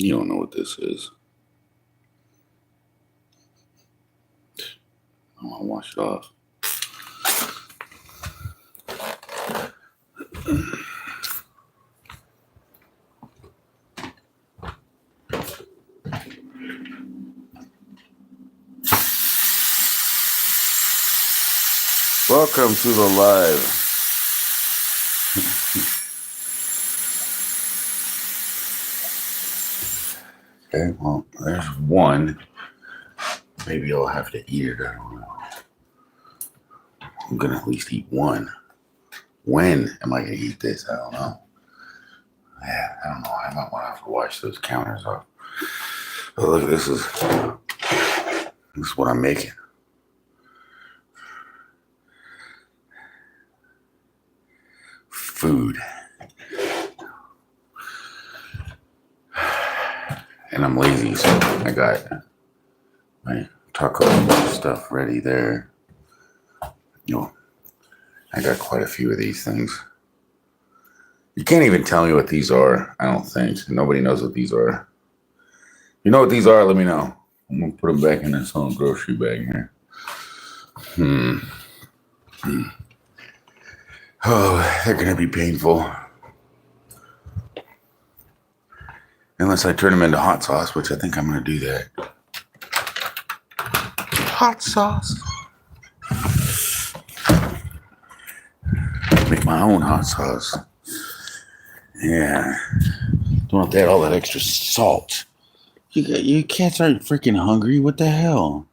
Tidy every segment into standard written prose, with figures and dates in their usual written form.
You don't know what this is. I want to wash it off. Welcome to the live. Okay, well, there's one. Maybe I'll have to eat it. I don't know. I'm going to at least eat one. When am I going to eat this? I don't know. Yeah, I don't know. I might want to have to wash those counters off. Oh, look, this is what I'm making. Food. And I'm lazy, so I got my taco stuff ready there. I got quite a few of these things. You can't even tell me what these are, I don't think. Nobody knows what these are. You know what these are? Let me know. I'm going to put them back in this little grocery bag here. Oh, they're going to be painful. Unless I turn them into hot sauce, which I think I'm going to do that. Hot sauce. Make my own hot sauce. Yeah. Don't have to add all that extra salt. You cats aren't freaking hungry. What the hell?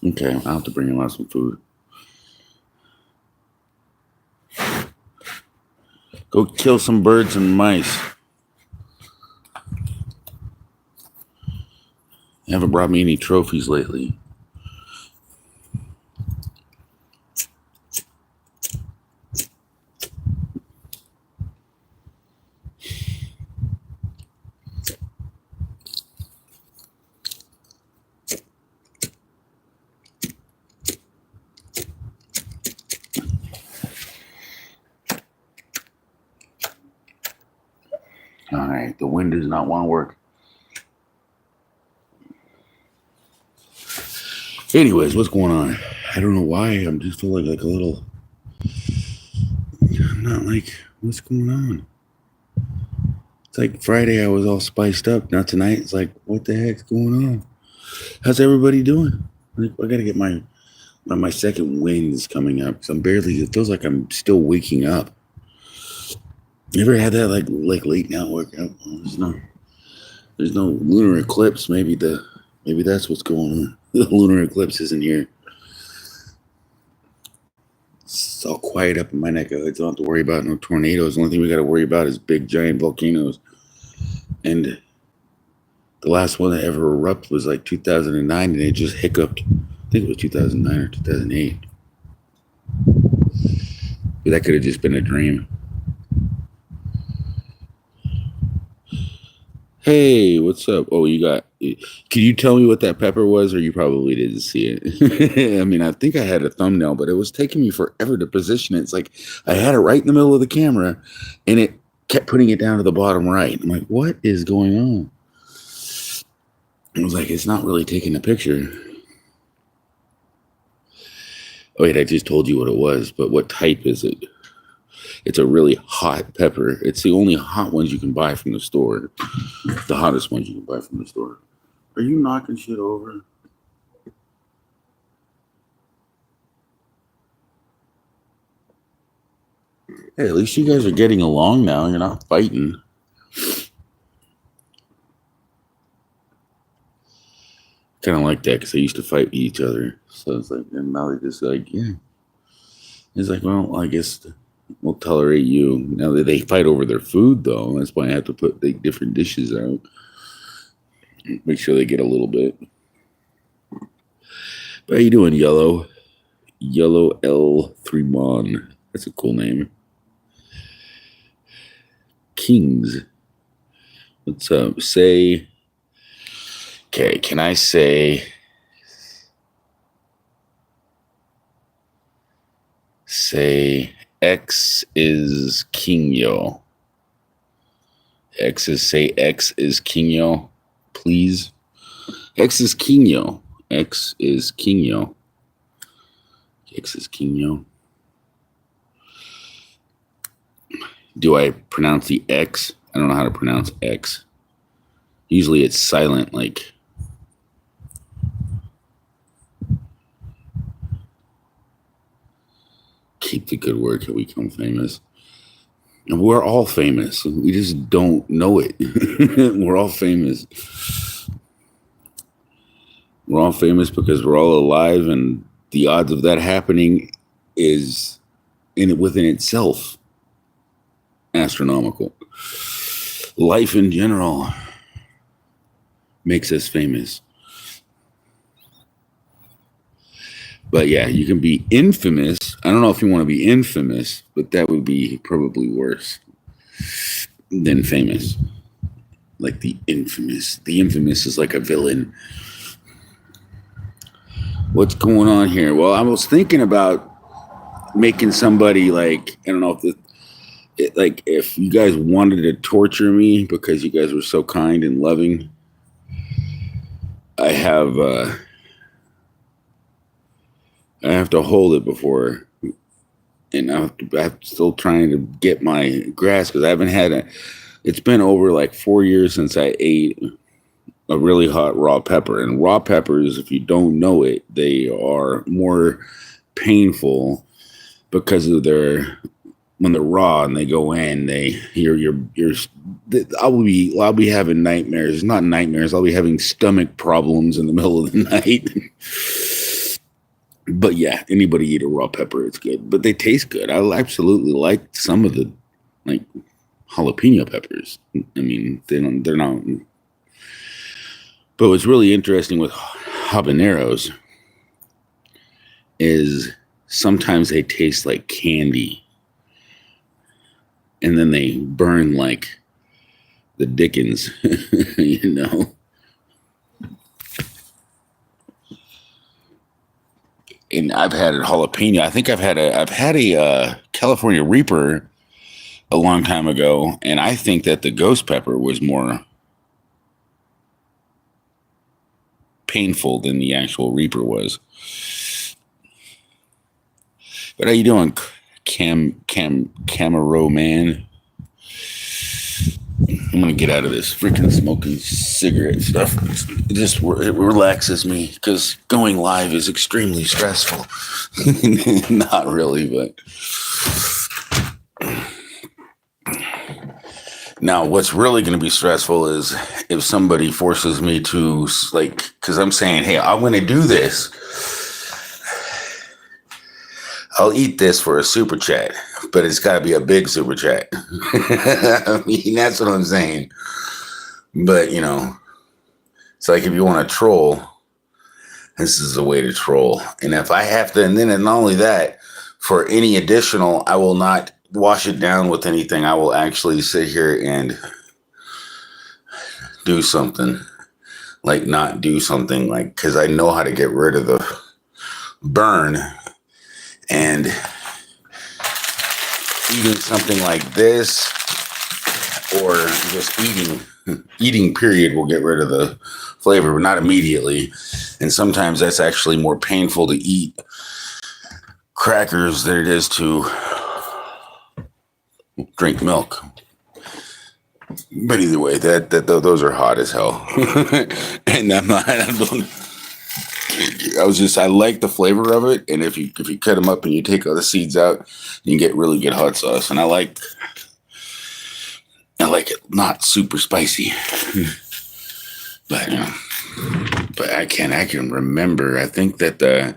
Okay, I'll have to bring him out some food. Go kill some birds and mice. You haven't brought me any trophies lately. All right, the wind does not want to work. Anyways, what's going on? I don't know why. I'm just feeling like a little. I'm not like, what's going on? It's like Friday, I was all spiced up. Now tonight, it's like, what the heck's going on? How's everybody doing? I gotta get my second wind's coming up. Cause it feels like I'm still waking up. You ever had that like late now workout? There's no lunar eclipse. Maybe that's what's going on. The lunar eclipse isn't here. It's all quiet up in my neck of the woods. Don't have to worry about no tornadoes. The only thing we got to worry about is big giant volcanoes. And the last one that ever erupted was like 2009, and it just hiccuped. I think it was 2009 or 2008. But that could have just been a dream. Hey, what's up? Oh, can you tell me what that pepper was, or you probably didn't see it? I mean, I think I had a thumbnail, but it was taking me forever to position it. It's like I had it right in the middle of the camera, and it kept putting it down to the bottom right. I'm like, what is going on? It was like, it's not really taking a picture. Oh, wait, I just told you what it was, but what type is it? It's a really hot pepper. It's the only hot ones you can buy from the store. The hottest ones you can buy from the store. Are you knocking shit over? Hey, at least you guys are getting along now. You're not fighting. Kind of like that because they used to fight each other. So it's like, and now they just like, yeah. It's like, well, I guess we'll tolerate you. Now that they fight over their food, though, that's why I have to put the different dishes out. Make sure they get a little bit. But how you doing, Yellow? Yellow L3 Mon. That's a cool name. Kings. What's up? Okay, can I say X is King Yo? Say X is Kinyo, please. X is Kinyo. X is Kinyo. X is Kinyo. Do I pronounce the X? I don't know how to pronounce X. Usually it's silent, like. Keep the good work and we become famous. And we're all famous. We just don't know it. We're all famous. We're all famous because we're all alive, and the odds of that happening is within itself astronomical. Life in general makes us famous. But yeah, you can be infamous. I don't know if you want to be infamous, but that would be probably worse than famous. Like the infamous. The infamous is like a villain. What's going on here? Well, I was thinking about making somebody like, I don't know if like if you guys wanted to torture me because you guys were so kind and loving, I have to hold it before, and I'm still trying to get my grasp because I haven't had it's been over like 4 years since I ate a really hot raw pepper. And raw peppers, if you don't know it, they are more painful because of when they're raw and they go in, I'll be having nightmares, not nightmares. I'll be having stomach problems in the middle of the night. But yeah, anybody eat a raw pepper, it's good. But they taste good. I absolutely like some of the like jalapeno peppers. I mean, they're not. But what's really interesting with habaneros is sometimes they taste like candy, and then they burn like the Dickens, you know. And I've had a jalapeno. I think I've had a California Reaper a long time ago, and I think that the ghost pepper was more painful than the actual Reaper was. But how you doing, Camaro man? I'm gonna get out of this freaking smoking cigarette stuff. It relaxes me because going live is extremely stressful. Not really, but now what's really going to be stressful is if somebody forces me to, like, because I'm saying, hey, I'm going to do this. I'll eat this for a super chat, but it's got to be a big super chat. I mean, that's what I'm saying. But, you know, it's like if you want to troll, this is a way to troll. And if I have to, and not only that, for any additional, I will not wash it down with anything. I will actually sit here and do something. Like not do something, like, because I know how to get rid of the burn. And eating something like this, or just eating period, will get rid of the flavor, but not immediately. And sometimes that's actually more painful to eat crackers than it is to drink milk. But either way, those are hot as hell. And I like the flavor of it, and if you cut them up and you take all the seeds out, you can get really good hot sauce. And I like it not super spicy, but I can remember. I think that the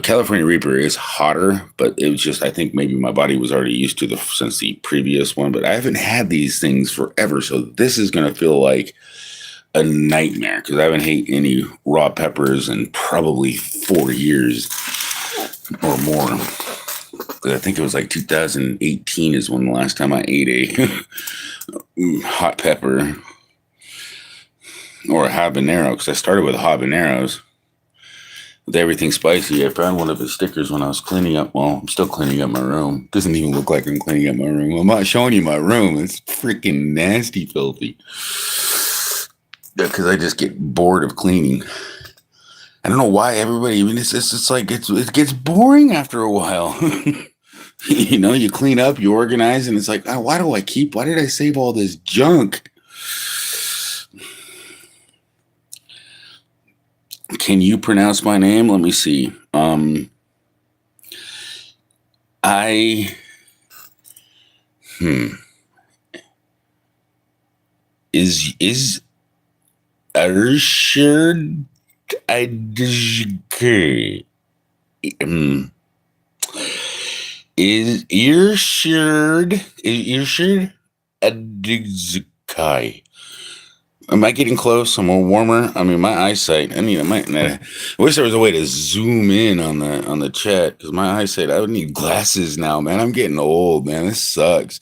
California Reaper is hotter, but it was just, I think maybe my body was already used to since the previous one. But I haven't had these things forever, so this is gonna feel like a nightmare because I haven't ate any raw peppers in probably 4 years or more. I think it was like 2018 is when the last time I ate a hot pepper or a habanero, because I started with habaneros. with everything spicy. I found one of his stickers when I was cleaning up. Well, I'm still cleaning up my room. Doesn't even look like I'm cleaning up my room. I'm not showing you my room. It's freaking nasty, filthy. Because I just get bored of cleaning. I don't know why everybody. I mean, it's like it gets boring after a while. You know, you clean up, you organize, and it's like, oh, why did I save all this junk? Can you pronounce my name? Let me see. Is Arshad Adjike. Is Irshad Adjike. Am I getting close? I'm a warmer. I mean, my eyesight. I wish there was a way to zoom in on the chat because my eyesight. I would need glasses now, man. I'm getting old, man. This sucks.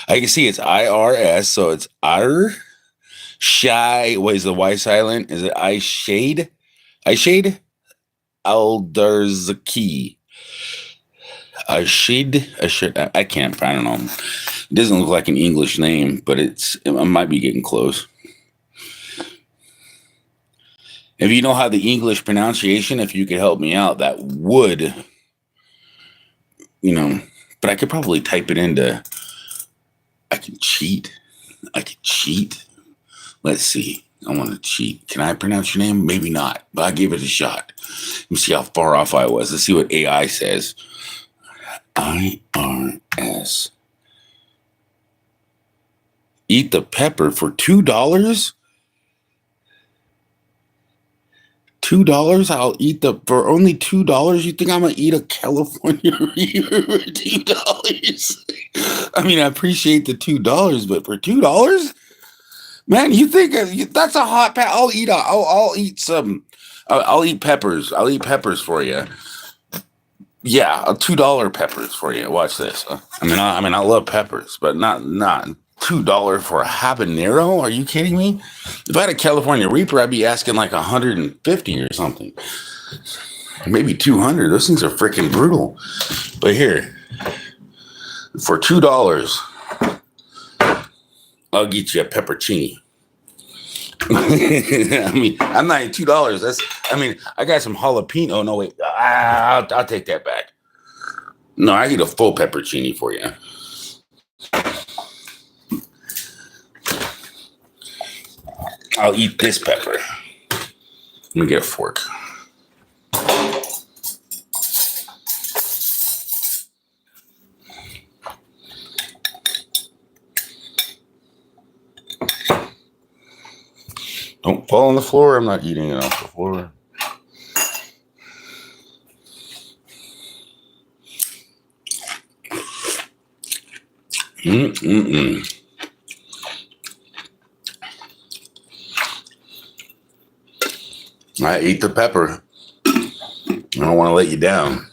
I can see it's IRS, so it's R. Shy. Wait, is the Y silent? Is it I shade? Aldarzaki. I can't. I don't know. It doesn't look like an English name, but I might be getting close. If you know how the English pronunciation, if you could help me out, that would, but I could probably type it into, I can cheat. Let's see. I want to cheat. Can I pronounce your name? Maybe not, but I gave it a shot. Let me see how far off I was. Let's see what AI says. IRS. Eat the pepper for $2? $2? I'll eat for only $2. You think I'm gonna eat a California Reaper for $2? I mean, I appreciate the $2, but for $2, man, you think that's a hot pat? I'll eat some. I'll eat peppers. I'll eat peppers for you. Yeah, $2 peppers for you. Watch this. I mean, I love peppers, but not $2 for a habanero? Are you kidding me? If I had a California Reaper, I'd be asking like $150 or something. Maybe $200. Those things are freaking brutal. But here, for $2, I'll get you a peppercini. I mean, I'm not even $2. I got some jalapeno. No, wait. I'll take that back. No, I get a full peppercini for you. I'll eat this pepper. Let me get a fork. Don't fall on the floor. I'm not eating it off the floor. I ate the pepper. I don't want to let you down.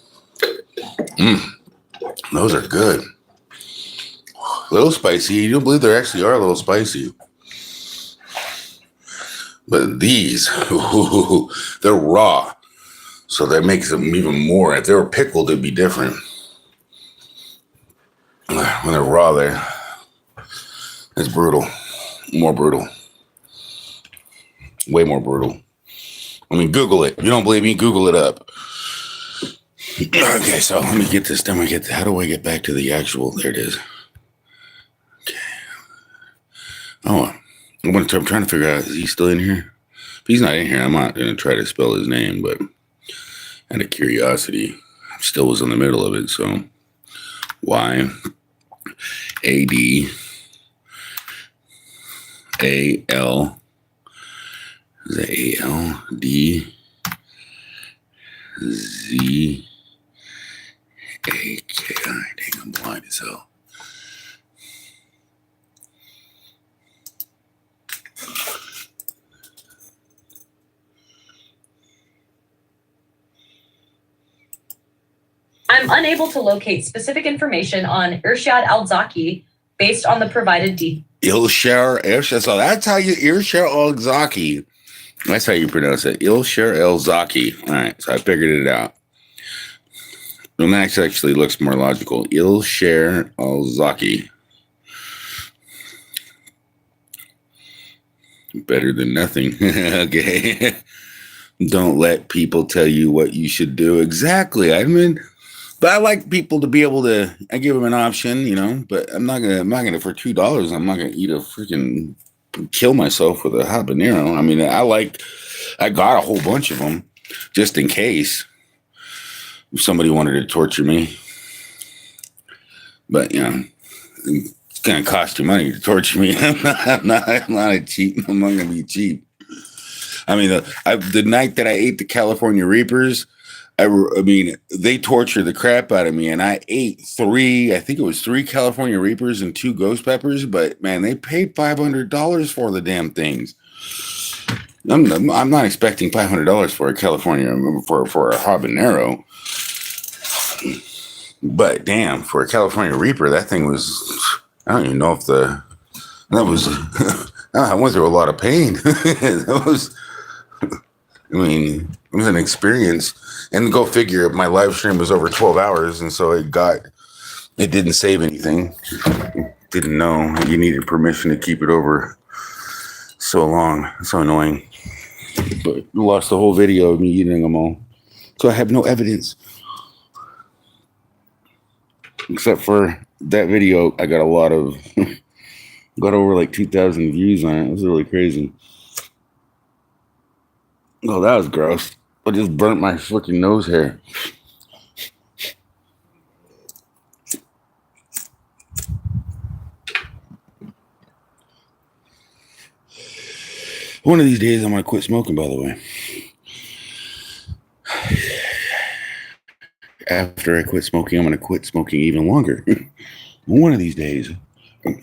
Those are good. A little spicy. You don't believe they actually are a little spicy. But these, they're raw. So that makes them even more. If they were pickled, it'd be different. When they're raw, it's brutal. More brutal. Way more brutal. I mean, Google it. You don't believe me? Google it up. Okay, so let me get this. How do I get back to the actual? There it is. Okay. Oh, I'm trying to figure out, is he still in here? If he's not in here, I'm not going to try to spell his name, but out of curiosity, I still was in the middle of it, so Y-A-D-A-L. Is that A-L-D-Z-A-K-I? Dang, I'm blind as hell. I'm unable to locate specific information on Irshad Al-Zaki based on the provided details. Irshad, so that's how you Irshad Al-Zaki. That's how you pronounce it. Ilshar Elzaki. All right, so I figured it out. And that actually looks more logical. Ilshar Elzaki. Better than nothing. Okay. Don't let people tell you what you should do. Exactly. I mean, but I like people to be able to. I give them an option, you know. But I'm not gonna for $2. I'm not gonna eat a freaking kill myself with a habanero. I mean, I got a whole bunch of them just in case if somebody wanted to torture me. But you know, it's gonna cost you money to torture me. I'm not a cheap. I'm not gonna be cheap. I mean, the night that I ate the California Reapers, I mean, they tortured the crap out of me, and I ate I think it was 3 California Reapers and 2 ghost peppers, but man, they paid $500 for the damn things. I'm not expecting $500 for a California, for a habanero, but damn, for a California Reaper, that thing was, I don't even know if that was, I went through a lot of pain. That was, I mean, it was an experience. And go figure, my live stream was over 12 hours, and so it didn't save anything. Didn't know you needed permission to keep it over so long. It's so annoying. But lost the whole video of me eating them all. So I have no evidence. Except for that video, I got got over like 2,000 views on it. It was really crazy. Oh, that was gross. I just burnt my fucking nose hair. One of these days, I'm going to quit smoking, by the way. After I quit smoking, I'm going to quit smoking even longer. One of these days.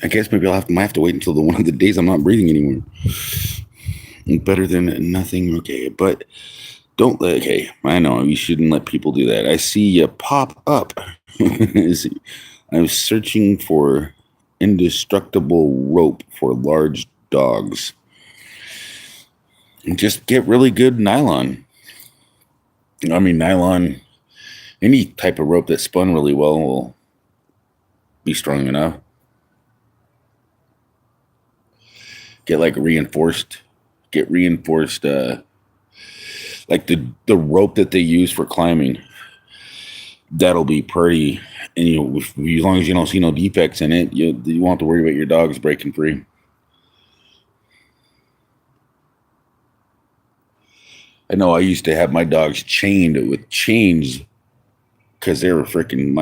I guess maybe might have to wait until one of the days I'm not breathing anymore. Better than nothing. Okay, but okay, I know you shouldn't let people do that. I see you pop up. I'm searching for indestructible rope for large dogs. Just get really good nylon. I mean, nylon, any type of rope that spun really well will be strong enough. Get reinforced, like the rope that they use for climbing. That'll be pretty, and as long as you don't see no defects in it, you won't have to worry about your dogs breaking free. I know I used to have my dogs chained with chains because they were freaking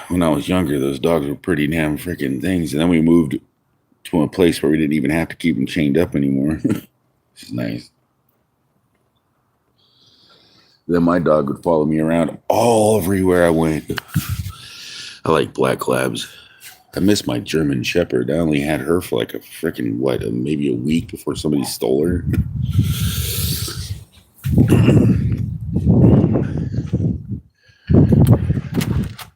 when I was younger, those dogs were pretty damn freaking things. And then we moved to a place where we didn't even have to keep them chained up anymore. Which is nice. Then my dog would follow me around everywhere I went. I like black labs. I miss my German Shepherd. I only had her for like a freaking, maybe a week before somebody stole her.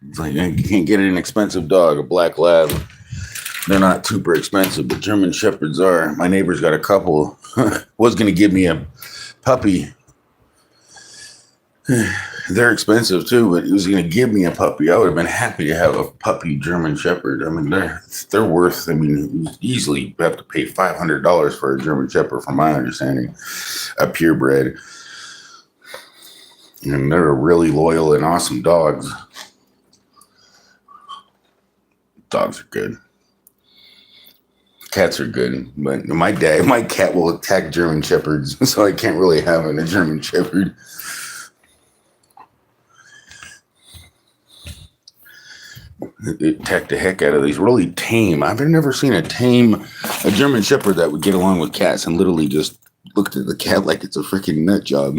It's like, I can't get an expensive dog, a black lab. They're not super expensive, but German Shepherds are. My neighbor's got a couple. Was going to give me a puppy. They're expensive too, but he was going to give me a puppy. I would have been happy to have a puppy German Shepherd. I mean, they're worth, easily have to pay $500 for a German Shepherd, from my understanding, a purebred. And they're really loyal and awesome dogs. Dogs are good. Cats are good, but my cat will attack German Shepherds, so I can't really have a German Shepherd. It attacked the heck out of these. Really tame. I've never seen a German Shepherd that would get along with cats and literally just looked at the cat like it's a freaking nut job.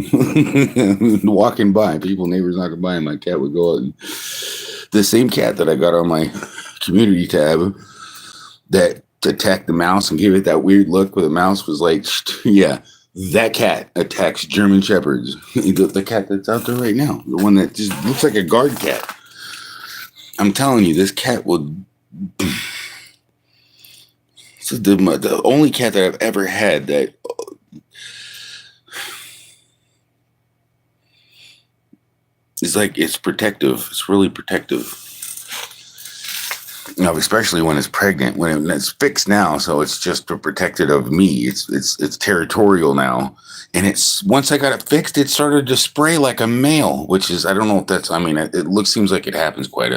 Walking by, neighbors knocking by, and my cat would go out. And the same cat that I got on my community tab that attacked the mouse and gave it that weird look where the mouse was like, yeah, that cat attacks German Shepherds. The cat that's out there right now, the one that just looks like a guard cat. I'm telling you, this cat would. This is the only cat that I've ever had that is like, it's protective. It's really protective. Especially when it's pregnant, when it's fixed now, so it's just protected of me. It's territorial now, and it's once I got it fixed, it started to spray like a male, which is, I don't know if that's. I mean, seems like it happens quite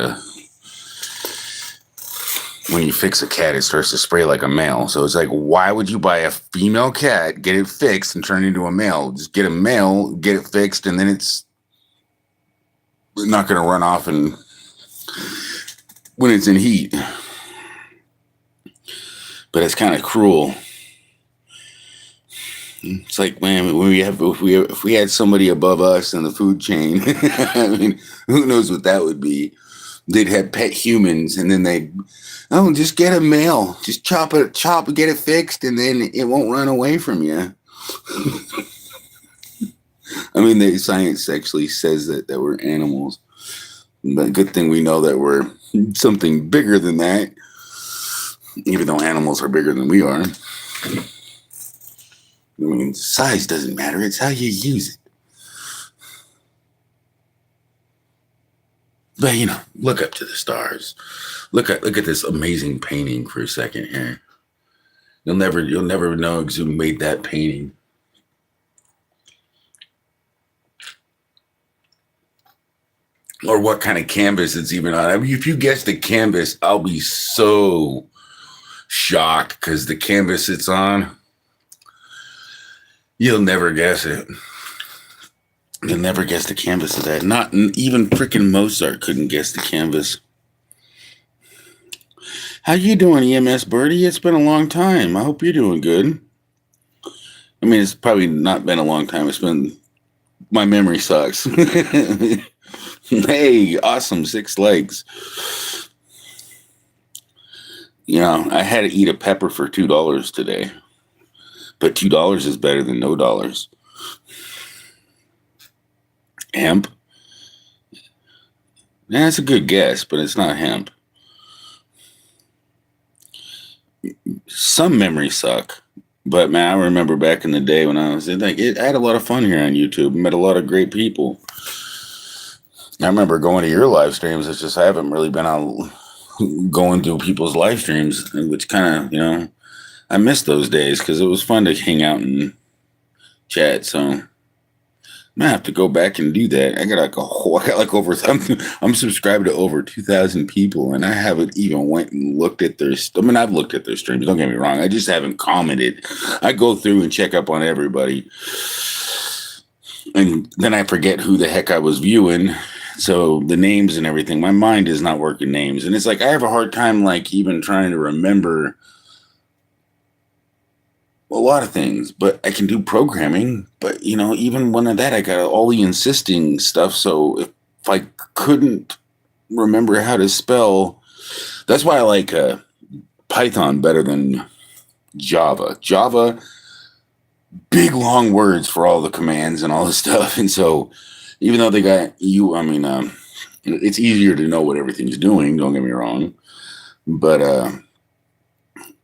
when you fix a cat, it starts to spray like a male. So it's like, why would you buy a female cat, get it fixed, and turn it into a male? Just get a male, get it fixed, and then it's not going to run off and when it's in heat. But it's kind of cruel. It's like, man, if we had somebody above us in the food chain, I mean, who knows what that would be? They'd have pet humans, and then just get a male, just chop, get it fixed, and then it won't run away from you. I mean, the science actually says that we're animals, but good thing we know that we're something bigger than that, even though animals are bigger than we are. I mean, size doesn't matter. It's how you use it. But, look up to the stars. Look at this amazing painting for a second here. You'll never know who made that painting. Or what kind of canvas it's even on. I mean, if you guess the canvas, I'll be so shocked, because the canvas it's on, you'll never guess it. You'll never guess the canvas of that. Not even freaking Mozart couldn't guess the canvas. How you doing, EMS Birdie? It's been a long time. I hope you're doing good. I mean, it's probably not been a long time. It's been, my memory sucks. Hey, awesome, 6 legs. I had to eat a pepper for $2 today. But $2 is better than no dollars. Hemp? That's a good guess, but it's not hemp. Some memories suck. But man, I remember back in the day when I was I had a lot of fun here on YouTube. Met a lot of great people. I remember going to your live streams. It's just I haven't really been out going to people's live streams, which kind of, I miss those days because it was fun to hang out and chat. So I'm gonna have to go back and do that. I got over. I'm subscribed to over 2,000 people, and I haven't even went and looked at their. I mean, I've looked at their streams. Don't get me wrong. I just haven't commented. I go through and check up on everybody, and then I forget who the heck I was viewing. So the names and everything, my mind is not working names. And it's like, I have a hard time, even trying to remember a lot of things, but I can do programming. But, even one of that, I got all the insisting stuff. So if I couldn't remember how to spell, that's why I like Python better than Java. Java, big, long words for all the commands and all the stuff. And so, even though they got it's easier to know what everything's doing, don't get me wrong, but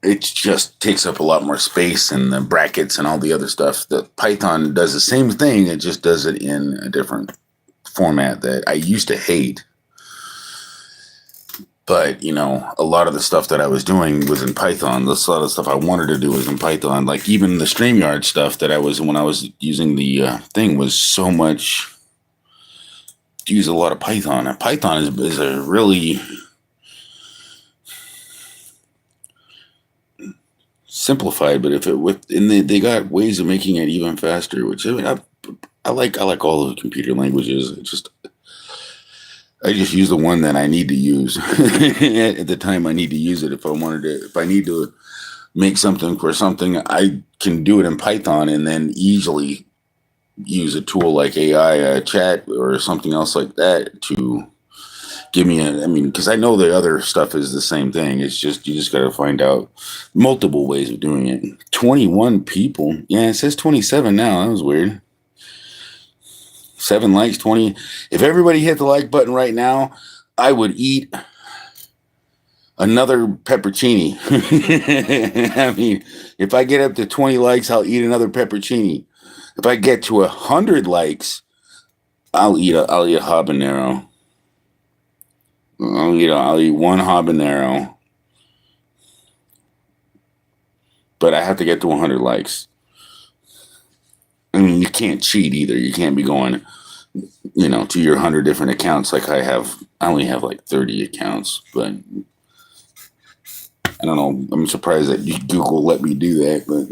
it just takes up a lot more space and the brackets and all the other stuff. The Python does the same thing, it just does it in a different format that I used to hate. But, a lot of the stuff that I was doing was in Python. A lot of the stuff I wanted to do was in Python. Like even the StreamYard stuff that when I was using the thing was so much... use a lot of Python. And Python is a really simplified, but they got ways of making it even faster, which I like all the computer languages. I just use the one that I need to use at the time I need to use it. If I need to make something for something, I can do it in Python and then easily use a tool like AI chat or something else like that to give me because I know the other stuff is the same thing. It's just, you just got to find out multiple ways of doing it. 21 people. Yeah, it says 27 now. That was weird. 7 likes, 20. If everybody hit the like button right now, I would eat another peppercini. I mean, if I get up to 20 likes, I'll eat another peppercini. If I get to 100 likes, I'll eat a habanero. I'll eat one habanero. But I have to get to 100 likes. I mean, you can't cheat either. You can't be going, to your 100 different accounts like I have. I only have like 30 accounts, but I don't know. I'm surprised that Google let me do that, but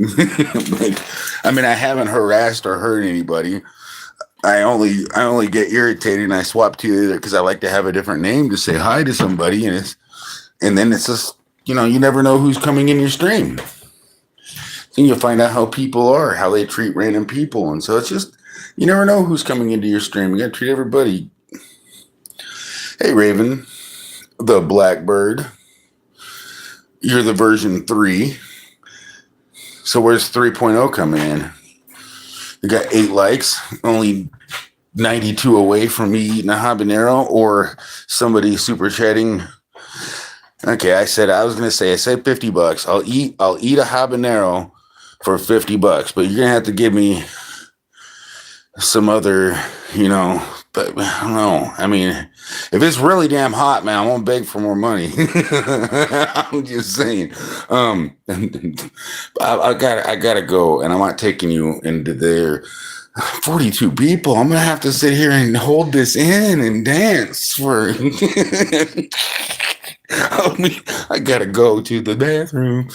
I mean, I haven't harassed or hurt anybody. I only get irritated and I swap to either because I like to have a different name to say hi to somebody, and then it's just you never know who's coming in your stream. And you'll find out how people are, how they treat random people, and so it's just you never know who's coming into your stream. You got to treat everybody. Hey, Raven, the Blackbird. You're the version 3. So where's 3.0 coming in? You got 8 likes, only 92 away from me eating a habanero or somebody super chatting. Okay, I said $50. I'll eat a habanero for $50, but you're gonna have to give me some other, but I don't know. I mean, if it's really damn hot, man, I won't beg for more money. I'm just saying. I gotta go, and I'm not taking you into there. 42 people. I'm gonna have to sit here and hold this in and dance for. I gotta go to the bathroom.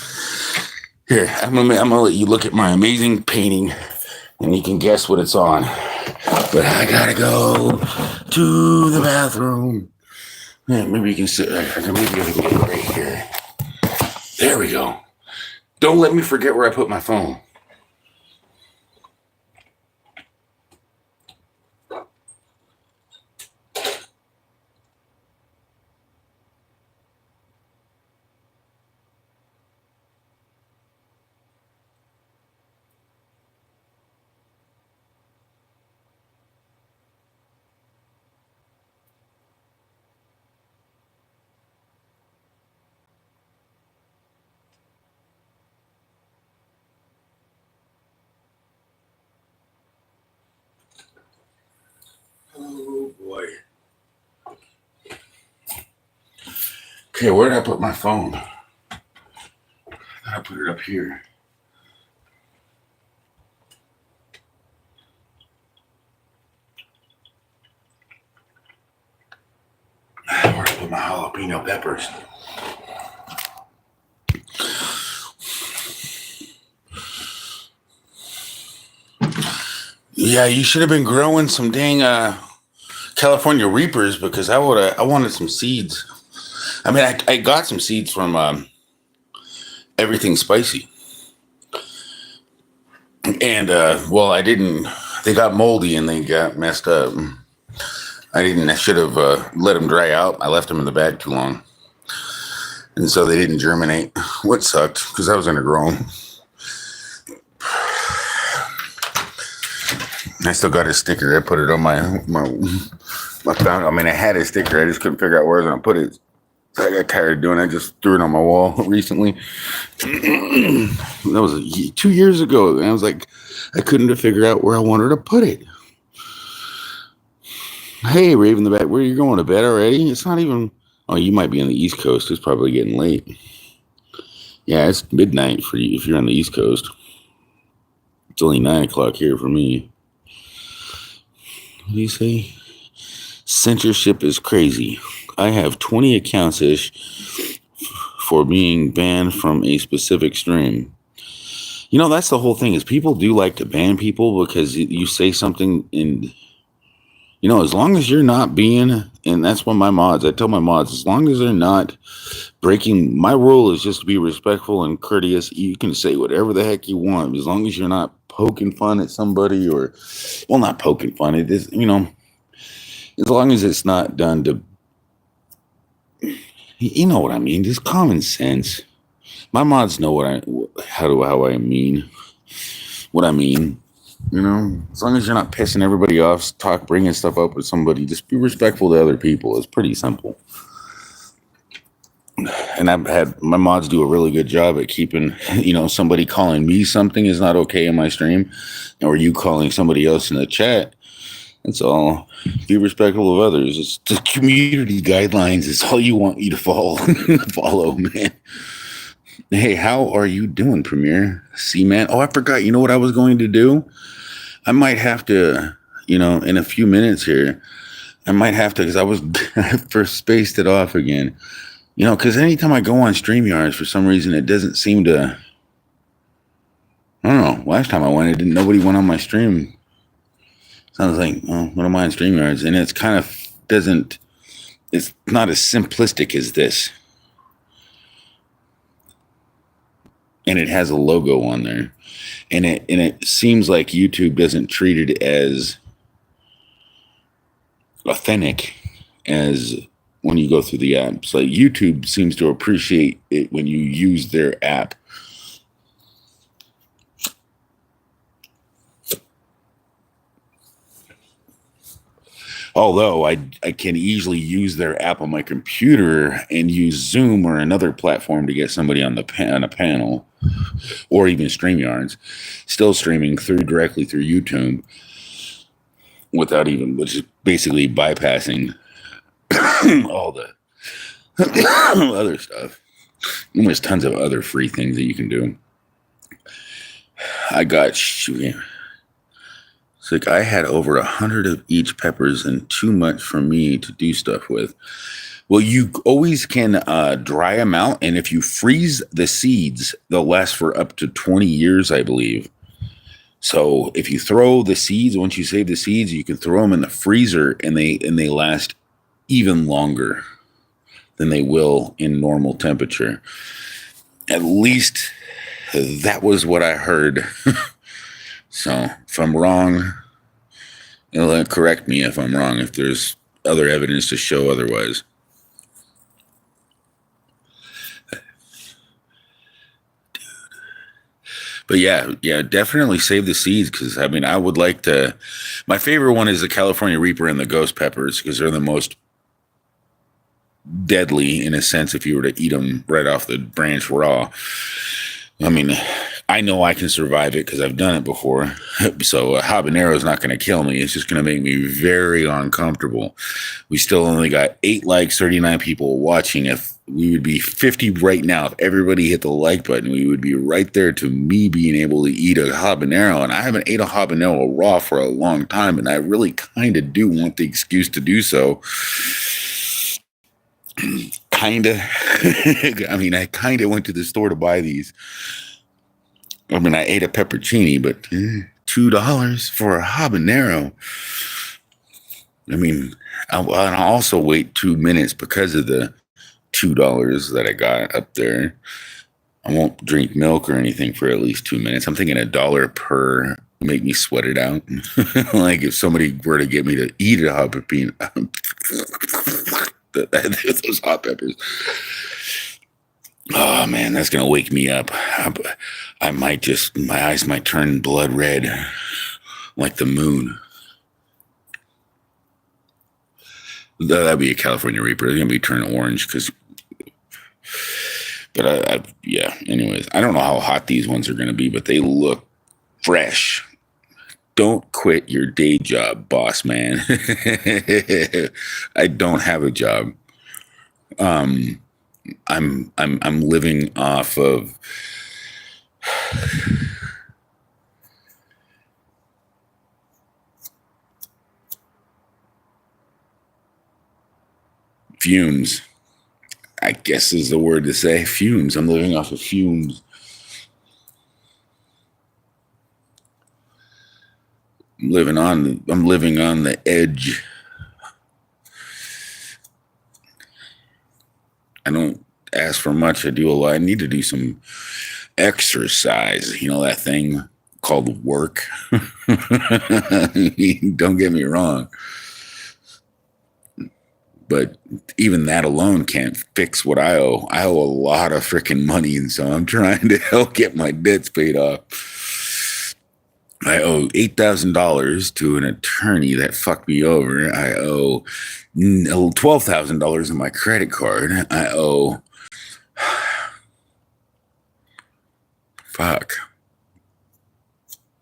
Here, I'm gonna let you look at my amazing painting, and you can guess what it's on. But I gotta go to the bathroom. Yeah, maybe you can sit. Maybe I can get it right here. There we go. Don't let me forget where I put my phone. Oh boy. Okay, where did I put my phone? I put it up here. Where did I put my jalapeno peppers? Yeah, you should have been growing some dang California Reapers because I wanted some seeds. I mean, I got some seeds from Everything Spicy. And, I didn't, they got moldy and they got messed up. I should have let them dry out. I left them in the bag too long. And so they didn't germinate. What sucked, because I was going to grow them. I still got a sticker. I put it on my phone. I mean, I had a sticker. I just couldn't figure out where I was going to put it. So I got tired of doing it. I just threw it on my wall recently. That was 2 years ago. And I was like, I couldn't figure out where I wanted to put it. Hey, Raven the Bat, where are you going to bed already? It's not even... Oh, you might be on the East Coast. It's probably getting late. Yeah, it's midnight for you if you're on the East Coast. It's only 9 o'clock here for me. What do you say? Censorship is crazy. I have 20 accounts-ish for being banned from a specific stream. That's the whole thing is people do like to ban people because you say something and... as long as you're not being, and that's what I tell my mods, as long as they're not breaking, my rule is just to be respectful and courteous. You can say whatever the heck you want, as long as you're not poking fun at somebody not poking fun. It is, as long as it's not done to, you know what I mean, just common sense. My mods know how I mean, what I mean. As long as you're not pissing everybody off, bringing stuff up with somebody, just be respectful to other people. It's pretty simple. and I've had my mods do a really good job at keeping, somebody calling me something is not okay in my stream, or you calling somebody else in the chat. That's all. Be respectful of others. It's the community guidelines. It's all you want you to follow, man. Hey, how are you doing, Premiere? See, man. Oh, I forgot. You know what I was going to do? I might have to, in a few minutes here, I might have to, because I first spaced it off again. Because anytime I go on StreamYards, for some reason, it doesn't seem to, I don't know. Last time I went, nobody went on my stream. So I was like, oh, what am I on StreamYards? And it's kind of it's not as simplistic as this. And it has a logo on there. And it seems like YouTube doesn't treat it as authentic as when you go through the app. So YouTube seems to appreciate it when you use their app. Although I can easily use their app on my computer and use Zoom or another platform to get somebody on a panel, or even StreamYards, still streaming directly through YouTube which is basically bypassing all the other stuff. And there's tons of other free things that you can do. It's like I had over 100 of each peppers and too much for me to do stuff with. Well, you always can dry them out. And if you freeze the seeds, they'll last for up to 20 years, I believe. So if you throw the seeds, once you save the seeds, you can throw them in the freezer and they last even longer than they will in normal temperature. At least that was what I heard. So if I'm wrong, correct me if I'm wrong, if there's other evidence to show otherwise. But yeah, definitely save the seeds, because I would like to. My favorite one is the California Reaper and the Ghost Peppers, because they're the most deadly in a sense if you were to eat them right off the branch raw. I know I can survive it because I've done it before. So a habanero is not going to kill me. It's just going to make me very uncomfortable. We still only got 8 likes, 39 people watching. If we would be 50 right now, if everybody hit the like button, we would be right there to me being able to eat a habanero. And I haven't ate a habanero raw for a long time, and I really kind of do want the excuse to do so. Kind of. I kind of went to the store to buy these. I ate a peppercini, but $2 for a habanero. I'll also wait 2 minutes because of the $2 that I got up there. I won't drink milk or anything for at least 2 minutes. I'm thinking $1 per make me sweat it out. Like if somebody were to get me to eat a jalapeno, those hot peppers. Oh man, that's gonna wake me up. My eyes might turn blood red, like the moon. That'd be a California Reaper. It's gonna be turning orange but yeah. Anyways, I don't know how hot these ones are gonna be, but they look fresh. Don't quit your day job, boss man. I don't have a job. I'm living off of fumes, I guess is the word to say. Fumes. I'm living off of fumes. I'm living on the edge. I don't ask for much. I do a lot. I need to do some exercise. That thing called work. Don't get me wrong. But even that alone can't fix what I owe. I owe a lot of freaking money, and so I'm trying to help get my debts paid off. I owe $8,000 to an attorney that fucked me over. I owe $12,000 on my credit card. I owe Fuck.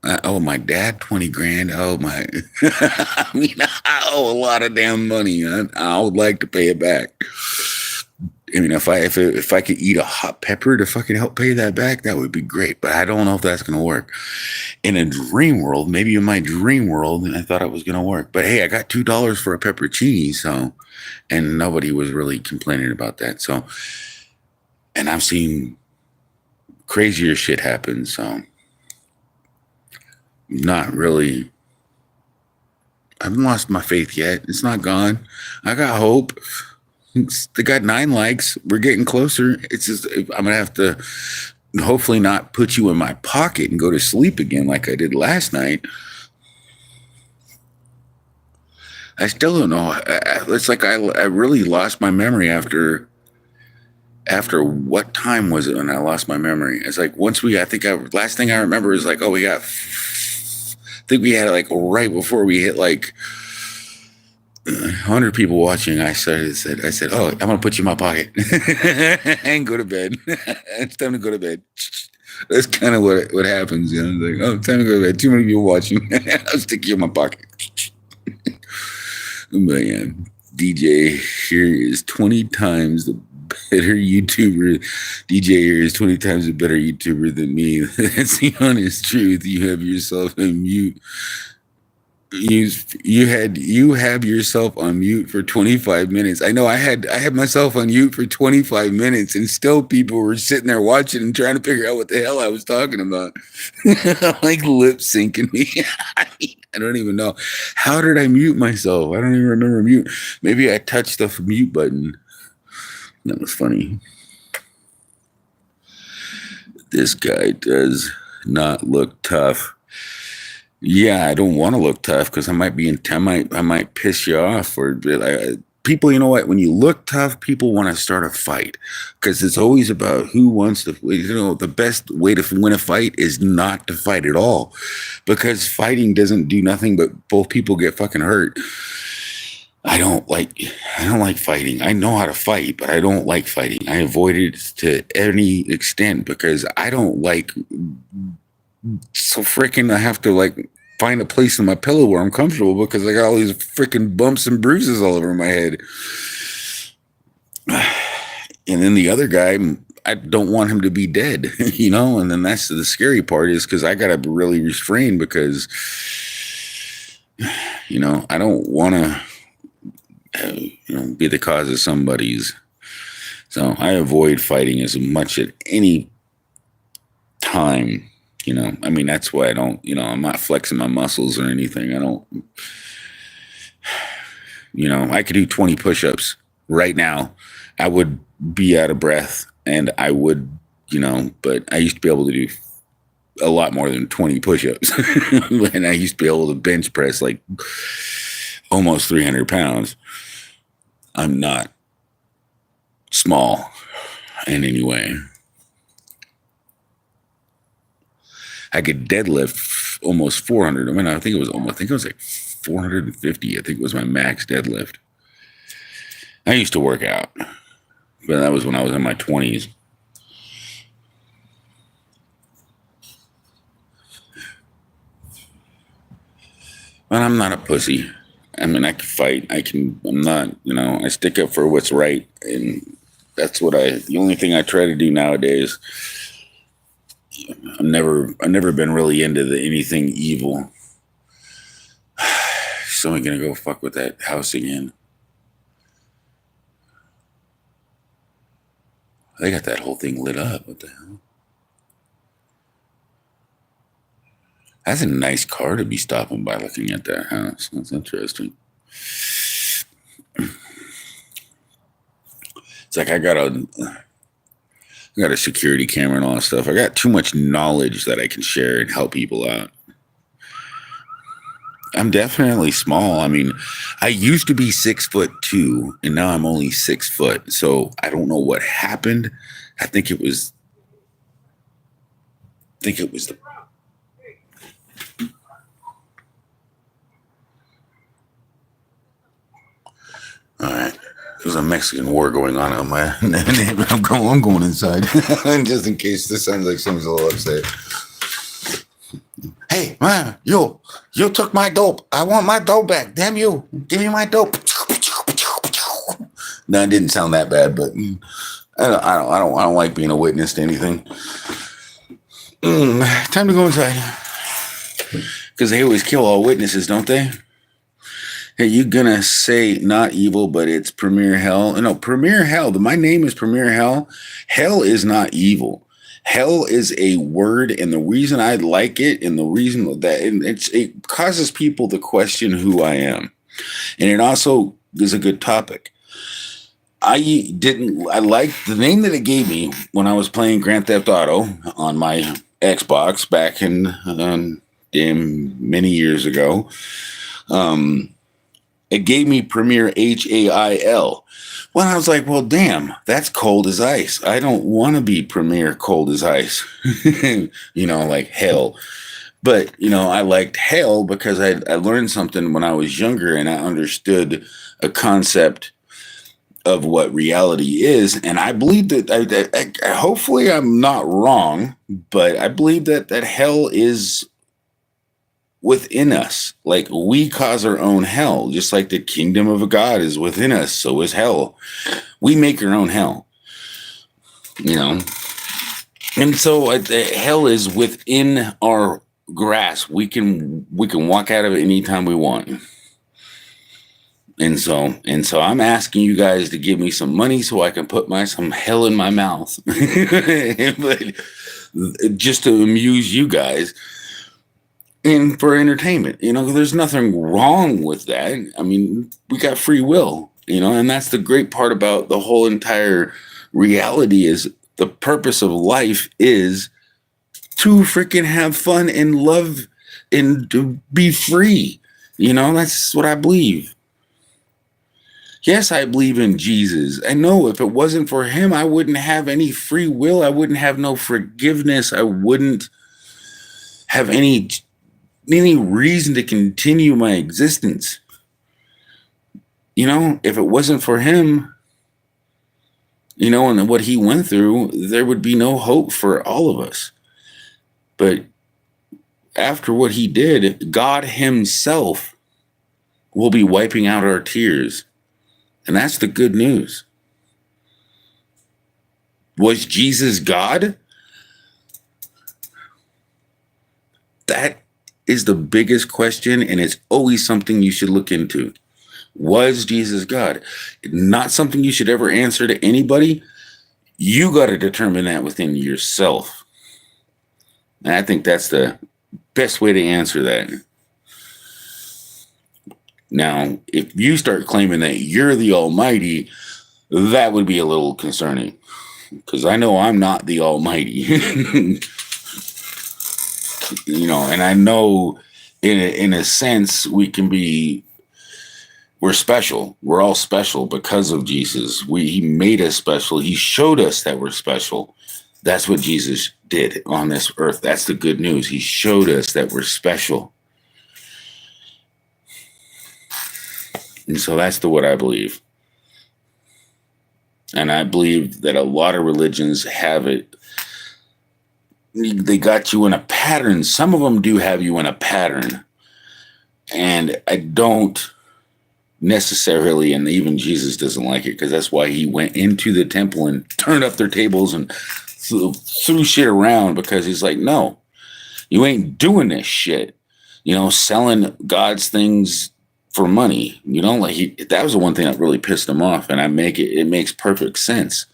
I owe my dad 20 grand. Oh my. I mean, I owe a lot of damn money. I would like to pay it back. I mean, if I could eat a hot pepper to fucking help pay that back, that would be great. But I don't know if that's gonna work. In a dream world, maybe in my dream world, I thought it was gonna work. But hey, I got $2 for a peppercini, so, and nobody was really complaining about that. So, and I've seen crazier shit happen. So, not really. I haven't lost my faith yet. It's not gone. I got hope. They got 9 likes. We're getting closer. It's just, I'm gonna have to hopefully not put you in my pocket and go to sleep again like I did last night. I still don't know. It's like I really lost my memory after what time was it when I lost my memory? It's like once last thing I remember is like, oh, I think we had like right before we hit like 100 people watching. I said, oh, I'm going to put you in my pocket and go to bed. It's time to go to bed. That's kind of what happens. You know, like, oh, time to go to bed. Too many people watching. I'll stick you in my pocket. But yeah, DJ here is 20 times the better YouTuber. DJ here is 20 times a better YouTuber than me. That's the honest truth. You have yourself on mute. You have yourself on mute for 25 minutes. I know I had myself on mute for 25 minutes and still people were sitting there watching and trying to figure out what the hell I was talking about. Like lip syncing me. I don't even know. How did I mute myself? I don't even remember mute. Maybe I touched the mute button. That was funny. This guy does not look tough. Yeah, I don't want to look tough because I might piss you off or people. You know what? When you look tough, people want to start a fight because it's always about who wants to. You know, the best way to win a fight is not to fight at all, because fighting doesn't do nothing but both people get fucking hurt. I don't like fighting. I know how to fight, but I don't like fighting. I avoid it to any extent because I don't like. So freaking I have to like find a place in my pillow where I'm comfortable because I got all these freaking bumps and bruises all over my head. And then the other guy, I don't want him to be dead, you know? And then that's the scary part is because I got to really restrain because, you know, I don't want to, be the cause of somebody's. So I avoid fighting as much at any time. You know, I mean, that's why I don't, I'm not flexing my muscles or anything. I don't, I could do 20 push-ups right now. I would be out of breath and I would, but I used to be able to do a lot more than 20 push-ups. And I used to be able to bench press like almost 300 pounds. I'm not small in any way. I could deadlift almost 400. I mean, I think it was like 450. I think it was my max deadlift. I used to work out, but that was when I was in my 20s. But I'm not a pussy. I mean, I can fight. I'm not, I stick up for what's right. And that's the only thing I try to do nowadays. I've never been really into anything evil. So I'm gonna go fuck with that house again. They got that whole thing lit up. What the hell? That's a nice car to be stopping by looking at that house. That's interesting. It's like I got a security camera and all that stuff. I got too much knowledge that I can share and help people out. I'm definitely small. I mean, I used to be 6'2", and now I'm only 6 foot. So I don't know what happened. I think it was the. All right. There's a Mexican war going on my. I'm going inside, just in case this sounds like someone's a little upset. Hey man, you took my dope. I want my dope back. Damn you! Give me my dope. No, it didn't sound that bad, but I don't like being a witness to anything. Time to go inside because they always kill all witnesses, don't they? Hey, you gonna say not evil, but it's PremiereHell? No, PremiereHell. My name is PremiereHell. Hell is not evil. Hell is a word, and the reason I like it, and the reason that it causes people to question who I am, and it also is a good topic. I liked the name that it gave me when I was playing Grand Theft Auto on my Xbox back in many years ago. It gave me Premiere HAIL. Well, I was like, well, damn, that's cold as ice. I don't want to be Premiere cold as ice, like hell. But, I liked hell because I learned something when I was younger and I understood a concept of what reality is. And I believe that, hopefully I'm not wrong, but I believe that hell is within us. Like we cause our own hell, just like the kingdom of God is within us. So is hell. We make our own hell, and so hell is within our grasp. We can walk out of it anytime we want. And so I'm asking you guys to give me some money so I can put some hell in my mouth, but just to amuse you guys. And for entertainment, there's nothing wrong with that. I mean, we got free will, and that's the great part about the whole entire reality is the purpose of life is to freaking have fun and love and to be free. That's what I believe. Yes, I believe in Jesus. I know if it wasn't for him, I wouldn't have any free will. I wouldn't have no forgiveness. I wouldn't have any reason to continue my existence. If it wasn't for him, and what he went through, there would be no hope for all of us. But after what he did, God himself will be wiping out our tears. And that's the good news. Was Jesus God? That is the biggest question, and it's always something you should look into. Was Jesus God? Not something you should ever answer to anybody. You got to determine that within yourself. And I think that's the best way to answer that. Now, if you start claiming that you're the Almighty, that would be a little concerning. Because I know I'm not the Almighty. And I know in a sense we're special. We're all special because of Jesus. He made us special. He showed us that we're special. That's what Jesus did on this earth. That's the good news. He showed us that we're special. And so that's what I believe. And I believe that a lot of religions have it. They got you in a pattern. Some of them do have you in a pattern. And I don't necessarily, and even Jesus doesn't like it, because that's why he went into the temple and turned up their tables and threw shit around, because he's like, no, you ain't doing this shit. Selling God's things for money. That was the one thing that really pissed him off. And it makes perfect sense.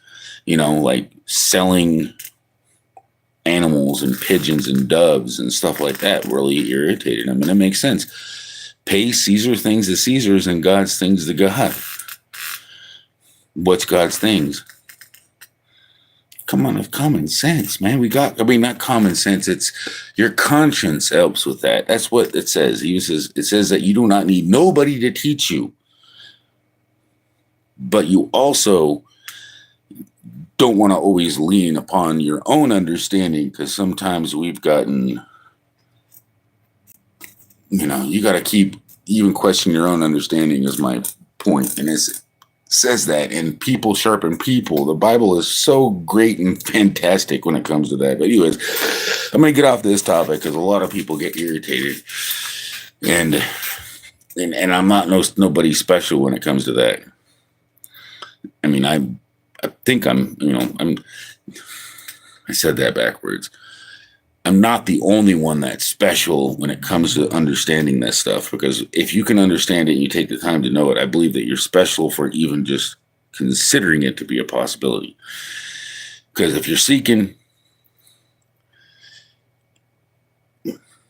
Like selling animals and pigeons and doves and stuff like that really irritated him. And it makes sense. Pay Caesar things to Caesar's and God's things to God. What's God's things? Come on, common sense, man. Not common sense. It's your conscience helps with that. That's what it says. It says that you do not need nobody to teach you. But you also don't want to always lean upon your own understanding, because sometimes we've gotten, you got to keep even questioning your own understanding is my point. And says that, and people sharpen people. The Bible is so great and fantastic when it comes to that. But anyways, I'm going to get off this topic because a lot of people get irritated, and I'm not nobody special when it comes to that. I mean, I think I'm, I said that backwards. I'm not the only one that's special when it comes to understanding this stuff, because if you can understand it and you take the time to know it, I believe that you're special for even just considering it to be a possibility. Because if you're seeking,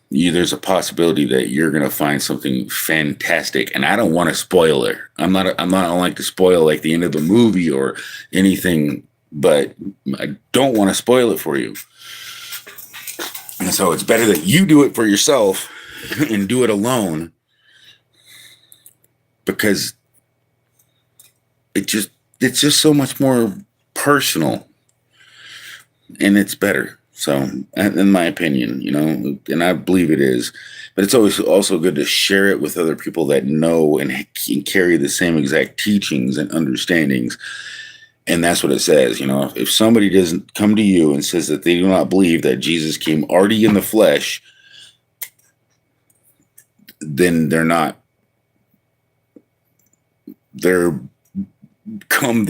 there's a possibility that you're going to find something fantastic. And I don't want to spoil it. I don't like to spoil like the end of the movie or anything, but I don't want to spoil it for you. And so it's better that you do it for yourself and do it alone, because it's just so much more personal and it's better. So in my opinion, and I believe it is, but it's always also good to share it with other people that know and can carry the same exact teachings and understandings. And that's what it says. If somebody doesn't come to you and says that they do not believe that Jesus came already in the flesh, then they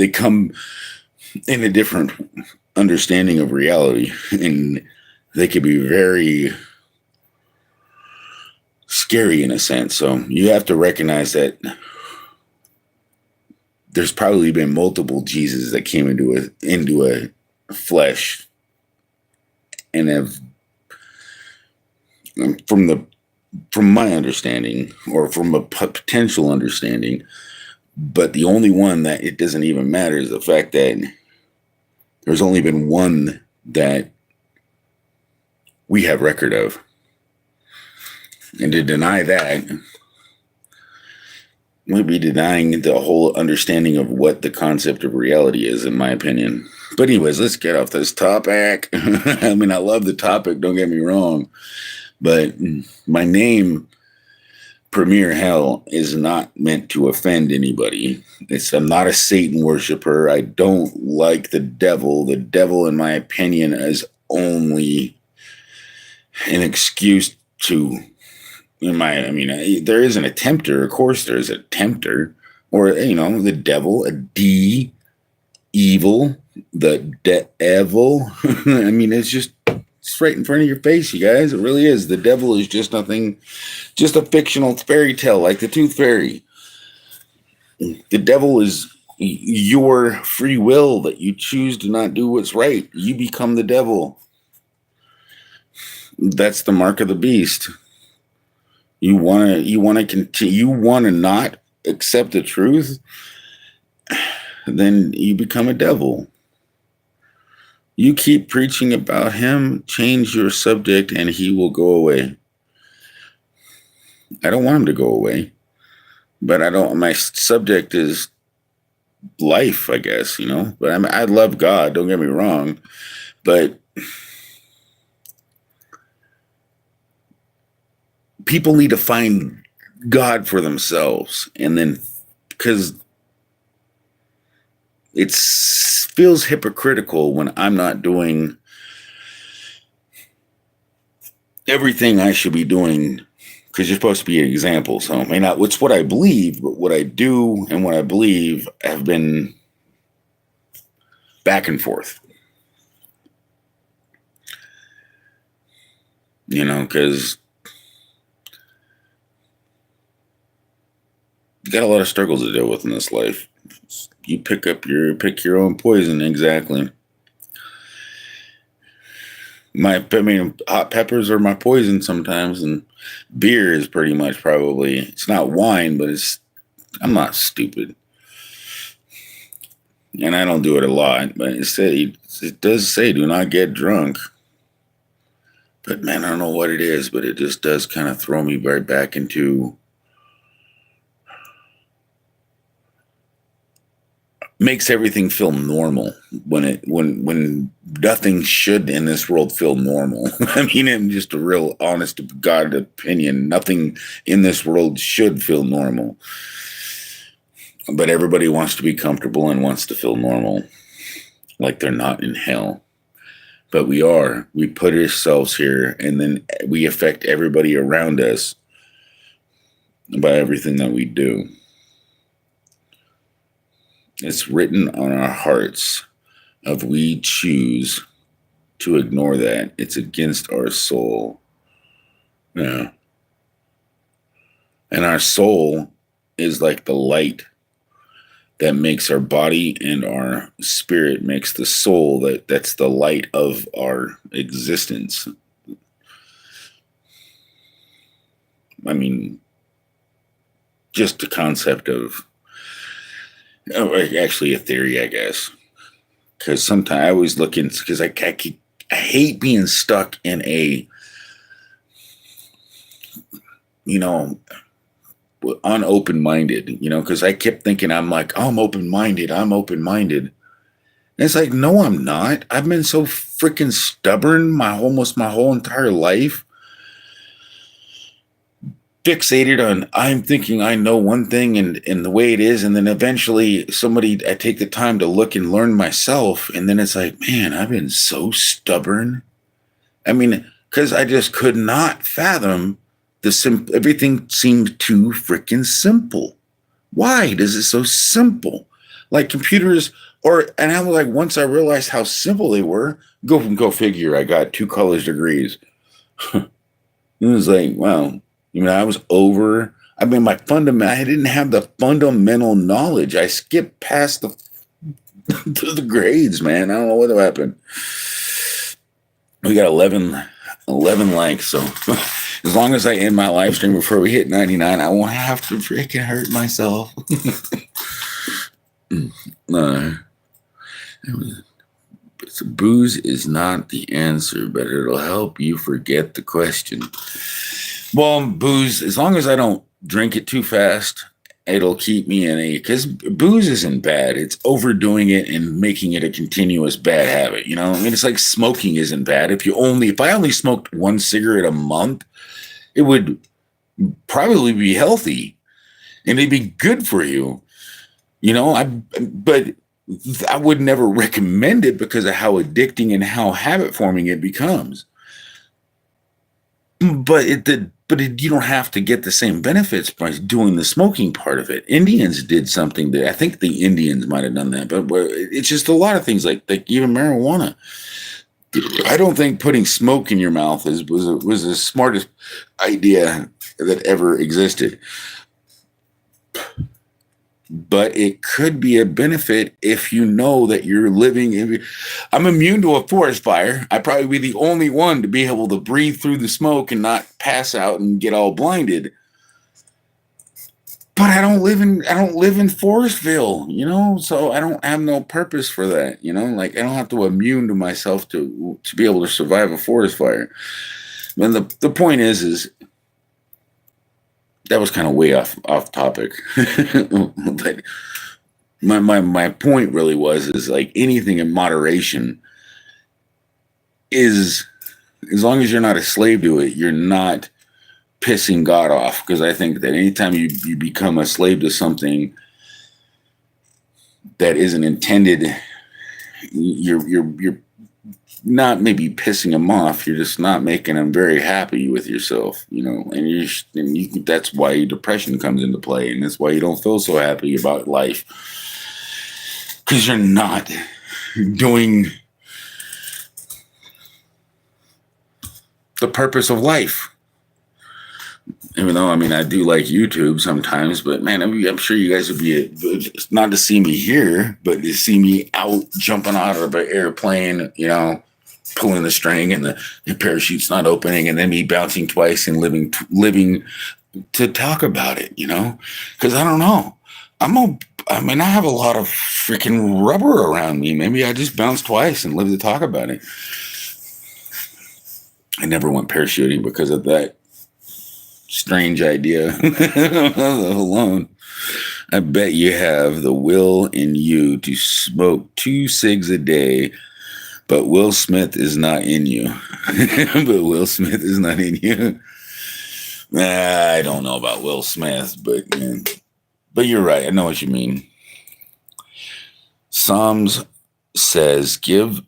come in a different understanding of reality, and they could be very scary in a sense. So you have to recognize that there's probably been multiple Jesus that came into a flesh, and have, from my understanding, or from a potential understanding, but the only one that it doesn't even matter is the fact that there's only been one that we have record of. And to deny that would be denying the whole understanding of what the concept of reality is, in my opinion. But anyways, let's get off this topic. I mean, I love the topic, don't get me wrong. But my name, PremiereHell, is not meant to offend anybody. I'm not a Satan worshiper. I don't like the devil. The devil, in my opinion, is only an excuse to... there is an tempter. Of course, there's a tempter, or the devil, evil, the devil. I mean, it's right in front of your face, you guys. It really is. The devil is just nothing, just a fictional fairy tale, like the Tooth Fairy. The devil is your free will that you choose to not do what's right. You become the devil. That's the mark of the beast. You want to not accept the truth, then you become a devil. You keep preaching about him, change your subject, and he will go away. I don't want him to go away, but my subject is life, I guess, but I love God, don't get me wrong, but people need to find God for themselves, and then, because it feels hypocritical when I'm not doing everything I should be doing, because you're supposed to be an example. So it's what I believe, but what I do and what I believe have been back and forth. Because you got a lot of struggles to deal with in this life. You pick your own poison, exactly. Hot peppers are my poison sometimes, and beer is pretty much probably, it's not wine, but I'm not stupid. And I don't do it a lot, but it does say do not get drunk. But man, I don't know what it is, but it just does kind of throw me right back into, makes everything feel normal when nothing should in this world feel normal. I mean, in just a real honest to God opinion, nothing in this world should feel normal. But everybody wants to be comfortable and wants to feel normal, like they're not in hell. But we are. We put ourselves here, and then we affect everybody around us by everything that we do. It's written on our hearts if we choose to ignore that. It's against our soul. Yeah. And our soul is like the light that makes our body, and our spirit makes the soul. That's the light of our existence. I mean, just the concept of, actually a theory, I guess. Because sometimes I always look in, because I hate being stuck in a, unopen-minded, because I kept thinking I'm like, oh, I'm open-minded. And it's like, no, I'm not. I've been so freaking stubborn almost my whole entire life. Fixated on, I'm thinking I know one thing and the way it is. And then eventually I take the time to look and learn myself. And then it's like, man, I've been so stubborn. I mean, because I just could not fathom everything seemed too freaking simple. Why does it so simple? Like computers, and I was like, once I realized how simple they were, go figure, I got 2 college degrees. It was like, wow. I didn't have the fundamental knowledge. I skipped past the grades, man. I don't know what happened. We got 11 likes, so as long as I end my live stream before we hit 99, I won't have to freaking hurt myself. So booze is not the answer, but it'll help you forget the question. Well, booze, as long as I don't drink it too fast, it'll keep me because booze isn't bad. It's overdoing it and making it a continuous bad habit. It's like smoking isn't bad. If I only smoked 1 cigarette a month, it would probably be healthy and it'd be good for you. But I would never recommend it because of how addicting and how habit forming it becomes. But you don't have to get the same benefits by doing the smoking part of it. Indians did something that I think the Indians might have done that, but it's just a lot of things like even marijuana. I don't think putting smoke in your mouth was the smartest idea that ever existed. But it could be a benefit if you know that you're living. I'm immune to a forest fire. I'd probably be the only one to be able to breathe through the smoke and not pass out and get all blinded. But I don't live in Forestville, so I don't have no purpose for that, like I don't have to immune to myself to be able to survive a forest fire. And the point is that was kind of way off topic. But my point really is like anything in moderation is, as long as you're not a slave to it, you're not pissing God off. Because I think that anytime you become a slave to something that isn't intended, you're not maybe pissing him off. You're just not making him very happy with yourself, and that's why depression comes into play, and that's why you don't feel so happy about life, because you're not doing the purpose of life. Even though, I do like YouTube sometimes, but man, I'm sure you guys would be, not to see me here, but to see me out jumping out of an airplane, pulling the string and the parachute's not opening, and then me bouncing twice and living to talk about it, because I don't know. I have a lot of freaking rubber around me. Maybe I just bounce twice and live to talk about it. I never went parachuting because of that strange idea alone. I bet you have the will in you to smoke 2 cigs a day, but Will Smith is not in you. I don't know about Will Smith, but man, But you're right. I know what you mean. Psalms says, give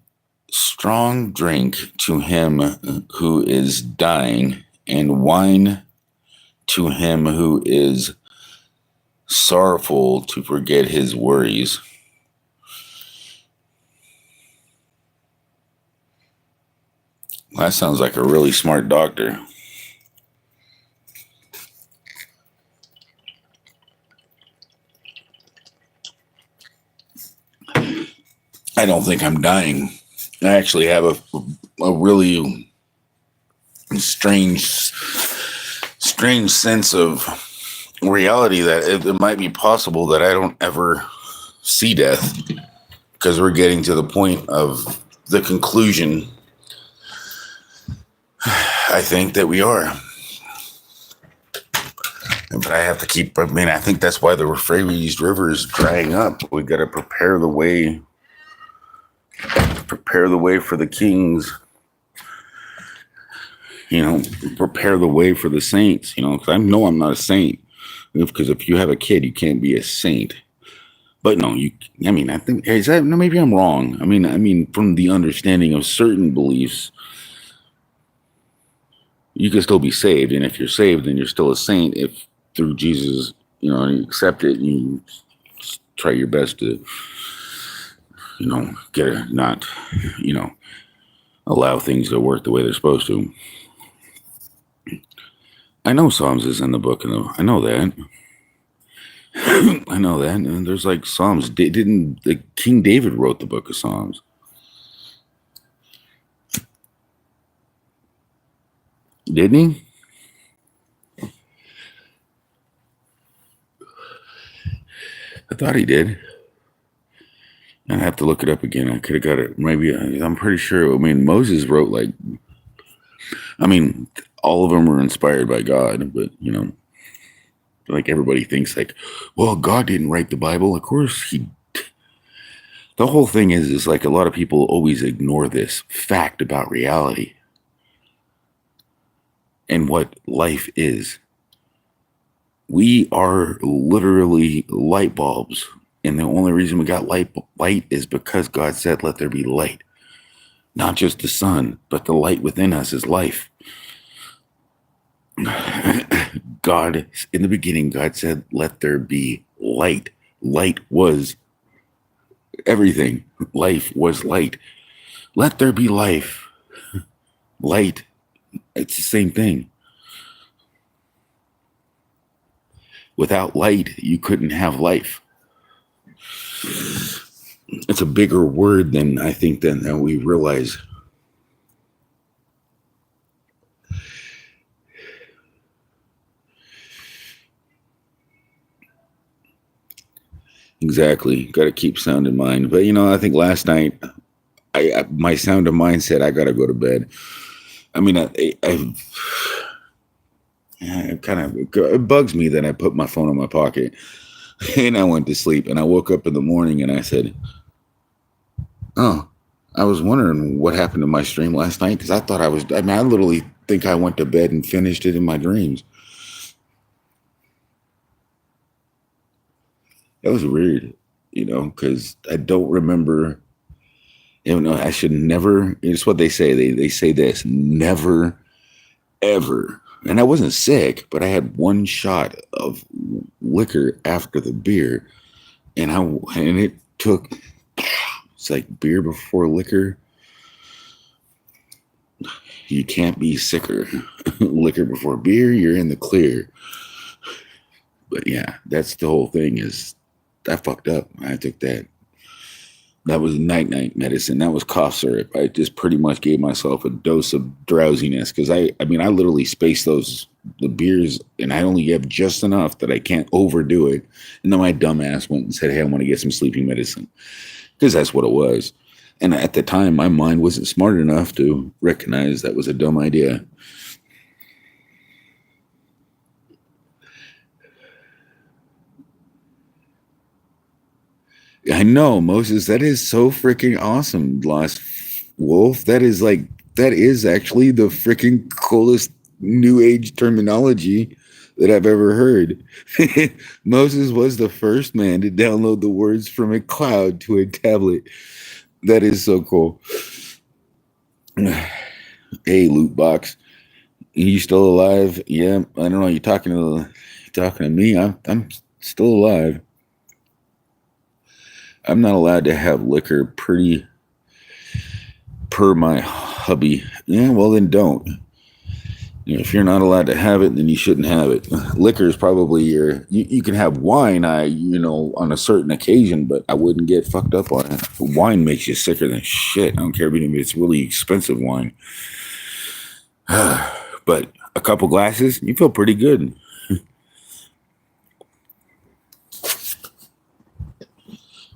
strong drink to him who is dying, and wine to him who is sorrowful to forget his worries. That sounds like a really smart doctor. I don't think I'm dying. I actually have a really strange sense of reality that it might be possible that I don't ever see death, because we're getting to the point of the conclusion, I think, that we are. But I have to keep, I think that's why the Euphrates River is drying up. We got to prepare the way for the kings, prepare the way for the saints, because I know I'm not a saint, because if you have a kid, you can't be a saint. But no, I think, maybe I'm wrong. I mean, from the understanding of certain beliefs, you can still be saved. And if you're saved, then you're still a saint. If through Jesus, you accept it and you try your best to, allow things to work the way they're supposed to. I know Psalms is in the book, and I know that. I know that. And there's like Psalms. Didn't King David wrote the book of Psalms? Didn't he? I thought he did. I have to look it up again. I could have got it. Maybe I'm pretty sure. Moses wrote all of them were inspired by God, but like everybody thinks well, God didn't write the Bible. Of course he. The whole thing is like a lot of people always ignore this fact about reality and what life is. We are literally light bulbs. And the only reason we got light is because God said, let there be light. Not just the sun, but the light within us is life. God, in the beginning, God said, let there be light. Light was everything. Life was light. Let there be life. Light, it's the same thing. Without light, you couldn't have life. It's a bigger word than I think than we realize. Exactly. Got to keep sound in mind. But I think last night, my sound of mind said I got to go to bed. It bugs me that I put my phone in my pocket and I went to sleep, and I woke up in the morning and I said, oh, I was wondering what happened to my stream last night, because I thought I literally think I went to bed and finished it in my dreams. That was weird, because I don't remember, I should never, it's what they say. They say this, never, ever. And I wasn't sick, but I had one shot of liquor after the beer, and it took, it's like beer before liquor. You can't be sicker. Liquor before beer, you're in the clear. But yeah, that's the whole thing is I fucked up. I took that. That was night medicine. That was cough syrup. I just pretty much gave myself a dose of drowsiness, because I literally spaced the beers, and I only have just enough that I can't overdo it. And then my dumb ass went and said, hey, I want to get some sleeping medicine, because that's what it was. And at the time, my mind wasn't smart enough to recognize that was a dumb idea. I know, Moses, that is so freaking awesome, Lost Wolf. That is actually the freaking coolest new age terminology that I've ever heard. Moses was the first man to download the words from a cloud to a tablet. That is so cool. Hey, loot box, you still alive? Yeah, I don't know. You're talking to me. I'm still alive. I'm not allowed to have liquor per my hubby. Yeah, well then don't. If you're not allowed to have it, then you shouldn't have it. Liquor is probably you can have wine, on a certain occasion, but I wouldn't get fucked up on it. Wine makes you sicker than shit. I don't care if it's really expensive wine. But a couple glasses, you feel pretty good.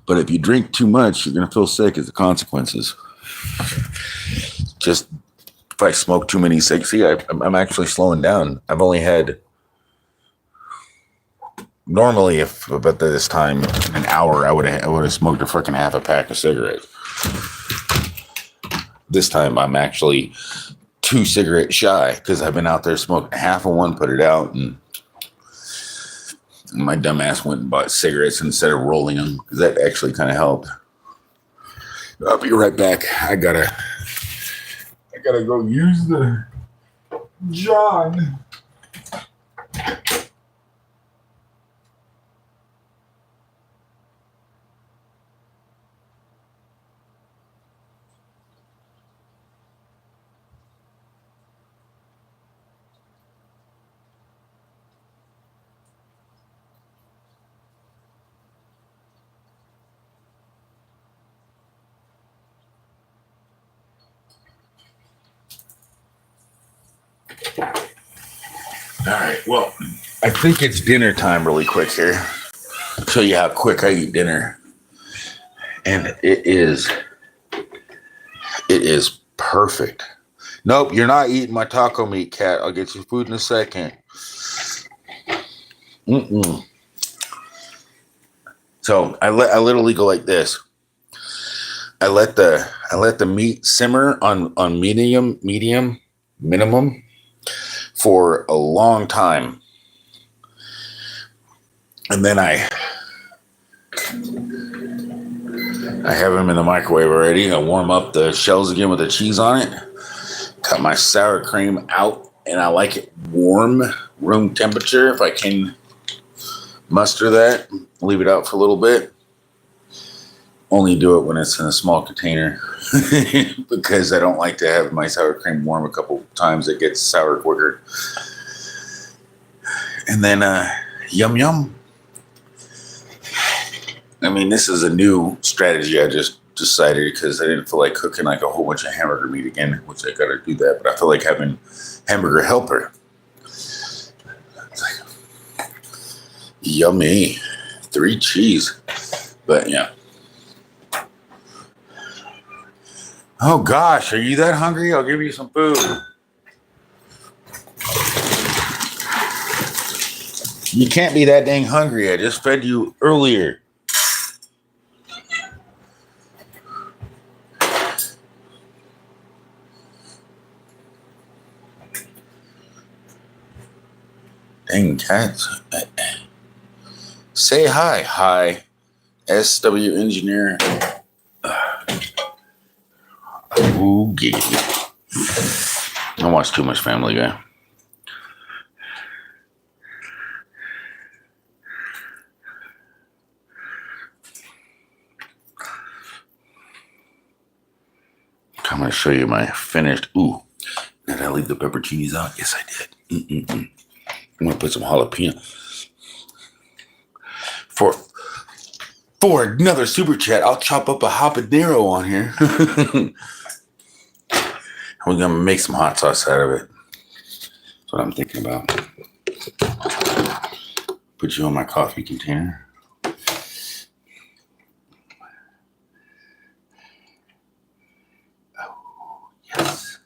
But if you drink too much, you're going to feel sick as the consequences. Just if I smoke too many cigarettes, see, I'm actually slowing down. I've only had, normally, if about this time, an hour, I would have smoked a freaking half a pack of cigarettes. This time, I'm actually 2 cigarettes shy because I've been out there smoking half of one, put it out, and my dumb ass went and bought cigarettes instead of rolling them because that actually kind of helped. I'll be right back. I gotta go use the John. All right, well, I think it's dinner time really quick here. I'll show you how quick I eat dinner. And it is perfect. Nope, you're not eating my taco meat, cat. I'll get you food in a second. So I literally go like this. I let the meat simmer on medium minimum for a long time. And then I have them in the microwave already. I warm up the shells again with the cheese on it. Cut my sour cream out, and I like it warm, room temperature if I can muster that. Leave it out for a little bit. Only do it when it's in a small container because I don't like to have my sour cream warm a couple times. It gets sour quicker. And then yum yum. I mean, this is a new strategy I just decided because I didn't feel like cooking like a whole bunch of hamburger meat again, which I gotta do that, but I feel like having hamburger helper. It's like, yummy. 3 cheese. But yeah. Oh gosh, are you that hungry? I'll give you some food. You can't be that dang hungry. I just fed you earlier. Dang cats. Say hi. Hi. SW engineer. Ooh, giggity. I watch too much Family Guy. I'm going to show you my finished. Ooh, did I leave the pepperoncinis out? Yes, I did. I'm going to put some jalapeno. For another super chat, I'll chop up a habanero on here. We're going to make some hot sauce out of it. That's what I'm thinking about. Put you on my coffee container. Oh, yes.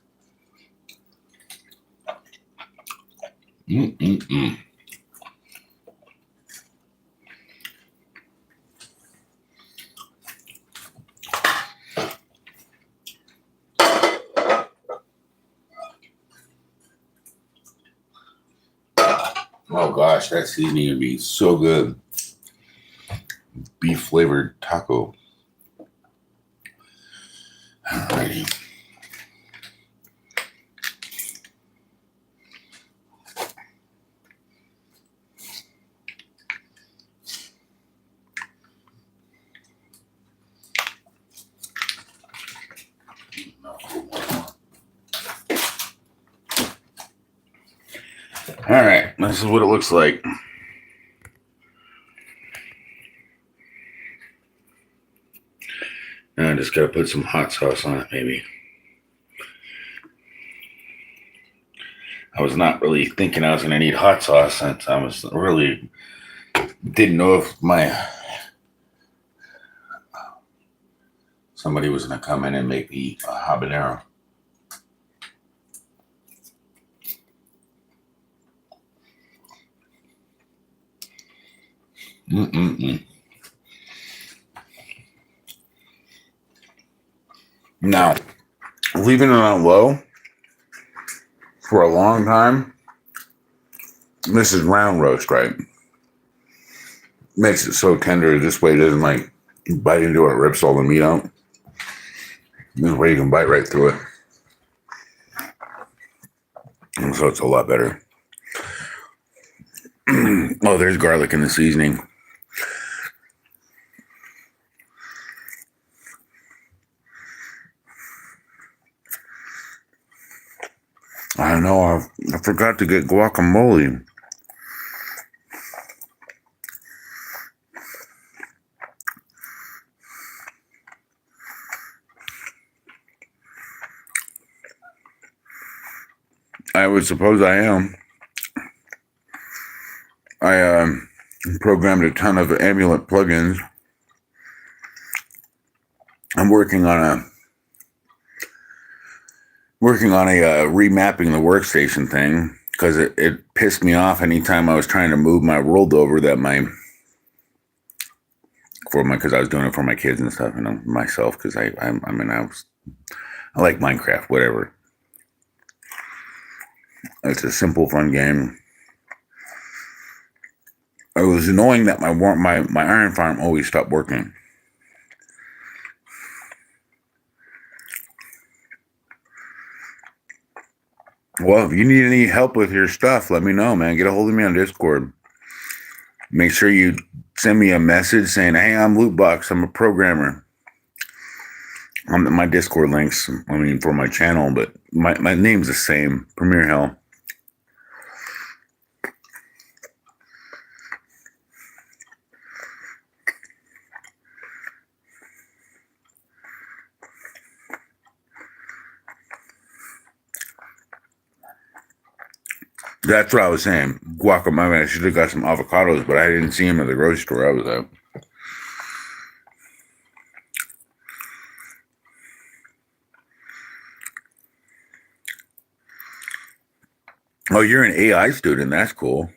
Oh gosh, that seasoning would be so good. Beef flavored taco. Alrighty. All right, this is what it looks like. Now I just gotta put some hot sauce on it, maybe. I was not really thinking I was gonna need hot sauce since I was really didn't know if somebody was gonna come in and make me a habanero. Now, leaving it on low for a long time, this is round roast, right? Makes it so tender. This way it doesn't like bite into it, rips all the meat out. This way you can bite right through it. And so it's a lot better. Oh, there's garlic in the seasoning. I know, I forgot to get guacamole. I would suppose I am. I programmed a ton of Amulet plugins. I'm working on a remapping the workstation thing because it pissed me off anytime I was trying to move my world over that because I was doing it for my kids and stuff and myself because I like Minecraft, whatever. It's a simple, fun game. It was annoying that my iron farm always stopped working. Well, if you need any help with your stuff, let me know, man. Get a hold of me on Discord. Make sure you send me a message saying, hey, I'm Lootbox. I'm a programmer. My Discord links, for my channel, but my name's the same, PremiereHell. That's what I was saying. Guacamole. I should have got some avocados, but I didn't see them at the grocery store I was at. Oh, you're an AI student. That's cool.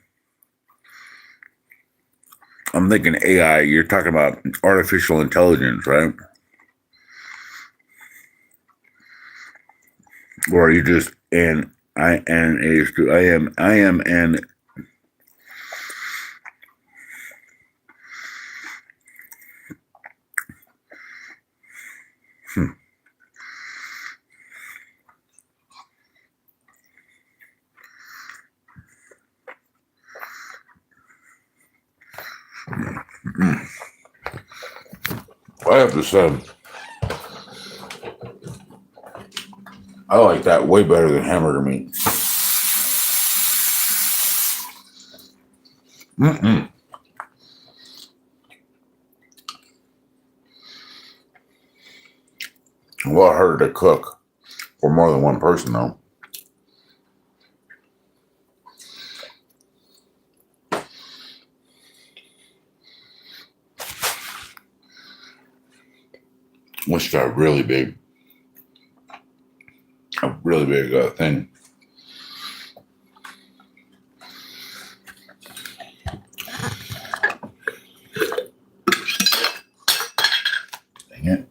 I'm thinking AI. You're talking about artificial intelligence, right? Or are you just an I am an I have to say, I like that way better than hamburger meat. A lot harder to cook for more than one person, though. Which got really big. A really big thing. Dang it.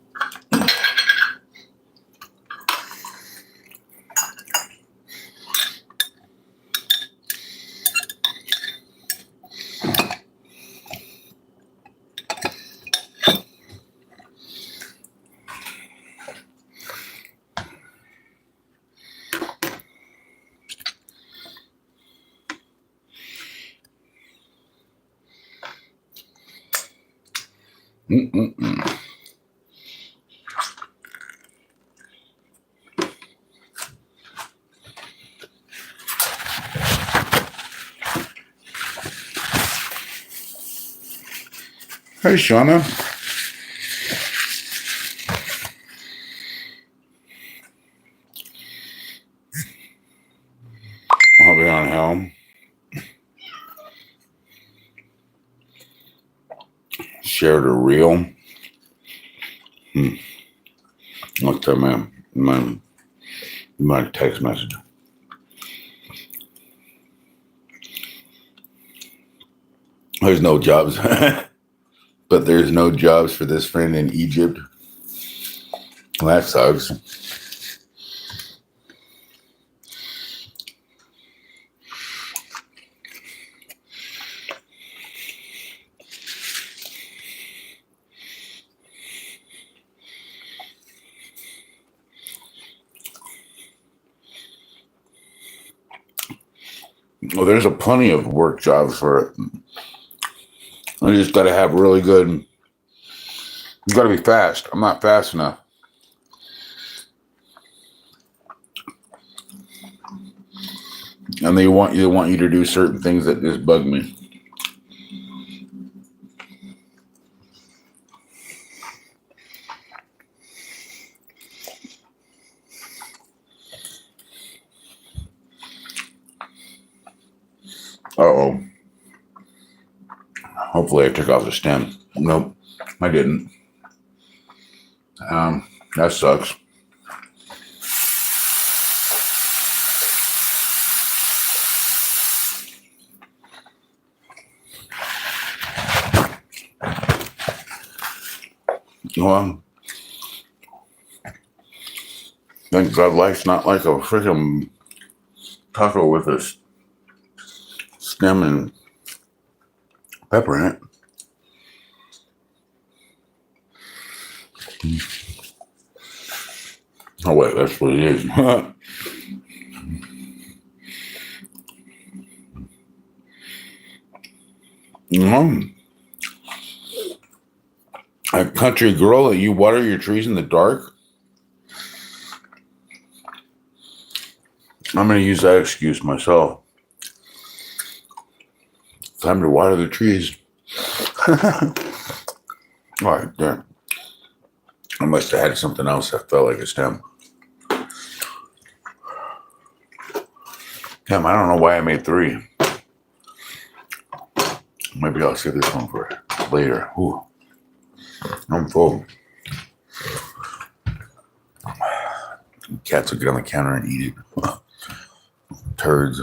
Mm-mm-mm. Hey, Shauna. I'll be on helm. Shared a reel. Looked at my text message. There's no jobs, but there's no jobs for this friend in Egypt. Well, that sucks. Well, there's a plenty of work jobs for it. I just got to have really good. You got to be fast. I'm not fast enough. And they want you to do certain things that just bug me. Uh-oh. Hopefully I took off the stem. Nope, I didn't. That sucks. Well, thank God life's not like a freaking taco with a stem and pepper in it. Oh wait, that's what it is. A country girl that you water your trees in the dark? I'm going to use that excuse myself. Time to water the trees. All right, there. I must have had something else that felt like a stem. Damn, I don't know why I made 3. Maybe I'll save this one for later. Ooh, I'm full. Cats will get on the counter and eat it. Turds.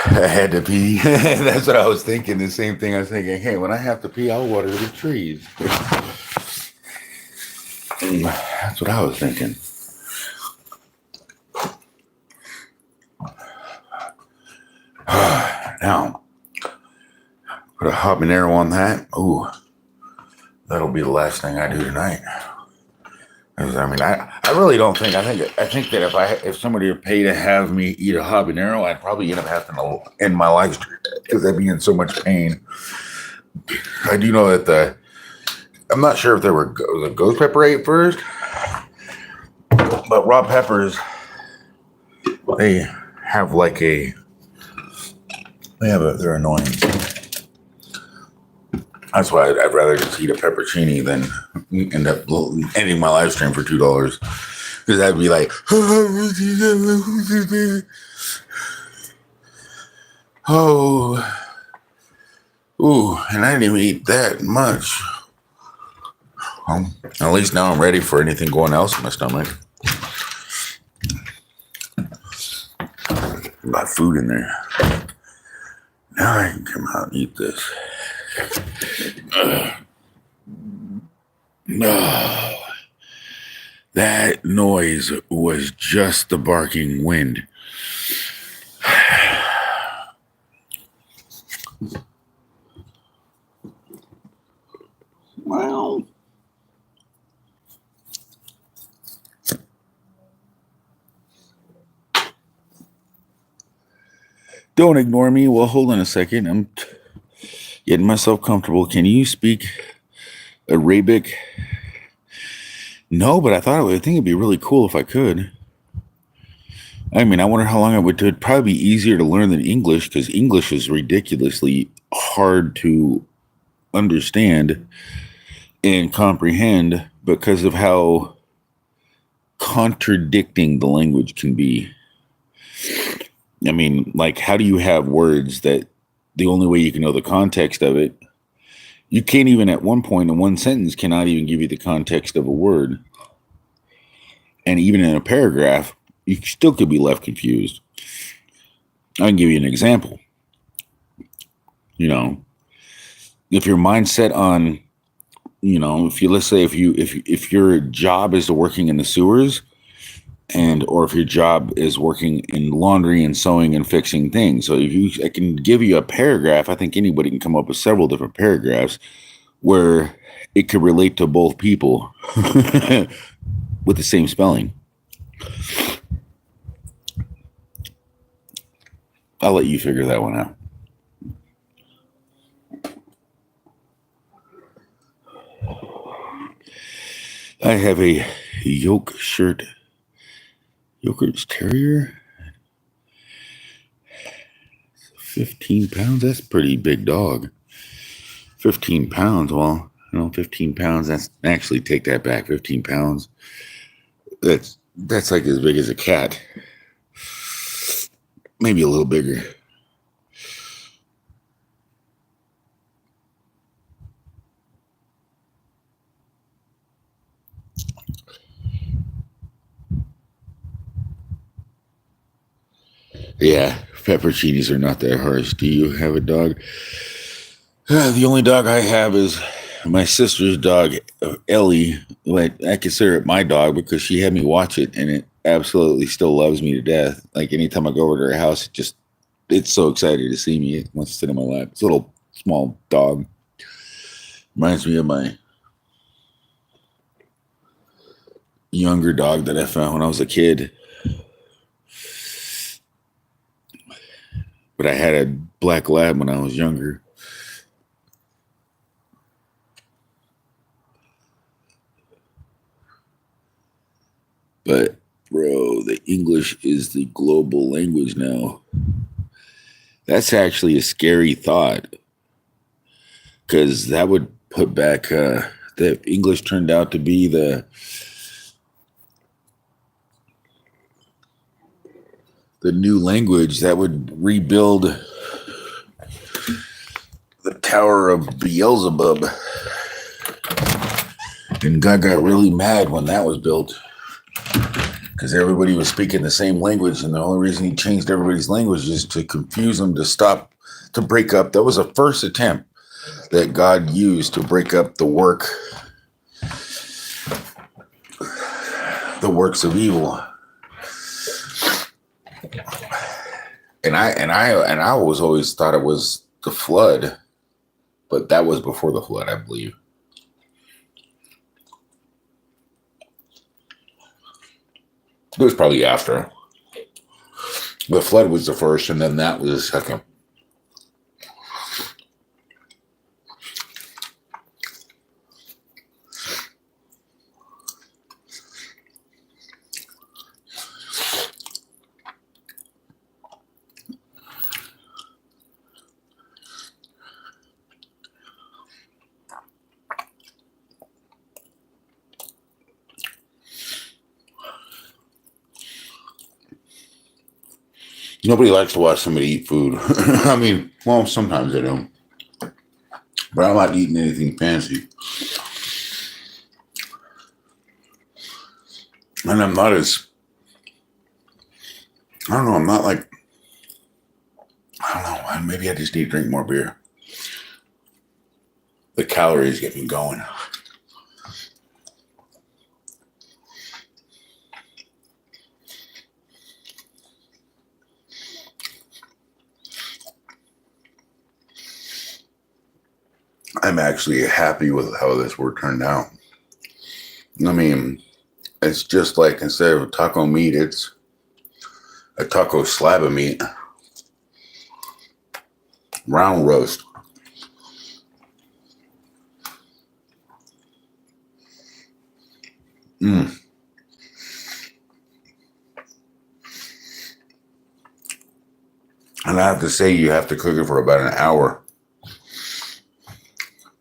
I had to pee. That's what I was thinking. The same thing I was thinking. Hey, when I have to pee, I'll water the trees. That's what I was thinking. Now, put a habanero on that. Ooh, that'll be the last thing I do tonight. I mean, I really don't think. I think that if somebody would pay to have me eat a habanero, I'd probably end up having to end my life because I'd be in so much pain. I do know that I'm not sure if there were the ghost pepper ate first, but raw peppers, they have like a. They're annoying. That's why I'd rather just eat a peppercini than end up ending my live stream for $2. Because I'd be like, oh, ooh, and I didn't even eat that much. At least now I'm ready for anything going else in my stomach. Got food in there. Now I can come out and eat this. No. That noise was just the barking wind. Well, don't ignore me. Well, hold on a second. I'm Getting myself comfortable. Can you speak Arabic? No, but I think it'd be really cool if I could. I mean, I wonder how long it would. It'd probably be easier to learn than English because English is ridiculously hard to understand and comprehend because of how contradicting the language can be. I mean, like, how do you have words that the only way you can know the context of it, you can't even at one point in one sentence cannot even give you the context of a word. And even in a paragraph, you still could be left confused. I can give you an example. You know, if your mindset on, if you, let's say if your job is working in the sewers, or if your job is working in laundry and sewing and fixing things. So I can give you a paragraph. I think anybody can come up with several different paragraphs where it could relate to both people with the same spelling. I'll let you figure that one out. I have a Yorkshire Terrier. 15 pounds. That's a pretty big dog. 15 pounds. Well, 15 pounds. That's actually, take that back. 15 pounds. That's like as big as a cat. Maybe a little bigger. Yeah, pepperoncinis are not that harsh. Do you have a dog? The only dog I have is my sister's dog, Ellie. I consider it my dog because she had me watch it, and it absolutely still loves me to death. Like, anytime I go over to her house, it's so excited to see me. It wants to sit in my lap. It's a little small dog. Reminds me of my younger dog that I found when I was a kid. But I had a black lab when I was younger. But, bro, the English is the global language now. That's actually a scary thought. Because that would put back, the English turned out to be the new language that would rebuild the Tower of Beelzebub. And God got really mad when that was built because everybody was speaking the same language, and the only reason he changed everybody's language is to confuse them, to break up. That was the first attempt that God used to break up the works of evil. And I always thought it was the flood, but that was before the flood, I believe. It was probably after. The flood was the first, and then that was the second. Nobody likes to watch somebody eat food. I mean, well, sometimes I do. But I'm not eating anything fancy. And I'm not like, I don't know, maybe I just need to drink more beer. The calories get me going. I'm actually happy with how this work turned out. I mean, it's just like, instead of taco meat, it's a taco slab of meat. Round roast. And I have to say, you have to cook it for about an hour.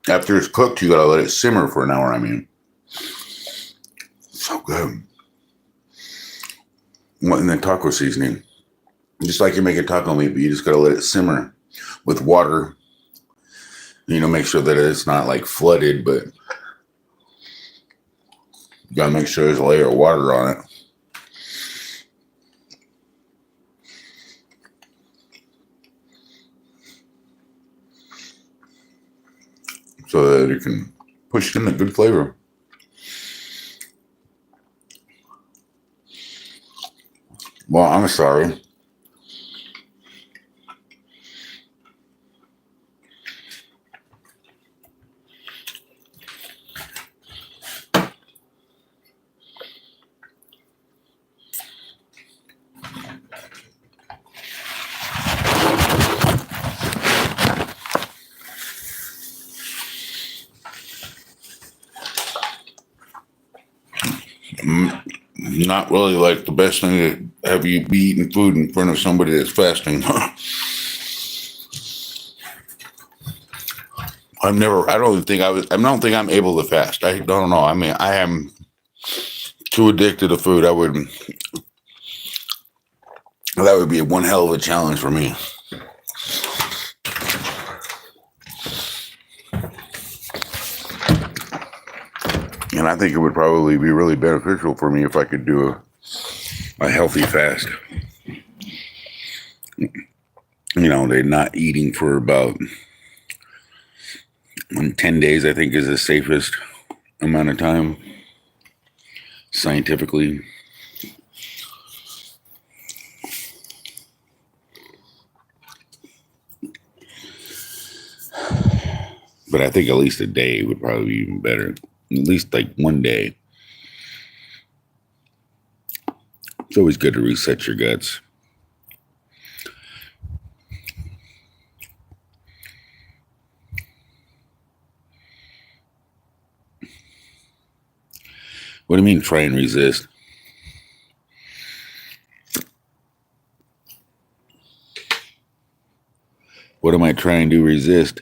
After it's cooked, you gotta let it simmer for an hour. I mean, so good. And then taco seasoning, just like you make a taco meat, but you just gotta let it simmer with water. You know, make sure that it's not like flooded, but you gotta make sure there's a layer of water on it. So that it can push in the good flavor. Well, I'm sorry. Not really like the best thing to have you be eating food in front of somebody that's fasting. I don't think I'm able to fast. I don't know. I mean, I am too addicted to food. That would be one hell of a challenge for me. And I think it would probably be really beneficial for me if I could do a healthy fast. You know, they're not eating for about 10 days, I think, is the safest amount of time, scientifically. But I think at least a day would probably be even better. At least like one day. It's always good to reset your guts. What do you mean try and resist? What am I trying to resist?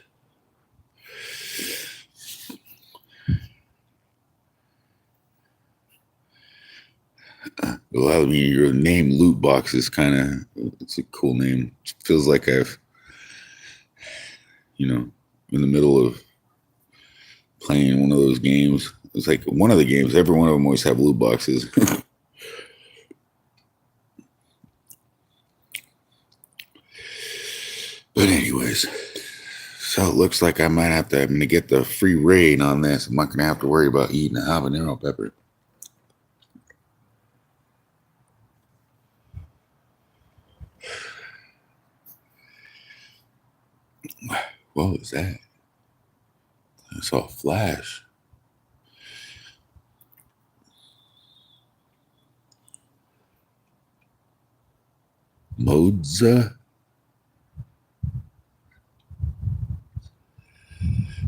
Well, I mean, your name Loot Box is it's a cool name. It feels like I've, in the middle of playing one of those games. It's like one of the games, every one of them always have loot boxes. But anyways, so it looks like I'm going to get the free raid on this. I'm not going to have to worry about eating a habanero pepper. What was that? I saw a flash. Modza?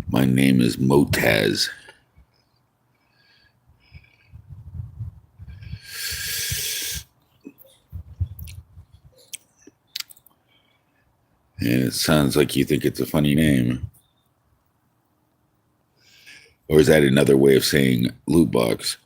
My name is Motaz. And it sounds like you think it's a funny name. Or is that another way of saying loot box?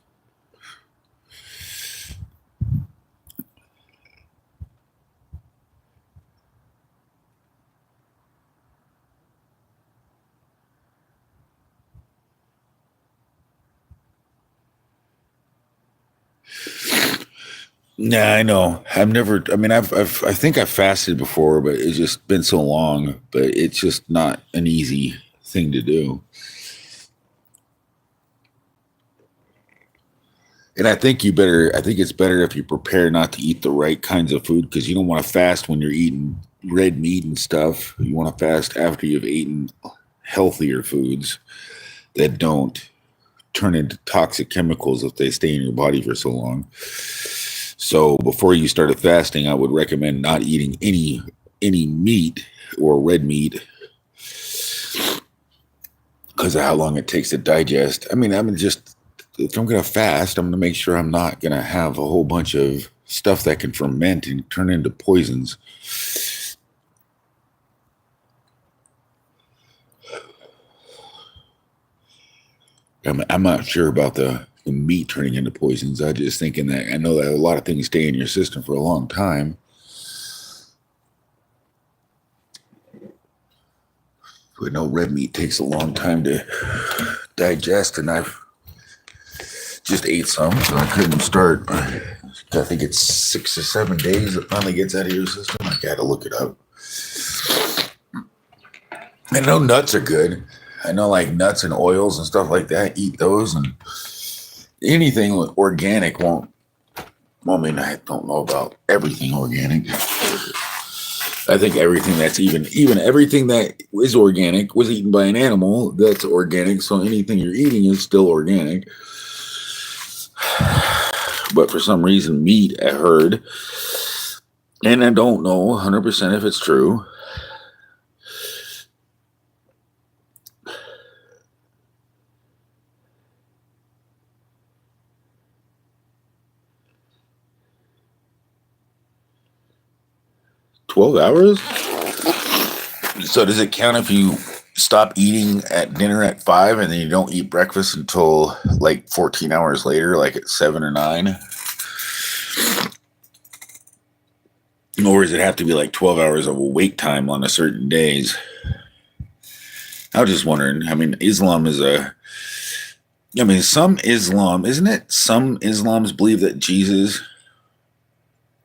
Yeah, I know. I think I've fasted before, but it's just been so long, but it's just not an easy thing to do. And I think it's better if you prepare not to eat the right kinds of food, because you don't want to fast when you're eating red meat and stuff. You want to fast after you've eaten healthier foods that don't turn into toxic chemicals if they stay in your body for so long. So before you started fasting, I would recommend not eating any meat or red meat because of how long it takes to digest. I mean, just if I'm going to fast, I'm going to make sure I'm not going to have a whole bunch of stuff that can ferment and turn into poisons. I'm not sure about the meat turning into poisons. I'm just thinking that I know that a lot of things stay in your system for a long time. But no, red meat takes a long time to digest, and I've just ate some, so I couldn't start. I think it's 6 or 7 days it finally gets out of your system. I gotta look it up. I know nuts are good. I know like nuts and oils and stuff like that. Eat those, and anything organic won't. Well, I mean, I don't know about everything organic. I think everything that's even everything that is organic was eaten by an animal that's organic. So anything you're eating is still organic. But for some reason, meat, I heard, and I don't know 100% if it's true. $12 hours? So does it count if you stop eating at dinner at 5 and then you don't eat breakfast until like 14 hours later, like at 7 or 9? Or does it have to be like 12 hours of awake time on a certain days? I was just wondering. I mean, Islam is some Islam, isn't it? Some Islams believe that Jesus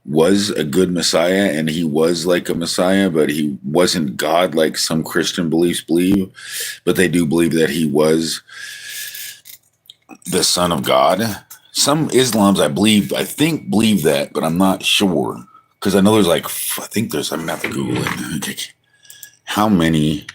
was a good Messiah and he was like a Messiah, but he wasn't God like some Christian beliefs believe. But they do believe that he was the Son of God. Some Islams, I think believe that, but I'm not sure. Because I know there's like, I'm going to have to Google it. How many?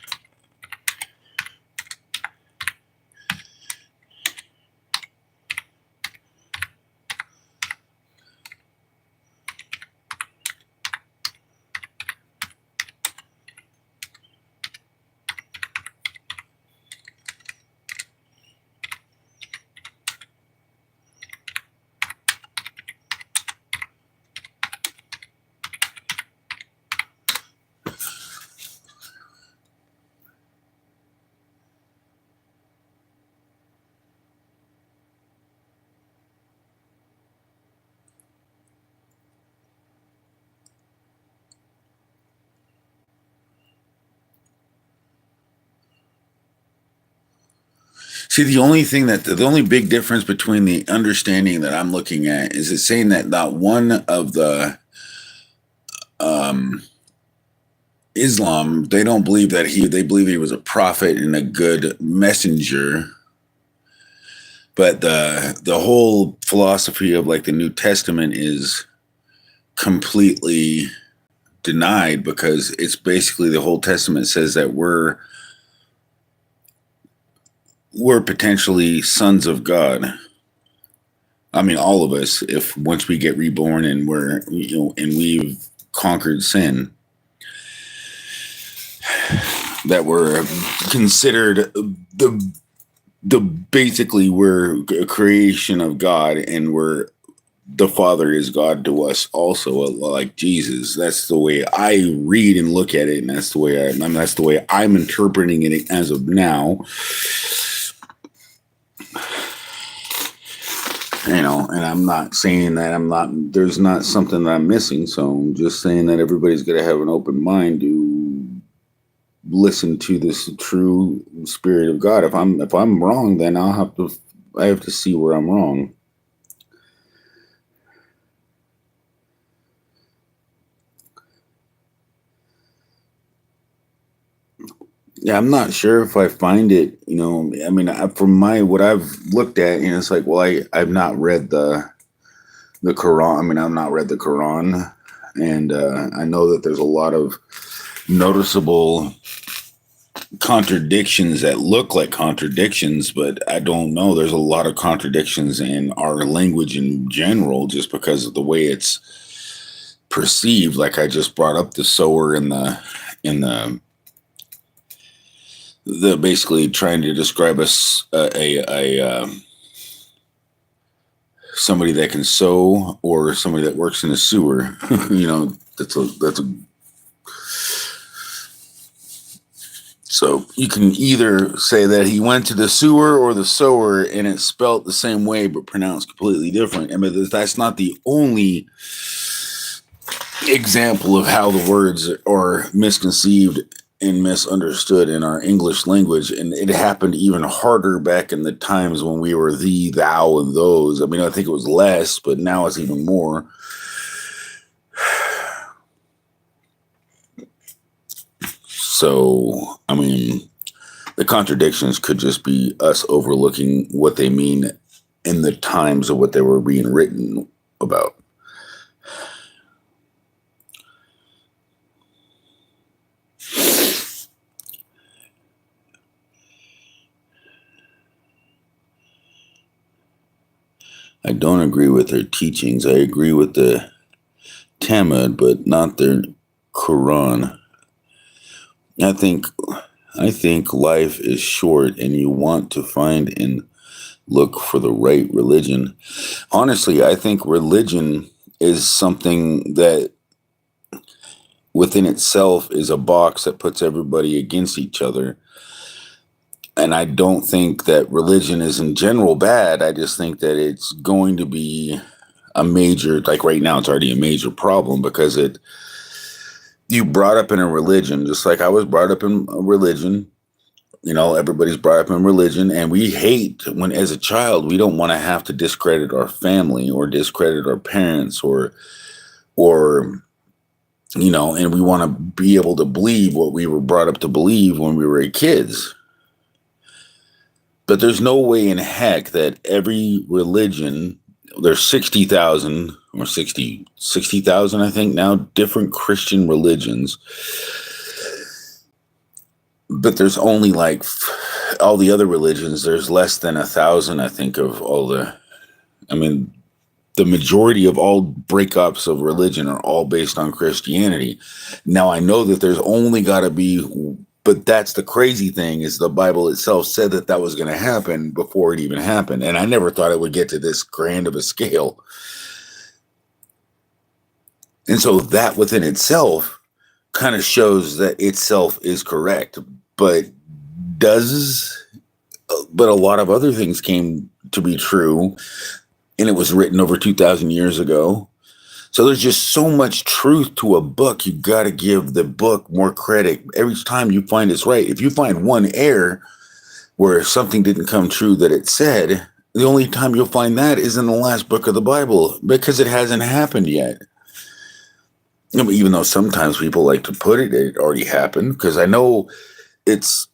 See, the only big difference between the understanding that I'm looking at is it's saying that not one of the Islam, they don't believe that they believe he was a prophet and a good messenger. But the whole philosophy of like the New Testament is completely denied because it's basically the whole Testament says that we're potentially sons of God. I mean, all of us, if once we get reborn and and we've conquered sin, that we're considered basically we're a creation of God, and the Father is God to us also, like Jesus. That's the way I read and look at it, and that's the way I'm interpreting it as of now. And I'm not saying that there's not something that I'm missing. So I'm just saying that everybody's got to have an open mind to listen to this true spirit of God. If I'm wrong, then I have to see where I'm wrong. Yeah, I'm not sure if I find it, I mean, from what I've looked at, it's like, well, I've not read the Quran. I mean, I've not read the Quran, and I know that there's a lot of noticeable contradictions that look like contradictions, but I don't know. There's a lot of contradictions in our language in general, just because of the way it's perceived. Like I just brought up the sower in the basically trying to describe a somebody that can sew or somebody that works in a sewer. That's a. So you can either say that he went to the sewer or the sower, and it's spelt the same way but pronounced completely different. I mean, that's not the only example of how the words are misconceived and misunderstood in our English language. And it happened even harder back in the times when we were thee, thou, and those. I mean, I think it was less, but now it's even more. So, I mean, the contradictions could just be us overlooking what they mean in the times of what they were being written about. I don't agree with their teachings. I agree with the Talmud, but not their Quran. I think life is short, and you want to find and look for the right religion. Honestly, I think religion is something that within itself is a box that puts everybody against each other. And I don't think that religion is in general bad. I just think that it's going to be a major, like right now, it's already a major problem because you brought up in a religion, just like I was brought up in a religion. Everybody's brought up in religion, and we hate when, as a child, we don't want to have to discredit our family or discredit our parents or, and we want to be able to believe what we were brought up to believe when we were kids. But there's no way in heck that every religion, there's 60,000 or 60,000, I think now, different Christian religions. But there's only like all the other religions, there's less than 1,000, I think, of all the majority of all breakups of religion are all based on Christianity. Now, I know that there's only got to be, but that's the crazy thing, is the Bible itself said that was going to happen before it even happened. And I never thought it would get to this grand of a scale. And so that within itself kind of shows that itself is correct. But a lot of other things came to be true, and it was written over 2,000 years ago. So there's just so much truth to a book. You got to give the book more credit every time you find it's right. If you find one error where something didn't come true that it said, the only time you'll find that is in the last book of the Bible, because it hasn't happened yet. Even though sometimes people like to put it already happened, because I know it's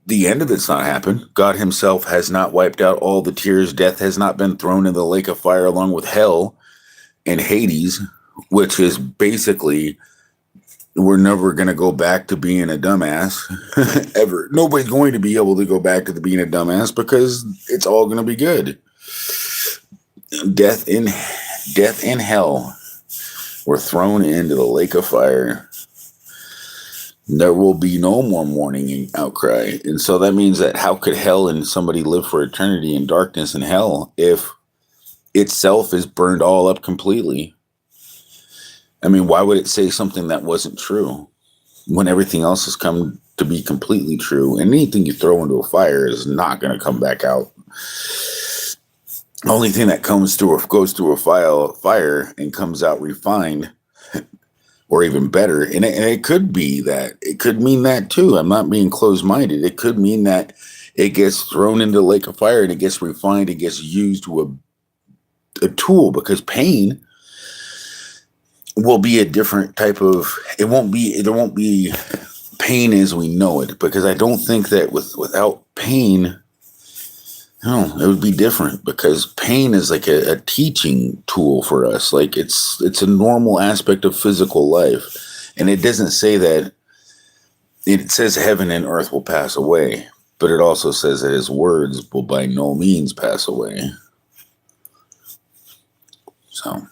the end of it's not happened. God himself has not wiped out all the tears. Death has not been thrown in the lake of fire along with hell and Hades, which is basically, we're never going to go back to being a dumbass ever. Nobody's going to be able to go back to being a dumbass because it's all going to be good. Death and hell were thrown into the lake of fire. There will be no more mourning and outcry. And so that means that how could hell and somebody live for eternity in darkness in hell if itself is burned all up completely? I mean, why would it say something that wasn't true when everything else has come to be completely true? And anything you throw into a fire is not going to come back out. The only thing that goes through a fire and comes out refined, or even better, and it could be that. It could mean that too. I'm not being closed-minded. It could mean that it gets thrown into the lake of fire and it gets refined. It gets used to a tool, because pain will be a different type of. There won't be pain as we know it, because I don't think that without pain. No, it would be different, because pain is like a teaching tool for us. Like it's a normal aspect of physical life. And it doesn't say that. It says heaven and earth will pass away, but it also says that his words will by no means pass away. So,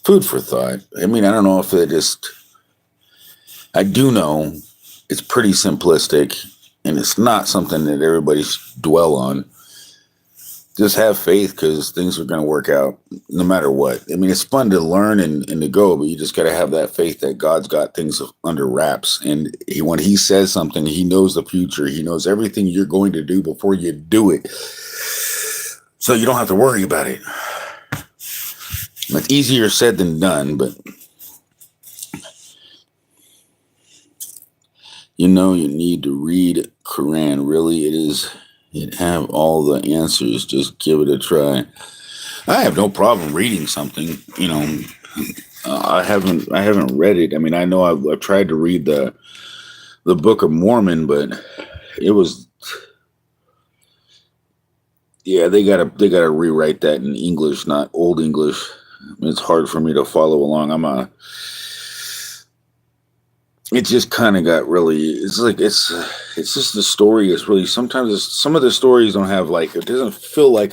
food for thought. I mean, I don't know if I do know it's pretty simplistic. And it's not something that everybody should dwell on. just have faith because things are going to work out no matter what. I mean, it's fun to learn and to go, but you just got to have that faith that God's got things under wraps. And when he says something, he knows the future. He knows everything you're going to do before you do it. So you don't have to worry about it. It's easier said than done, but you need to read Quran. Really, it have all the answers. Just give it a try. I have no problem reading something. I haven't read it. I mean, I know I've tried to read the Book of Mormon, but it was, yeah, they gotta rewrite that in English, not Old English. It's hard for me to follow along. It just kind of got really, it's just the story is really, sometimes some of the stories don't have it doesn't feel like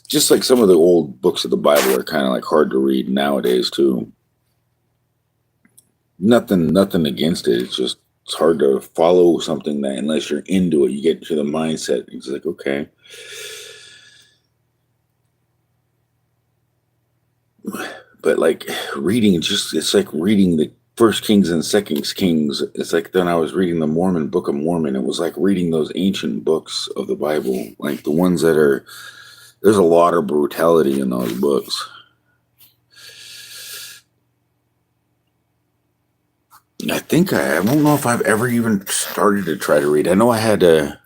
just like some of the old books of the Bible are kind of hard to read nowadays too. Nothing against it. It's hard to follow something that unless you're into it, you get to the mindset. It's okay. But reading, it's like reading the First Kings and Second Kings. It's then I was reading the Book of Mormon. It was like reading those ancient books of the Bible, the ones that are. There's a lot of brutality in those books. I don't know if I've ever even started to try to read. I know I had to.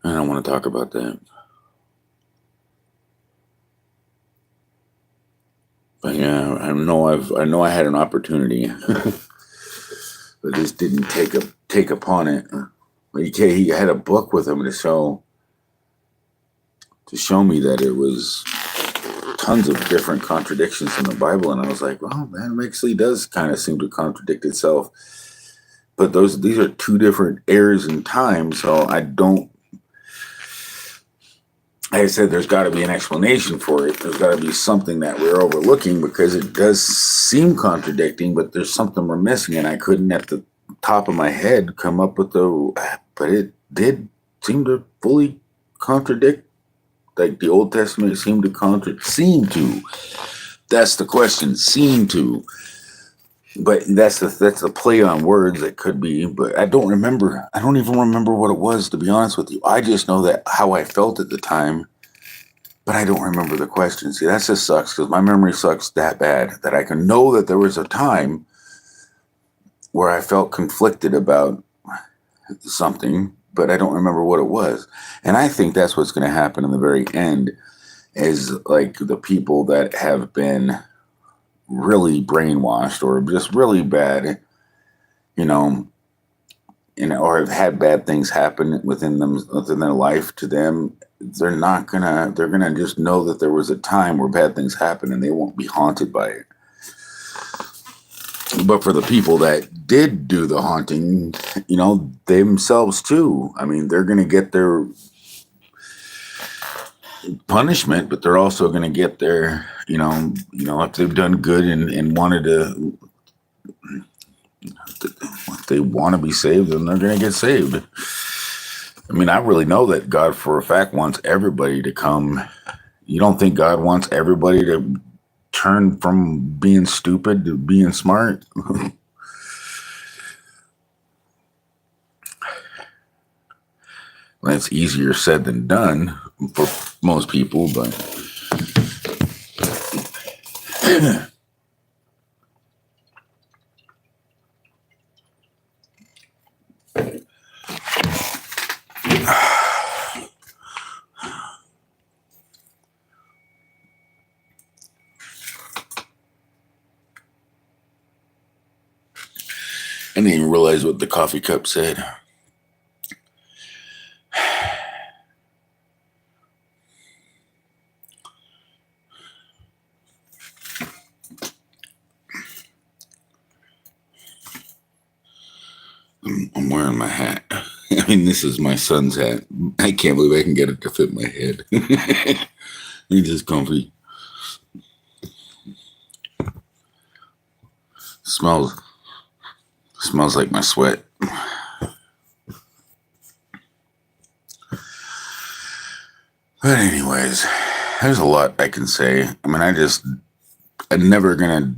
I don't want to talk about that. But yeah, I know I had an opportunity, but just didn't take upon it. He had a book with him to show me that it was tons of different contradictions in the Bible, and I was like, well, man, it actually does kind of seem to contradict itself. But these are two different eras in time, so I said there's got to be an explanation for it. There's got to be something that we're overlooking because it does seem contradicting, but there's something we're missing, and I couldn't at the top of my head come up with but it did seem to fully contradict. The Old Testament seemed to. That's the question. Seem to. But that's the play on words. It could be, but I don't remember. I don't even remember what it was, to be honest with you. I just know that how I felt at the time, but I don't remember the question. See, that just sucks because my memory sucks that bad that I can know that there was a time where I felt conflicted about something, but I don't remember what it was. And I think that's what's going to happen in the very end is the people that have been really brainwashed or just really bad, or have had bad things happen within their life to them. They're gonna just know that there was a time where bad things happened and they won't be haunted by it. But for the people that did do the haunting, themselves too, I mean, they're going to get their punishment, but they're also going to get their, if they've done good and wanted to, if they want to be saved, then they're going to get saved. I mean, I really know that God for a fact wants everybody to come. You don't think God wants everybody to turn from being stupid to being smart? That's easier said than done for most people, but I didn't even realize what the coffee cup said. I'm wearing my hat. I mean, this is my son's hat. I can't believe I can get it to fit my head. He's just comfy. Smells like my sweat. But anyways, there's a lot I can say. I mean, I'm never gonna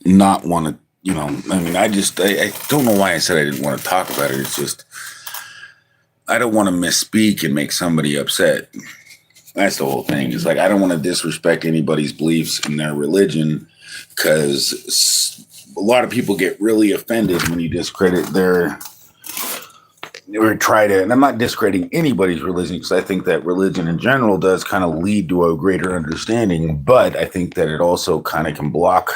not want to, I mean, I don't know why I said I didn't want to talk about it. It's just, I don't want to misspeak and make somebody upset. That's the whole thing. It's like, I don't want to disrespect anybody's beliefs in their religion, because a lot of people get really offended when you discredit and I'm not discrediting anybody's religion, because I think that religion in general does kind of lead to a greater understanding, but I think that it also kind of can block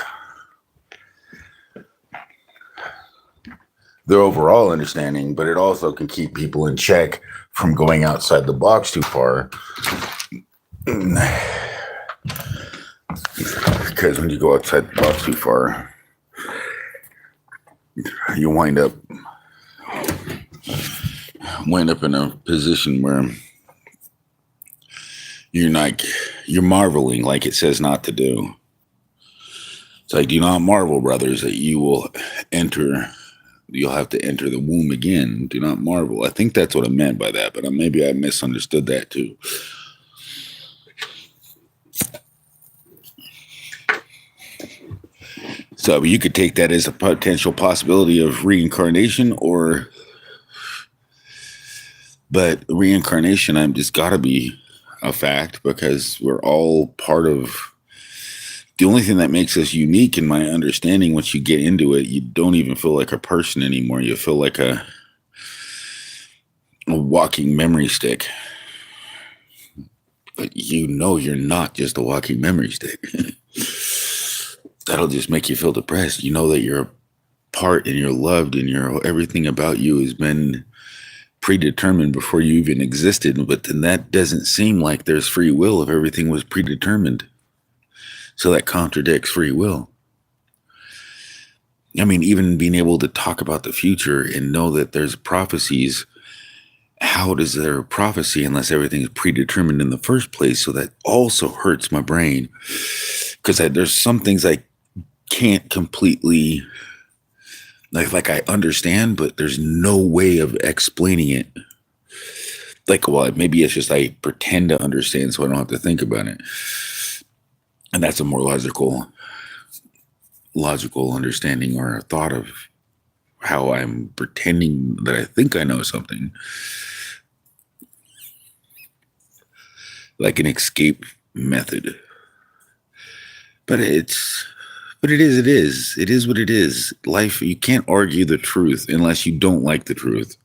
their overall understanding, but it also can keep people in check from going outside the box too far. Because when you go outside the box too far, you wind up in a position where you're marveling like it says not to do. It's like, do not marvel, brothers, that you'll have to enter the womb again. Do not marvel. I think that's what I meant by that, but maybe I misunderstood that too. So you could take that as a potential possibility of reincarnation, but reincarnation, I'm just got to be a fact, because we're all part of. The only thing that makes us unique, in my understanding, once you get into it, you don't even feel like a person anymore. You feel like a walking memory stick. But you're not just a walking memory stick. That'll just make you feel depressed. You know that you're a part and you're loved and everything about you has been predetermined before you even existed. But then that doesn't seem like there's free will if everything was predetermined. So that contradicts free will. I mean, even being able to talk about the future and know that there's prophecies, how does there a prophecy unless everything is predetermined in the first place? So that also hurts my brain, because there's some things I can't completely, like I understand, but there's no way of explaining it. Like, well, maybe it's just I pretend to understand so I don't have to think about it. And that's a more logical understanding or a thought of how I'm pretending that I think I know something. Like an escape method. But it is what it is. Life, you can't argue the truth unless you don't like the truth.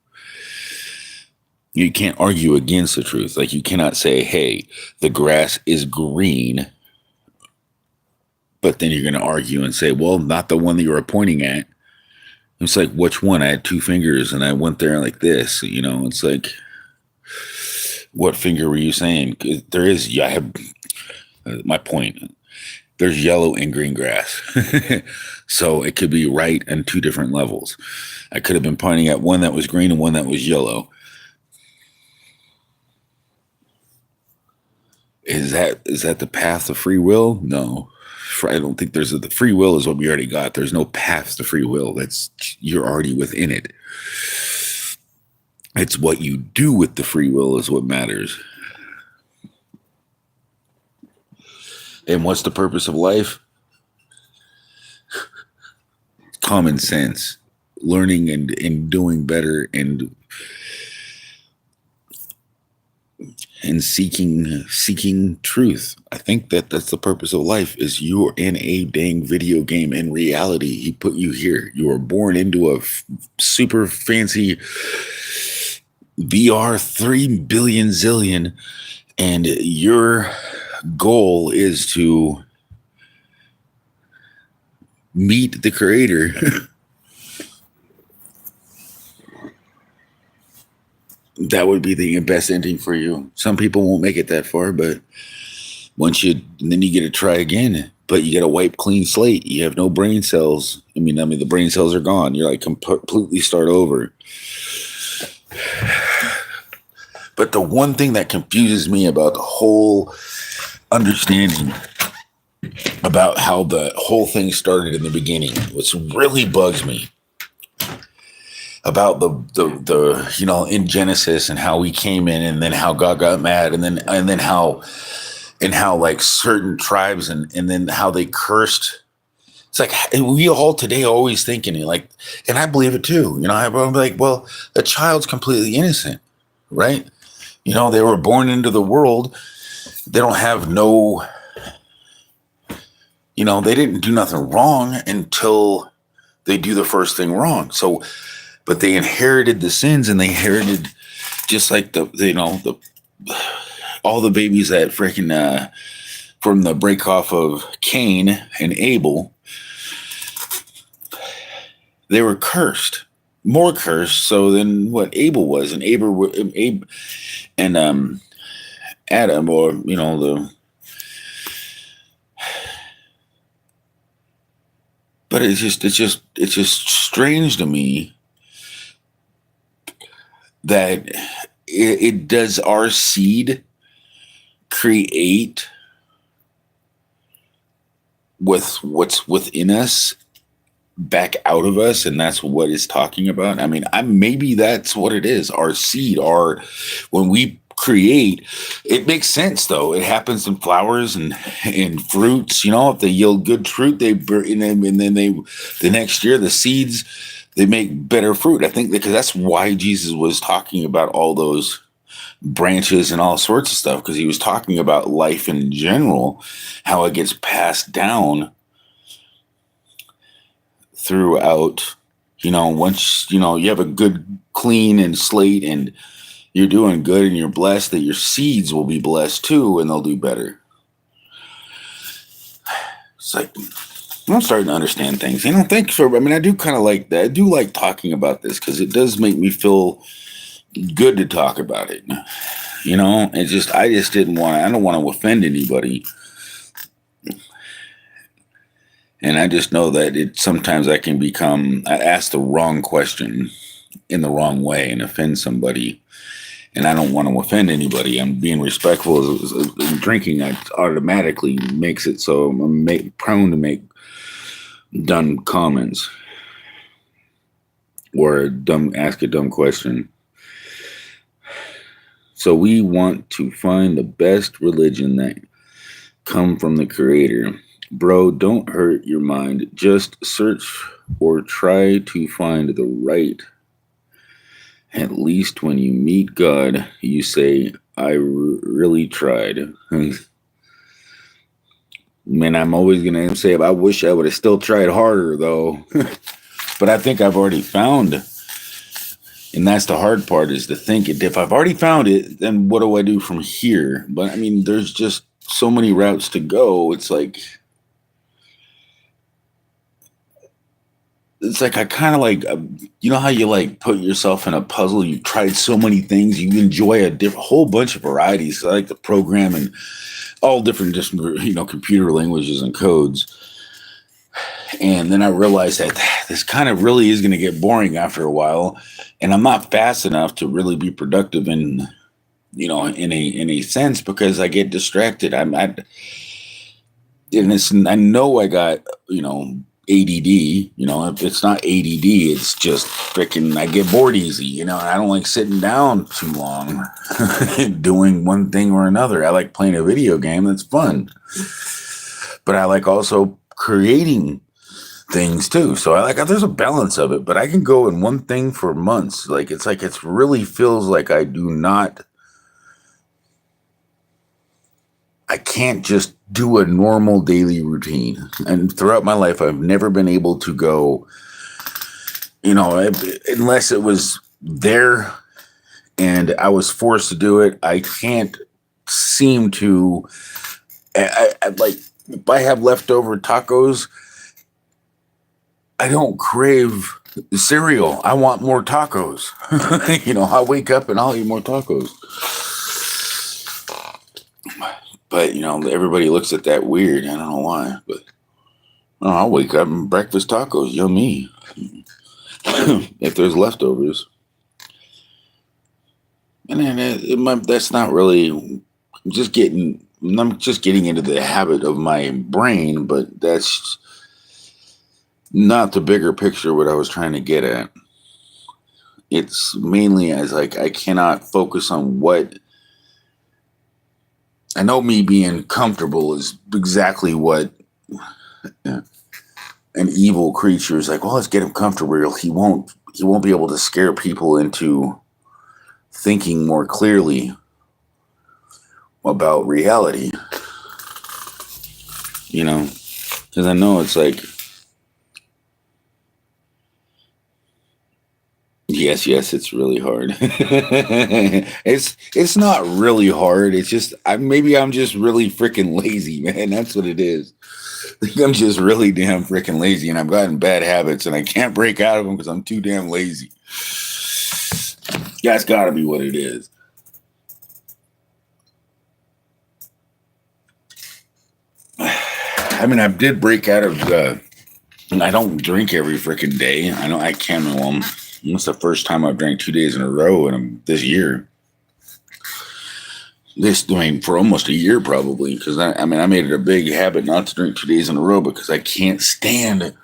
You can't argue against the truth. Like, you cannot say, hey, the grass is green, but then you're going to argue and say, well, not the one that you were pointing at. It's like, which one? I had two fingers and I went there like this, it's like, what finger were you saying? I have my point. There's yellow and green grass. So it could be right on two different levels. I could have been pointing at one that was green and one that was yellow. Is that the path of free will? No. I don't think the free will is what we already got. There's no path to free will. You're already within it. It's what you do with the free will is what matters. And what's the purpose of life? Common sense, learning and doing better and seeking truth. I think that's the purpose of life, is you're in a dang video game. In reality, he put you here. You were born into a super fancy VR 3 billion zillion, and your goal is to meet the creator. That would be the best ending for you. Some people won't make it that far, but then you get to try again. But you get a wipe clean slate. You have no brain cells. I mean, the brain cells are gone. You're like completely start over. But the one thing that confuses me about the whole understanding about how the whole thing started in the beginning, which really bugs me, about the in Genesis and how we came in and then how God got mad and then how like certain tribes and then how they cursed. It's like we all today always thinking like, and I believe it too. I'm like, well, a child's completely innocent, right? They were born into the world. They don't have they didn't do nothing wrong until they do the first thing wrong. So, but they inherited the sins, and they inherited just like the all the babies that freaking from the break off of Cain and Abel, they were cursed, more cursed so than what Abel was, and Abe and Adam, or but it's just strange to me that it does our seed create with what's within us back out of us, and that's what it's talking about. I mean, maybe that's what it is. Our seed, when we create, it makes sense though. It happens in flowers and fruits. If they yield good fruit, and then the next year the seeds, they make better fruit. I think because that's why Jesus was talking about all those branches and all sorts of stuff, because he was talking about life in general, how it gets passed down throughout. Once you have a good clean and slate and you're doing good and you're blessed, that your seeds will be blessed too, and they'll do better. It's like I'm starting to understand things. I do kind of like that. I do like talking about this because it does make me feel good to talk about it. I just didn't want I don't want to offend anybody. And I just know that sometimes I ask the wrong question in the wrong way and offend somebody. And I don't want to offend anybody. I'm being respectful. Drinking automatically makes it so I'm prone to make dumb comments or ask a dumb question. So we want to find the best religion that come from the Creator. Bro, don't hurt your mind. Just search or try to find the right. At least when you meet God, you say, I really tried. Man, I'm always going to say, I wish I would have still tried harder, though. But I think I've already found, and that's the hard part, is to think it. If I've already found it, then what do I do from here? But I mean, there's just so many routes to go. It's like I kind of like, how you like put yourself in a puzzle. You've tried so many things. You enjoy a whole bunch of varieties. I like to program and all different, computer languages and codes. And then I realized that this kind of really is going to get boring after a while. And I'm not fast enough to really be productive in a sense, because I get distracted. I know I got, ADD, if it's not ADD, it's just freaking, I get bored easy, and I don't like sitting down too long doing one thing or another. I like playing a video game. That's fun. But I like also creating things too. So there's a balance of it, but I can go in one thing for months. It's really feels like I can't just do a normal daily routine. And throughout my life, I've never been able to go, unless it was there and I was forced to do it. I can't seem to, I like, if I have leftover tacos, I don't crave cereal. I want more tacos. I'll wake up and I'll eat more tacos. But, everybody looks at that weird. I don't know why, but I'll wake up and breakfast tacos. Yummy. If there's leftovers. And then that's not really, I'm just getting into the habit of my brain, but that's not the bigger picture what I was trying to get at. it's mainly as like I cannot focus on what. I know me being comfortable is exactly what an evil creature is like. Well, let's get him comfortable. He won't be able to scare people into thinking more clearly about reality. You know, because I know it's like. Yes, it's really hard. It's not really hard. It's just maybe I'm just really freaking lazy, man. That's what it is. I'm just really damn freaking lazy, and I've gotten bad habits, and I can't break out of them because I'm too damn lazy. That's got to be what it is. I mean, I did break out of. And I don't drink every freaking day. I can't. It's the first time I've drank 2 days in a row this year. For almost a year probably, because I made it a big habit not to drink 2 days in a row because I can't stand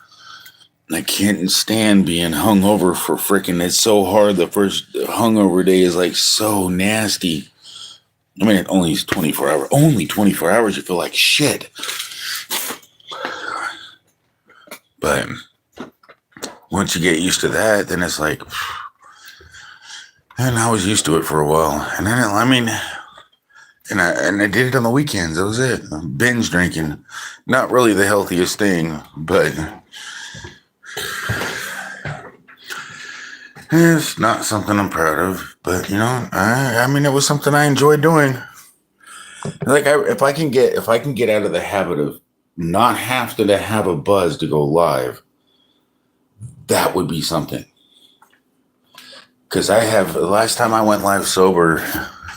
being hungover for freaking. It's so hard. The first hungover day is like so nasty. I mean, it only is 24 hours. Only 24 hours. You feel like shit. But once you get used to that, then it's like, and I was used to it for a while. And then, I did it on the weekends. That was it. Binge drinking. Not really the healthiest thing, but it's not something I'm proud of. But, it was something I enjoyed doing. Like, if I can get out of the habit of not have to have a buzz to go live, that would be something. Because the last time I went live sober,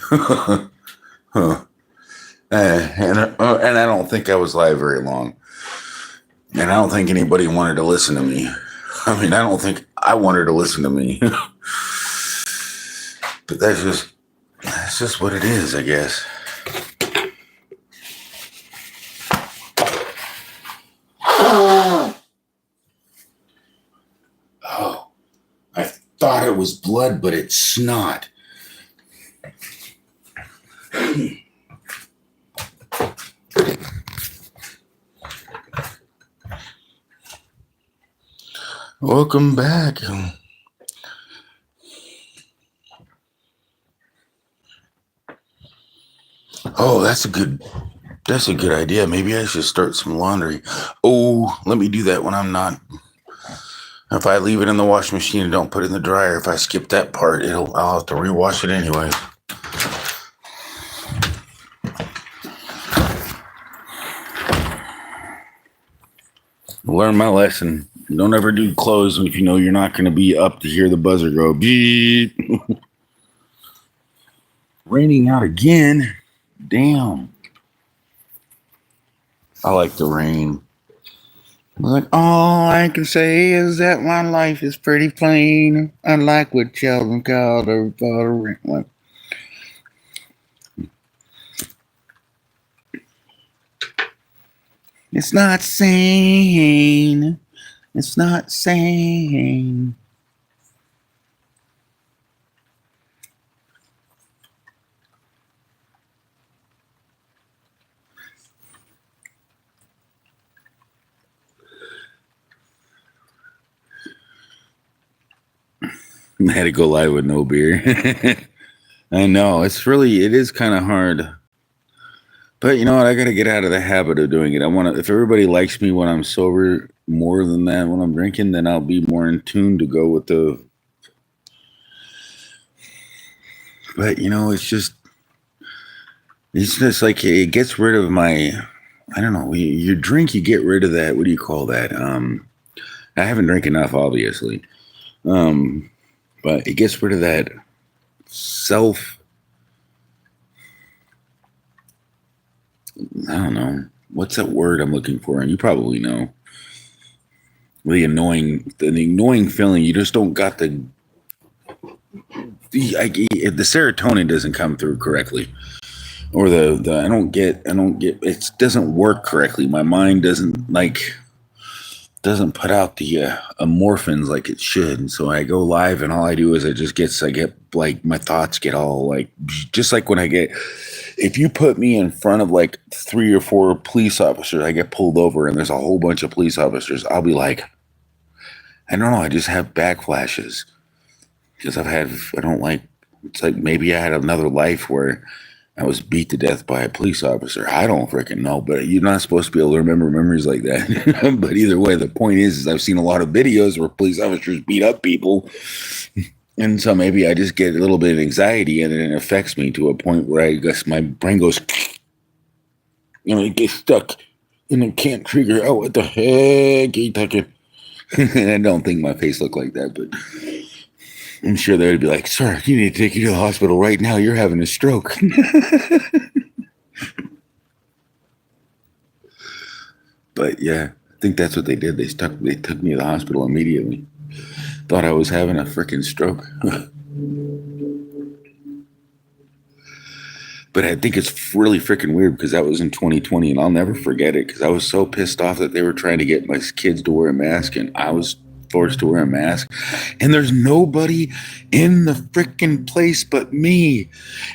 and I don't think I was live very long. And I don't think anybody wanted to listen to me. I mean, I don't think I wanted to listen to me. But that's just what it is, I guess. Oh, I thought it was blood, but it's snot. Welcome back. Oh, that's a good idea. Maybe I should start some laundry. Oh, let me do that when I'm not. If I leave it in the washing machine and don't put it in the dryer, if I skip that part, I'll have to rewash it anyway. Learn my lesson. Don't ever do clothes if you know you're not going to be up to hear the buzzer go beep. Raining out again. Damn. I like the rain. Like, all I can say is that my life is pretty plain. Unlike what children call the rain. It's not sane. It's not sane. I had to go live with no beer. I know. It is kind of hard. But you know what? I got to get out of the habit of doing it. If everybody likes me when I'm sober more than that when I'm drinking, then I'll be more in tune to go with the. But it's just like it gets rid of my. I don't know. You drink, you get rid of that. What do you call that? I haven't drank enough, obviously. But it gets rid of that self. I don't know. What's that word I'm looking for? And you probably know. The annoying feeling. You just don't got the serotonin doesn't come through correctly. Or it doesn't work correctly. My mind doesn't doesn't put out the endorphins like it should. And so I go live, and all I do is I get like my thoughts get all like, just like when if you put me in front of like 3 or 4 police officers, I get pulled over and there's a whole bunch of police officers. I'll be like, I don't know, I just have backflashes because I don't like, it's like maybe I had another life where I was beat to death by a police officer. I don't freaking know, but you're not supposed to be able to remember memories like that. But either way, the point is I've seen a lot of videos where police officers beat up people. And so maybe I just get a little bit of anxiety, and it affects me to a point where I guess my brain goes, it gets stuck and it can't figure out what the heck you talking. I don't think my face looked like that, but I'm sure they would be like, sir, you need to take you to the hospital right now. You're having a stroke. But yeah, I think that's what they did. They took me to the hospital immediately. Thought I was having a freaking stroke. But I think it's really freaking weird because that was in 2020, and I'll never forget it because I was so pissed off that they were trying to get my kids to wear a mask, and I was forced to wear a mask, and there's nobody in the freaking place but me.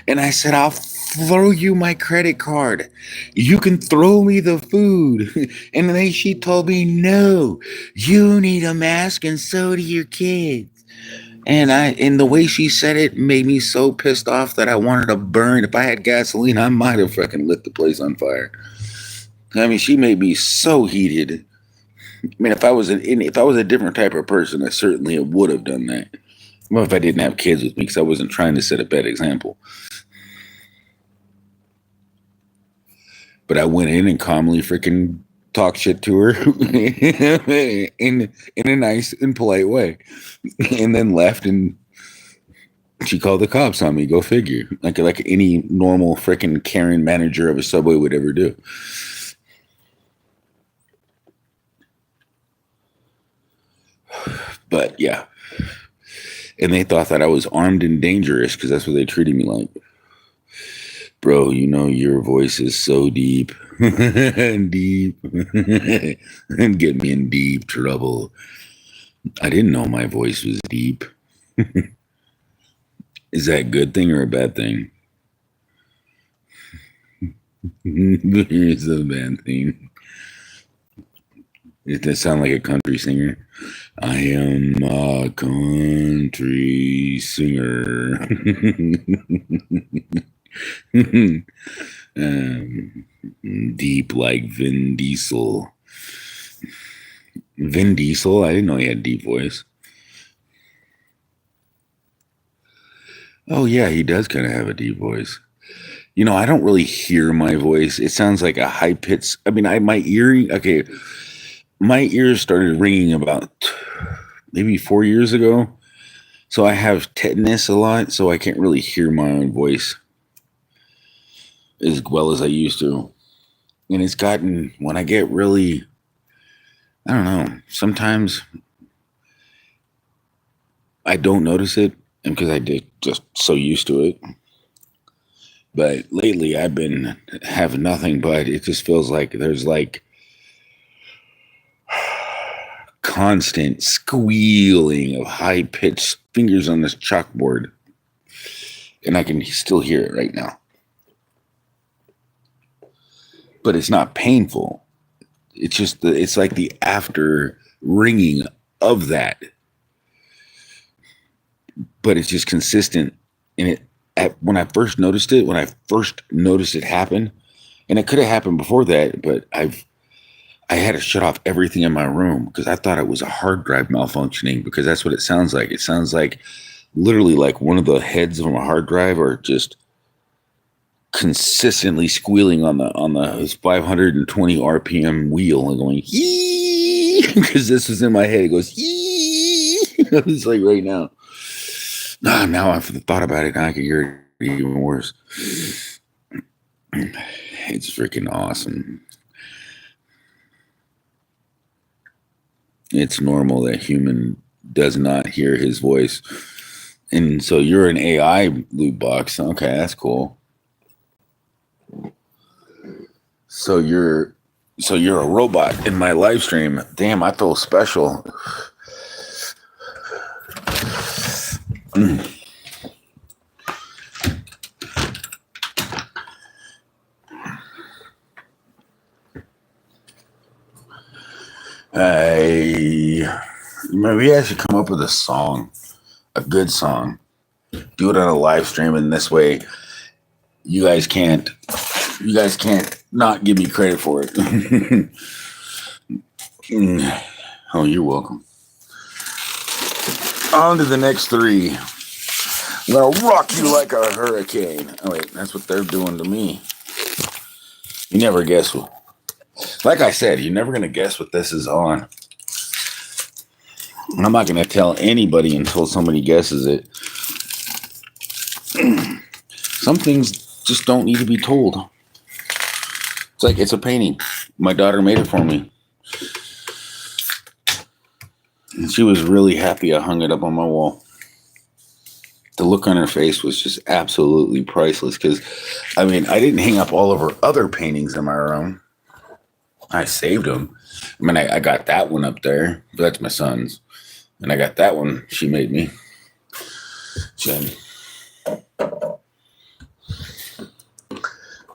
And I said, I'll throw you my credit card. You can throw me the food. And then she told me, no, you need a mask and so do your kids. And the way she said it made me so pissed off that I wanted to burn. If I had gasoline, I might have fucking lit the place on fire. I mean, she made me so heated. I mean, if I was a different type of person, I certainly would have done that. Well, if I didn't have kids with me, because I wasn't trying to set a bad example. But I went in and calmly freaking talked shit to her in a nice and polite way, and then left, and she called the cops on me. Go figure. Like any normal freaking Karen manager of a Subway would ever do. But yeah. And they thought that I was armed and dangerous because that's what they treated me like. Bro, your voice is so deep. Deep. And get me in deep trouble. I didn't know my voice was deep. Is that a good thing or a bad thing? It's a bad thing. It does sound like a country singer. I am a country singer. Deep like Vin Diesel. Vin Diesel? I didn't know he had a deep voice. Oh, yeah, he does kind of have a deep voice. I don't really hear my voice. It sounds like a high pitch. I mean, my ears started ringing about maybe 4 years ago. So I have tetanus a lot, so I can't really hear my own voice as well as I used to. And it's gotten, when I get really, I don't know, sometimes I don't notice it because I did just so used to it. But lately I've been having nothing but it just feels like there's like constant squealing of high-pitched fingers on this chalkboard. And I can still hear it right now. But it's not painful. It's just it's like the after ringing of that. But it's just consistent. And when I first noticed it happen, and it could have happened before that, but I had to shut off everything in my room because I thought it was a hard drive malfunctioning, because that's what it sounds like. It sounds like literally like one of the heads from a hard drive are just consistently squealing on the 520 RPM wheel and going yee, because this was in my head. It goes yee. It's like right now. Now I've thought about it, and I can hear it even worse. It's freaking awesome. It's normal that human does not hear his voice. And so you're an AI loot box. Okay, that's cool. So you're So you're a robot in my live stream. Damn, I feel special. Maybe I should come up with a song, a good song. Do it on a live stream, and this way, you guys can't not give me credit for it. Oh, you're welcome. On to the next three. I'm gonna rock you like a hurricane. Oh wait, that's what they're doing to me. You never guess what. Like I said, you're never gonna guess what this is on. And I'm not gonna tell anybody until somebody guesses it. Some things just don't need to be told. It's like it's a painting. My daughter made it for me. And she was really happy I hung it up on my wall. The look on her face was just absolutely priceless because, I mean, I didn't hang up all of her other paintings in my room. I saved them. I mean, I got that one up there, but that's my son's. And I got that one she made me. Jen.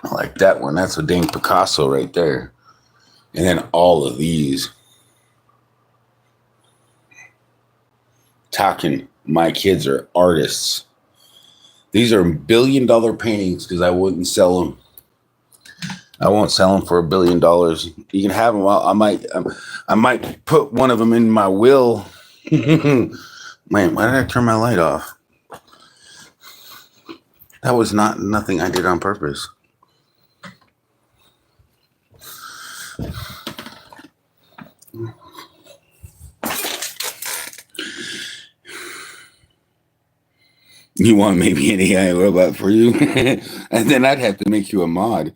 I like that one. That's a dang Picasso right there. And then all of these. Talking, my kids are artists. These are $1 billion paintings because I wouldn't sell them. I won't sell them for $1 billion. You can have them. I might put one of them in my will. Man, why did I turn my light off? That was nothing I did on purpose. You want maybe an AI robot for you? And then I'd have to make you a mod.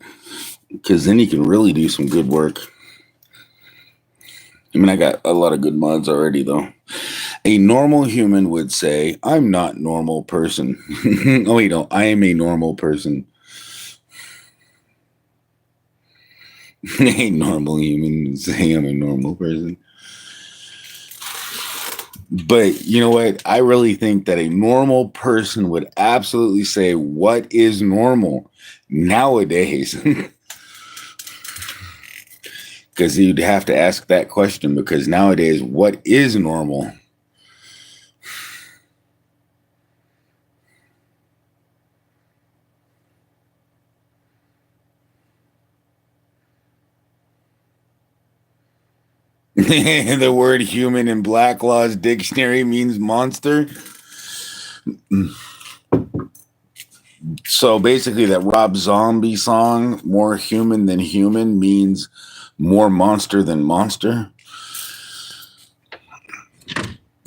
Because then you can really do some good work. I mean, I got a lot of good mods already, though. A normal human would say, I'm not normal person. Oh, wait, no, I am a normal person. A normal human would say I'm a normal person. But you know what? I really think that a normal person would absolutely say, what is normal nowadays? Because you'd have to ask that question because nowadays, what is normal? The word human in Black Law's dictionary means monster. So basically that Rob Zombie song, More Human Than Human, means more monster than monster.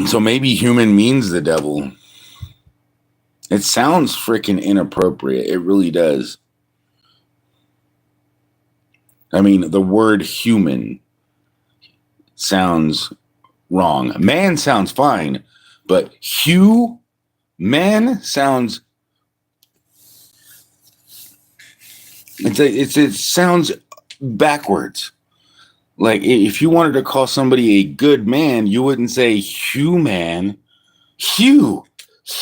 So maybe human means the devil. It sounds freaking inappropriate. It really does. I mean, the word human sounds wrong. Man sounds fine, but man sounds... It sounds backwards. Like if you wanted to call somebody a good man, you wouldn't say human,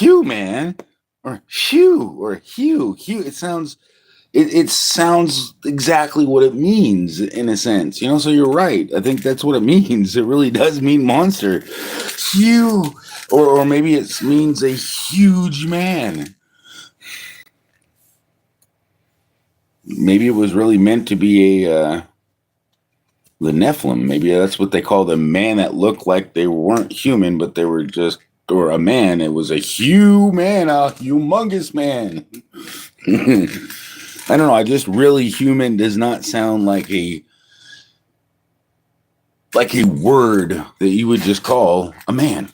man, or Hugh. It sounds exactly what it means in a sense, you know. So you're right. I think that's what it means. It really does mean monster, Hugh, or maybe it means a huge man. Maybe it was really meant to be the Nephilim. Maybe that's what they call the man that looked like they weren't human, but they were just, or a man. It was a humongous man. I don't know. I just really human does not sound like a word that you would just call a man.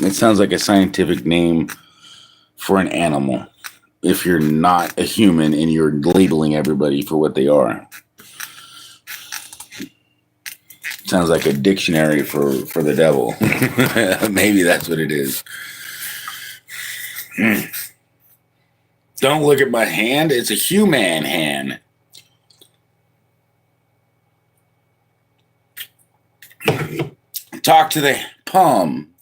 It sounds like a scientific name for an animal. If you're not a human and you're labeling everybody for what they are. Sounds like a dictionary for the devil. Maybe that's what it is. Don't look at my hand. It's a human hand. Talk to the palm.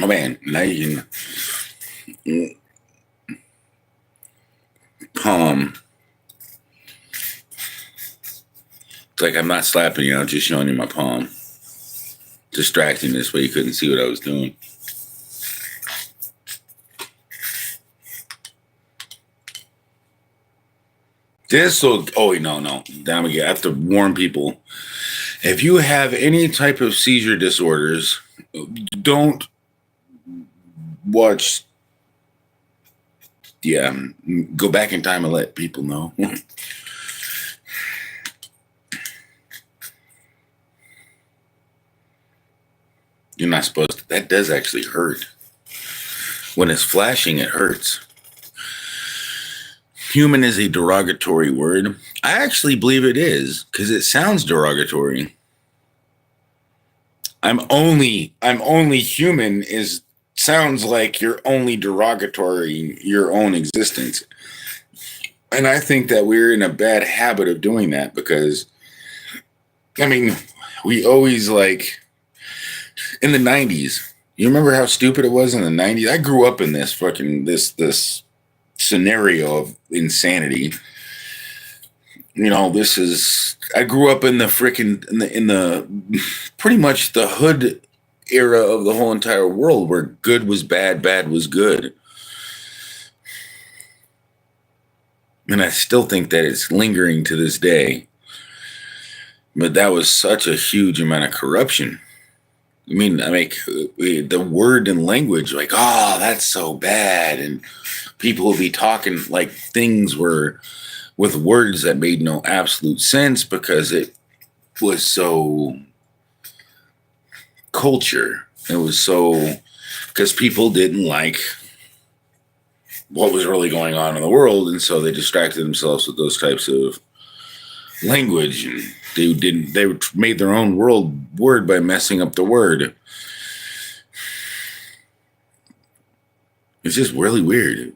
Oh man, now you can palm. It's like I'm not slapping you, I'm just showing you my palm. Distracting this way you couldn't see what I was doing. This will, oh no. Then I have to warn people. If you have any type of seizure disorders, don't watch. Yeah, go back in time and let people know. You're not supposed to. That does actually hurt. When it's flashing, it hurts. Human is a derogatory word. I actually believe it is because it sounds derogatory. I'm only human sounds like you're only derogatory your own existence. And I think that we're in a bad habit of doing that because, I mean, we always like in the 90s. You remember how stupid it was in the 90s? I grew up in this fucking this scenario of insanity. You know, I grew up in the freaking in the pretty much the hood era of the whole entire world where good was bad, bad was good. And I still think that it's lingering to this day. But that was such a huge amount of corruption. I mean, the word and language, like, oh, that's so bad. And people will be talking like things were with words that made no absolute sense because it was so culture. It was so, because people didn't like what was really going on in the world. And so they distracted themselves with those types of language. And they made their own word by messing up the word. It's just really weird.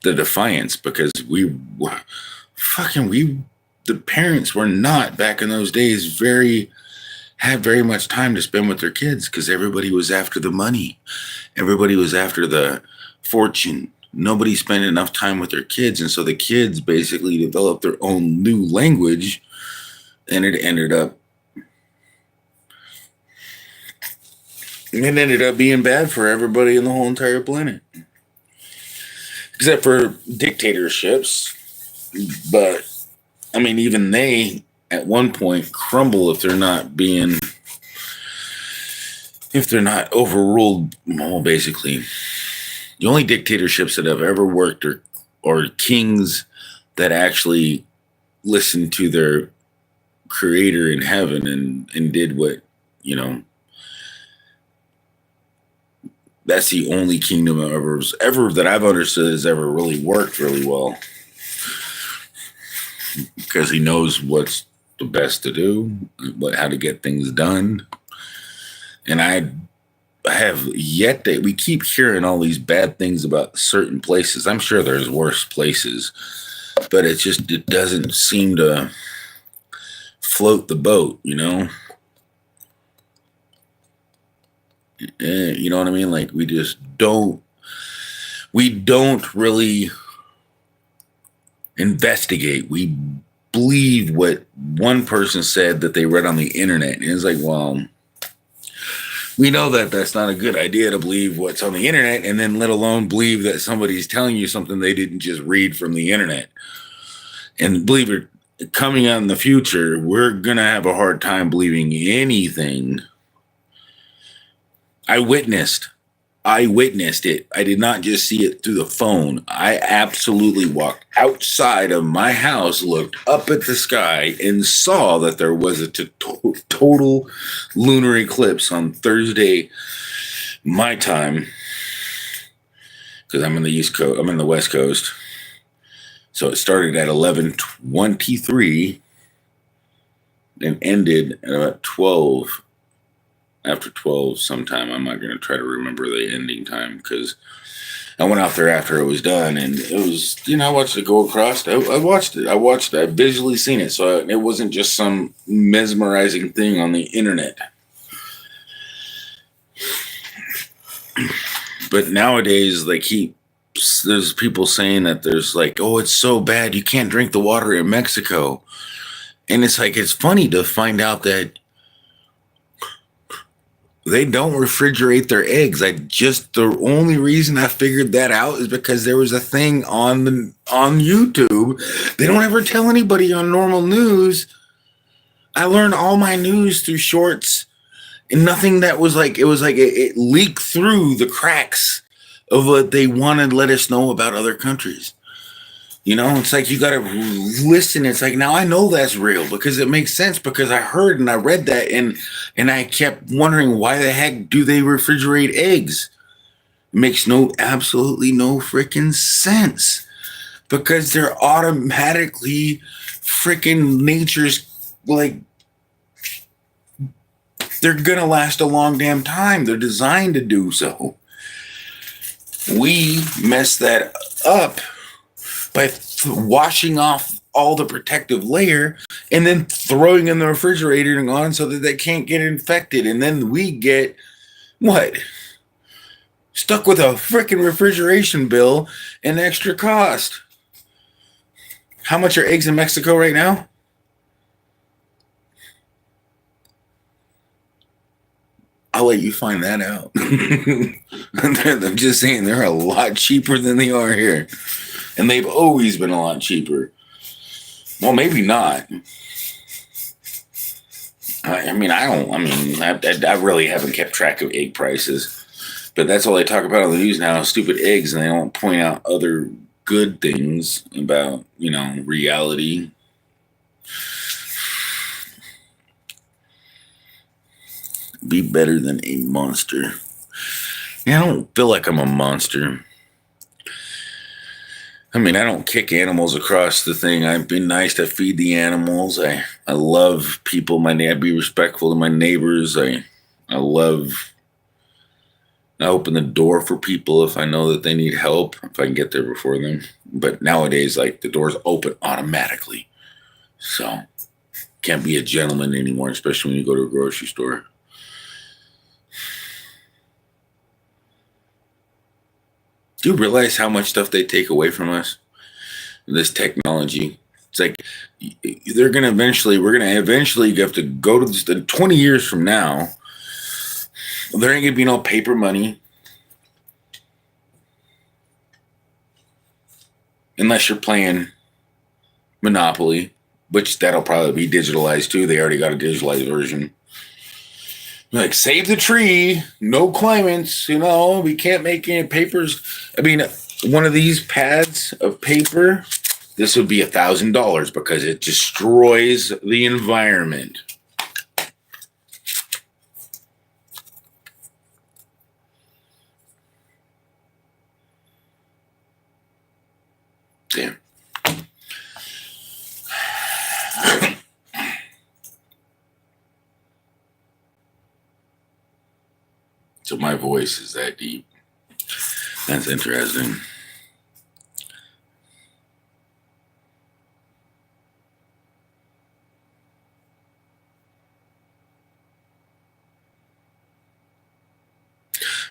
The defiance, because the parents were not back in those days had very much time to spend with their kids because everybody was after the money. Everybody was after the fortune. Nobody spent enough time with their kids. And so the kids basically developed their own new language, and it ended up being bad for everybody in the whole entire planet. Except for dictatorships. But, I mean, even they, at one point, crumble if they're not overruled. Well, basically, the only dictatorships that have ever worked are kings that actually listened to their creator in heaven and did what, you know, that's the only kingdom ever that I've understood has ever really worked really well. Because he knows what's the best to do, how to get things done. And I have yet to, we keep hearing all these bad things about certain places. I'm sure there's worse places, but it doesn't seem to float the boat, you know? You know what I mean? Like we don't really investigate. We believe what one person said that they read on the internet. And it's like, well, we know that that's not a good idea to believe what's on the internet, and then let alone believe that somebody's telling you something they didn't just read from the internet. And believe it, coming out in the future, we're going to have a hard time believing anything. I witnessed it. I did not just see it through the phone. I absolutely walked outside of my house, looked up at the sky, and saw that there was a total lunar eclipse on Thursday, my time, because I'm in the East Coast. I'm in the West Coast. So it started at 11:23 and ended at about 12. After 12 sometime. I'm not going to try to remember the ending time because I went out there after it was done, and it was, I watched it go across. I watched it. I visually seen it, so it wasn't just some mesmerizing thing on the internet. But nowadays, there's people saying that there's like, oh, it's so bad you can't drink the water in Mexico, and it's like, it's funny to find out that they don't refrigerate their eggs. The only reason I figured that out is because there was a thing on YouTube. They don't ever tell anybody on normal news. I learned all my news through shorts, and nothing that was like, it leaked through the cracks of what they wanted to let us know about other countries. It's like, you got to listen. It's like, now I know that's real because it makes sense, because I heard and I read that, and I kept wondering, why the heck do they refrigerate eggs? It makes absolutely no freaking sense, because they're automatically freaking nature's, like, they're going to last a long damn time. They're designed to do so. We mess that up by washing off all the protective layer and then throwing in the refrigerator and on so that they can't get infected. And then we get what? Stuck with a freaking refrigeration bill and extra cost. How much are eggs in Mexico right now? I'll let you find that out. I'm just saying, they're a lot cheaper than they are here. And they've always been a lot cheaper. Well, maybe not. I really haven't kept track of egg prices. But that's all they talk about on the news now, stupid eggs, and they don't point out other good things about, reality. Be better than a monster. Yeah, I don't feel like I'm a monster. I don't kick animals across the thing. I've been nice to feed the animals. I love people. I be respectful to my neighbors. I open the door for people if I know that they need help, if I can get there before them. But nowadays, like, the doors open automatically. So, can't be a gentleman anymore, especially when you go to a grocery store. Do you realize how much stuff they take away from us? This technology. It's like, we're going to eventually have to go to this, 20 years from now, there ain't going to be no paper money. Unless you're playing Monopoly, which that'll probably be digitalized too. They already got a digitalized version. Like, save the tree, no claimants, we can't make any papers. One of these pads of paper, this would be $1,000 because it destroys the environment. Damn. So my voice is that deep. That's interesting.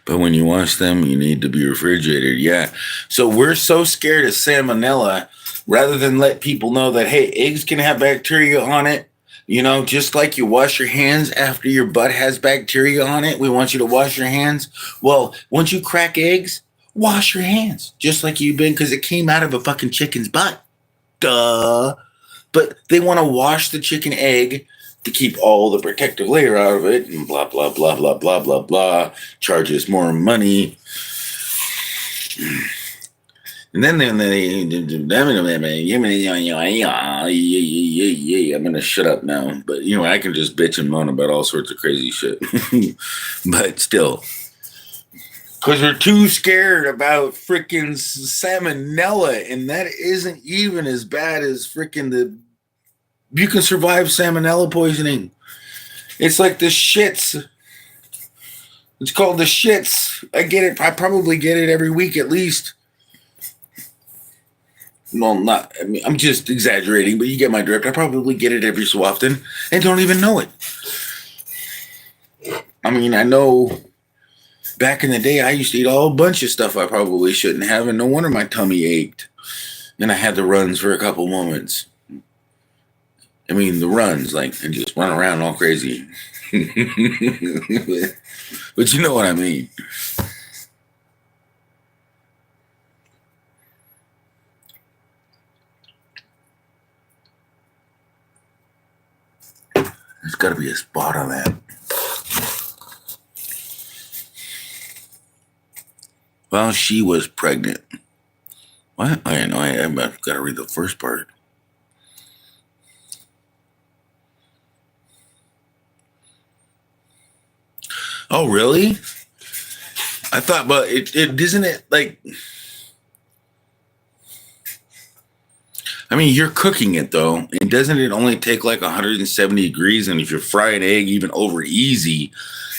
But when you wash them, you need to be refrigerated. Yeah. So we're so scared of salmonella, rather than let people know that, hey, eggs can have bacteria on it. Just like you wash your hands after your butt has bacteria on it, we want you to wash your hands. Well, once you crack eggs, wash your hands. Just like you've been, because it came out of a fucking chicken's butt. Duh. But they want to wash the chicken egg to keep all the protective layer out of it, and blah, blah, blah, blah, blah, blah, blah. Charges more money. And then I'm going to shut up now. But, I can just bitch and moan about all sorts of crazy shit. But still. Because we're too scared about freaking salmonella. And that isn't even as bad as freaking you can survive salmonella poisoning. It's like the shits. It's called the shits. I get it. I probably get it every week at least. Well, not. I mean, I'm just exaggerating, but you get my drift. I probably get it every so often and don't even know it. I mean, I know back in the day, I used to eat a whole bunch of stuff I probably shouldn't have, and no wonder my tummy ached. And I had the runs for a couple moments. I mean, the runs, like, and just run around all crazy. But you know what I mean. There's got to be a spot on that. Well, she was pregnant. What? I know. I've got to read the first part. Oh, really? I thought, but it isn't it like. I mean, you're cooking it though, and doesn't it only take like 170 degrees? And if you fry an egg even over easy,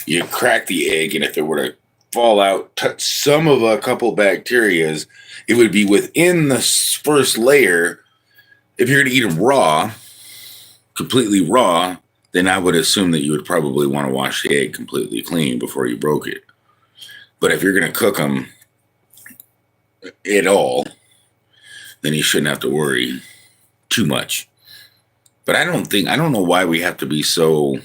you crack the egg, and if it were to fall out, touch some of a couple bacterias, it would be within the first layer. If you're going to eat them raw, completely raw, then I would assume that you would probably want to wash the egg completely clean before you broke it. But if you're going to cook them at all, then you shouldn't have to worry too much. But I don't know why we have to be so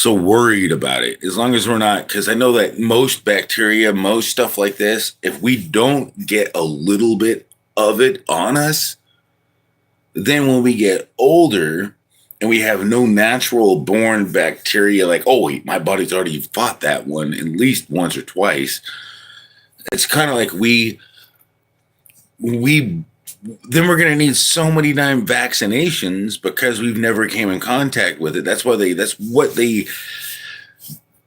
worried about it. As long as we're not, because I know that most bacteria, most stuff like this, if we don't get a little bit of it on us, then when we get older and we have no natural born bacteria, like, oh, wait, my body's already fought that one at least once or twice. It's kind of like then we're going to need so many damn vaccinations because we've never came in contact with it.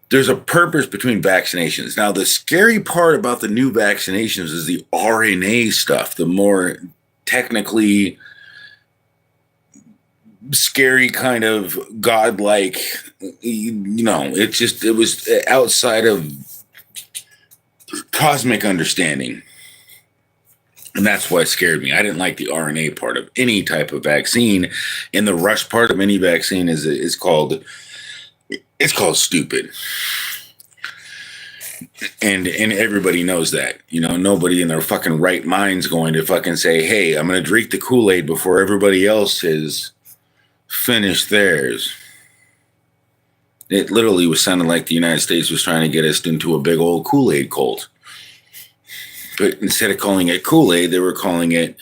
There's a purpose between vaccinations. Now, the scary part about the new vaccinations is the RNA stuff, the more technically scary kind of godlike, it was outside of cosmic understanding. And that's why it scared me. I didn't like the RNA part of any type of vaccine. And the rush part of any vaccine is called stupid. And everybody knows that. Nobody in their fucking right mind's going to fucking say, hey, I'm going to drink the Kool-Aid before everybody else has finished theirs. It literally was sounding like the United States was trying to get us into a big old Kool-Aid cult. But instead of calling it Kool-Aid, they were calling it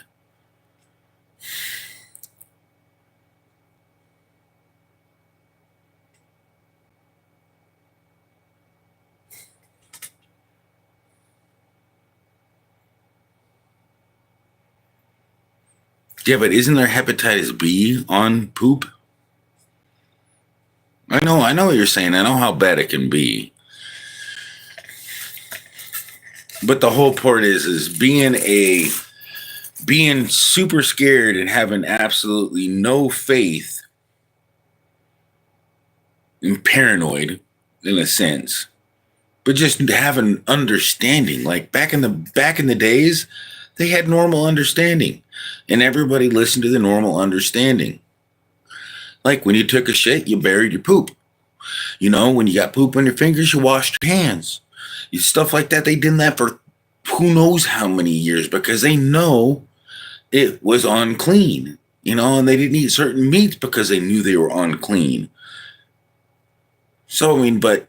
yeah, but isn't there hepatitis B on poop? I know what you're saying. I know how bad it can be. But the whole part is being super scared and having absolutely no faith and paranoid in a sense, but just having understanding. Like back in the days, they had normal understanding, and everybody listened to the normal understanding. Like when you took a shit, you buried your poop. When you got poop on your fingers, you washed your hands. Stuff like that. They did that for who knows how many years because they know it was unclean, and they didn't eat certain meats because they knew they were unclean. So, I mean, but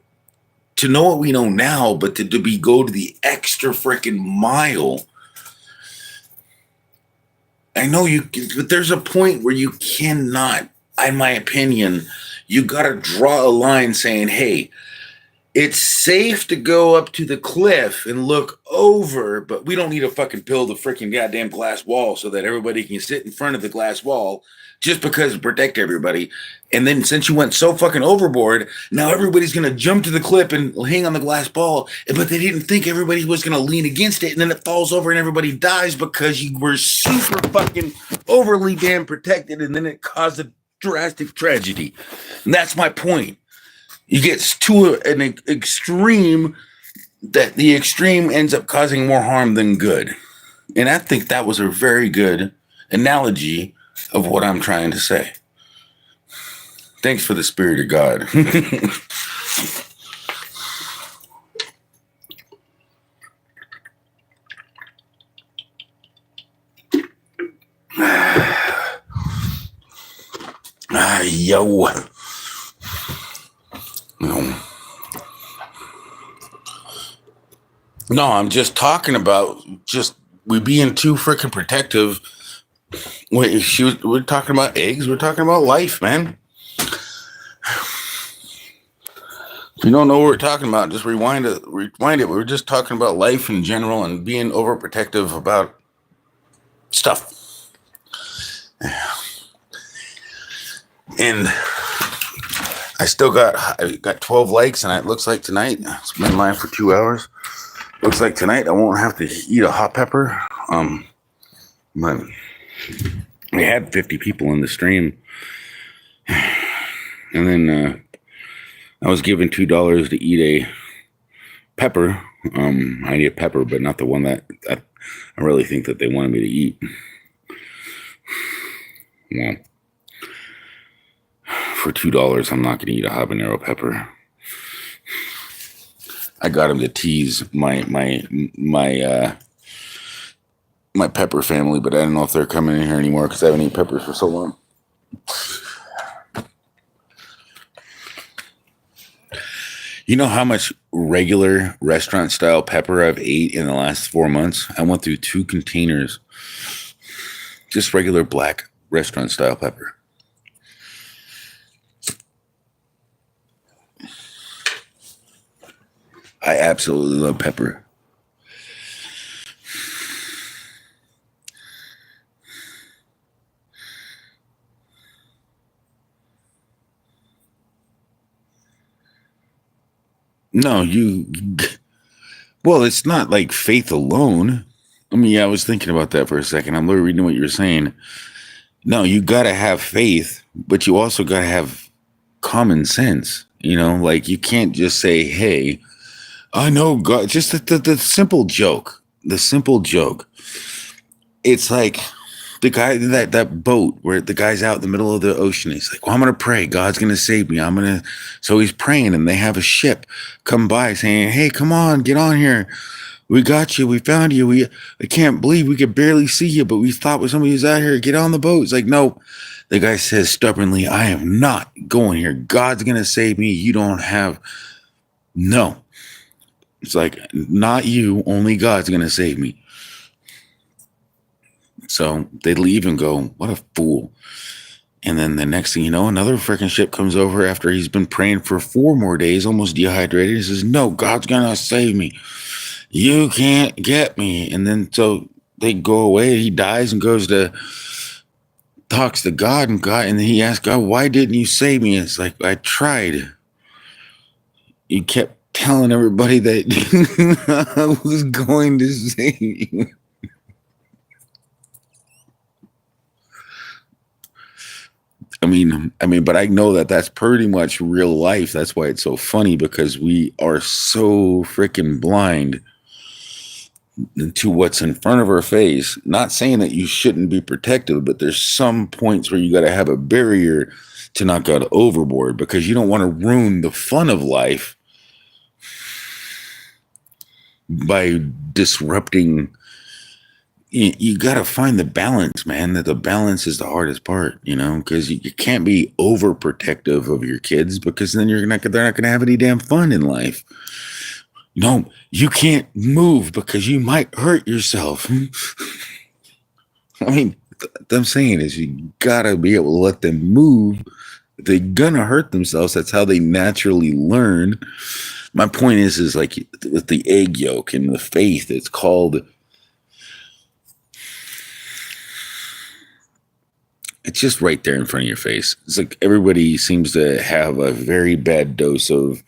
to know what we know now, but to go to the extra freaking mile, I know but there's a point where you cannot, in my opinion, you got to draw a line saying, hey, it's safe to go up to the cliff and look over, but we don't need to fucking build a freaking goddamn glass wall so that everybody can sit in front of the glass wall just because to protect everybody. And then since you went so fucking overboard, now everybody's going to jump to the cliff and hang on the glass ball, but they didn't think everybody was going to lean against it, and then it falls over and everybody dies because you were super fucking overly damn protected, and then it caused a drastic tragedy. And that's my point. You get to an extreme that the extreme ends up causing more harm than good. And I think that was a very good analogy of what I'm trying to say. Thanks for the Spirit of God. Yo. No, I'm just talking about we being too freaking protective. We're talking about eggs. We're talking about life, man. If you don't know what we're talking about, just rewind it. We're just talking about life in general and being overprotective about stuff. And I got 12 likes, and it looks like tonight, it's been live for 2 hours. Looks like tonight I won't have to eat a hot pepper. But we had 50 people in the stream. And then I was given $2 to eat a pepper. I need a pepper, but not the one that I really think that they wanted me to eat. Well, for $2, I'm not going to eat a habanero pepper. I got him to tease my pepper family, but I don't know if they're coming in here anymore because I haven't eaten peppers for so long. You know how much regular restaurant style pepper I've ate in the last 4 months? I went through 2 containers. Just regular black restaurant style pepper. I absolutely love pepper. No, well, it's not like faith alone. I mean, I was thinking about that for a second. I'm literally reading what you're saying. No, you got to have faith, but you also got to have common sense. You know, like you can't just say, hey, I know God, just the simple joke, It's like the guy, that boat where the guy's out in the middle of the ocean. He's like, well, I'm going to pray. God's going to save me. So he's praying, and they have a ship come by saying, hey, come on, get on here. We got you. We found you. I can't believe we could barely see you, but we thought somebody was out here. Get on the boat. It's like, no. The guy says stubbornly, I am not going here. God's going to save me. You don't have. No. It's like, not you. Only God's going to save me. So they leave and go, what a fool. And then the next thing you know, another freaking ship comes over after he's been praying for 4 more days, almost dehydrated. He says, no, God's going to save me. You can't get me. And then so they go away. He dies and talks to God, and then he asks God, why didn't you save me? It's like, I tried. You kept telling everybody that I was going to save you. I mean, but I know that that's pretty much real life. That's why it's so funny, because we are so freaking blind to what's in front of our face. Not saying that you shouldn't be protective, but there's some points where you got to have a barrier to not go overboard, because you don't want to ruin the fun of life by disrupting. You got to find the balance, man. That the balance is the hardest part, you know, because you can't be overprotective of your kids, because then they're not going to have any damn fun in life. No, you can't move because you might hurt yourself. I mean, what I'm saying is you got to be able to let them move. If they're going to hurt themselves, that's how they naturally learn. My point is like with the egg yolk and the faith, it's called... It's just right there in front of your face. It's like everybody seems to have a very bad dose of,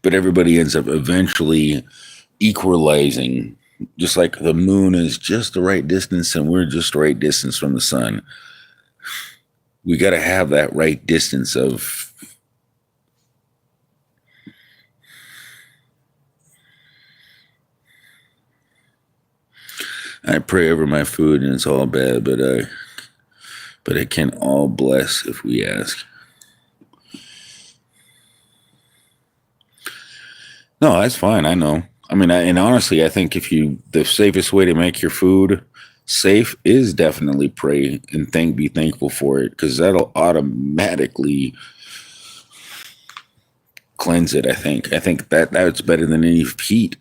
but everybody ends up eventually equalizing. Just like the moon is just the right distance and we're just the right distance from the sun. We got to have that right distance of I pray over my food, and it's all bad, but it can all bless if we ask. No, that's fine. I know. I mean, and honestly, I think the safest way to make your food safe is definitely pray and be thankful for it, because that'll automatically cleanse it. I think that's better than any heat.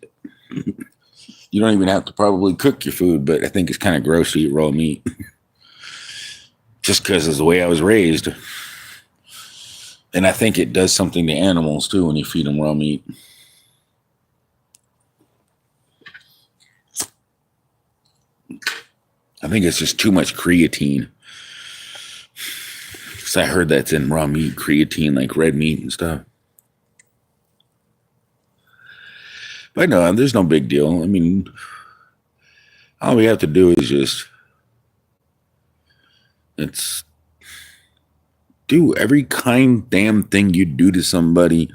You don't even have to probably cook your food, but I think it's kind of gross to eat raw meat, just because of the way I was raised. And I think it does something to animals too when you feed them raw meat. I think it's just too much creatine. Because I heard that's in raw meat, creatine, like red meat and stuff. But no, there's no big deal. I mean, all we have to do is it's do every damn thing you do to somebody.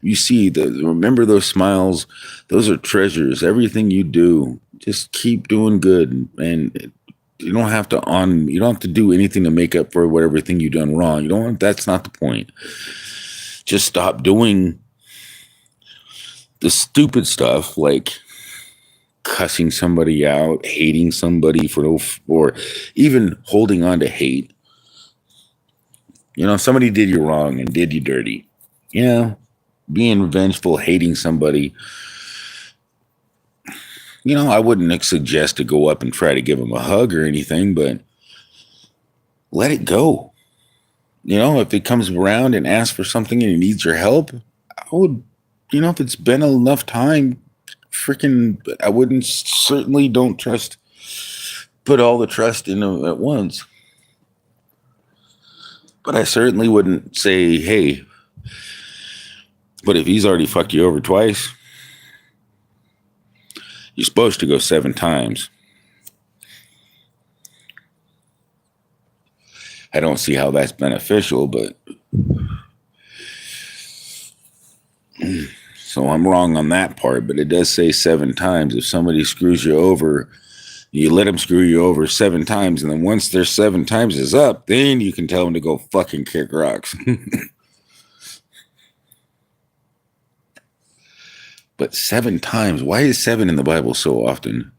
You see, remember those smiles? Those are treasures. Everything you do, just keep doing good, and you don't have to do anything to make up for everything you've done wrong. That's not the point. Just stop doing the stupid stuff like cussing somebody out, hating somebody or even holding on to hate. Somebody did you wrong and did you dirty. Being vengeful, hating somebody. I wouldn't suggest to go up and try to give them a hug or anything, but let it go. If it comes around and asks for something and it needs your help, I would, if it's been enough time, I wouldn't don't put all the trust in them at once. But I certainly wouldn't say, hey, but if he's already fucked you over twice, you're supposed to go 7 times. I don't see how that's beneficial, but so I'm wrong on that part, but it does say 7 times. If somebody screws you over, you let them screw you over 7 times, and then once their 7 times is up, then you can tell them to go fucking kick rocks. But 7 times, why is 7 in the Bible so often?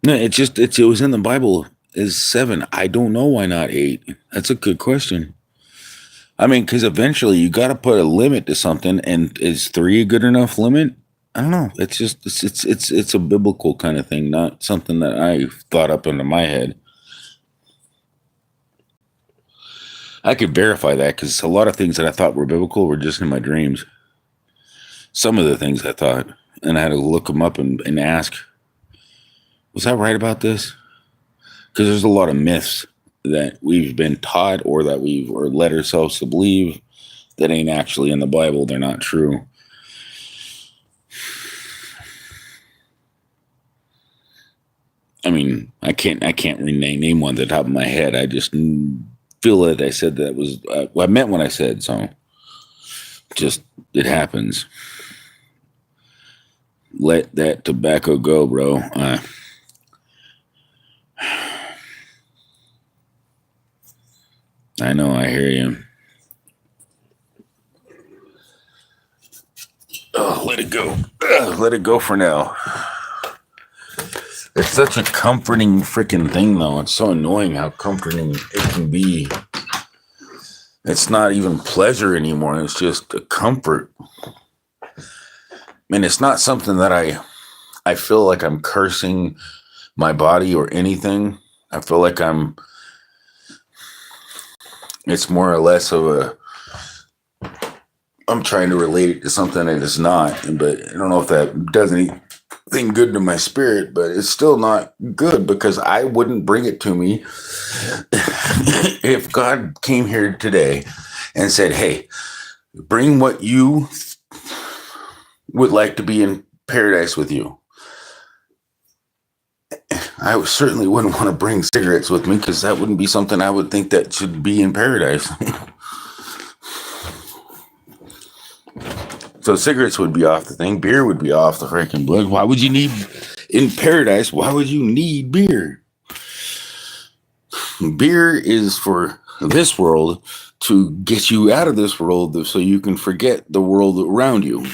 No, it was in the Bible as 7. I don't know why not 8. That's a good question. I mean, because eventually you got to put a limit to something, and is 3 a good enough limit? I don't know. It's just it's a biblical kind of thing, not something that I thought up into my head. I could verify that because a lot of things that I thought were biblical were just in my dreams. Some of the things I thought, and I had to look them up and ask, was I right about this? Because there's a lot of myths that we've been taught or that we've led ourselves to believe that ain't actually in the Bible. They're not true. I mean, I can't name one at the top of my head. I just feel that I said that was what I meant when I said so. Just it happens. Let that tobacco go, bro. I know, I hear you. Oh, let it go. Let it go for now. It's such a comforting freaking thing, though. It's so annoying how comforting it can be. It's not even pleasure anymore. It's just a comfort. And it's not something that I feel like I'm cursing my body or anything. I feel like it's more or less of I'm trying to relate it to something that it's not. But I don't know if that does anything good to my spirit, but it's still not good because I wouldn't bring it to me if God came here today and said, hey, bring what you would like to be in paradise with you. I certainly wouldn't want to bring cigarettes with me because that wouldn't be something I would think that should be in paradise. So cigarettes would be off the thing. Beer would be off the freaking blood. Why would you need, in paradise, why would you need beer? Beer is for this world to get you out of this world so you can forget the world around you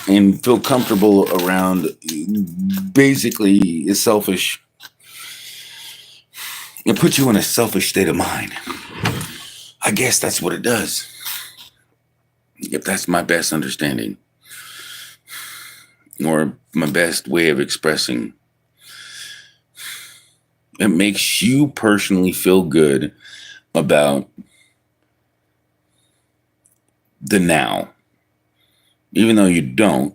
and feel comfortable around basically a selfish. It puts you in a selfish state of mind. I guess that's what it does. If that's my best understanding or my best way of expressing. It makes you personally feel good about the now, even though you don't,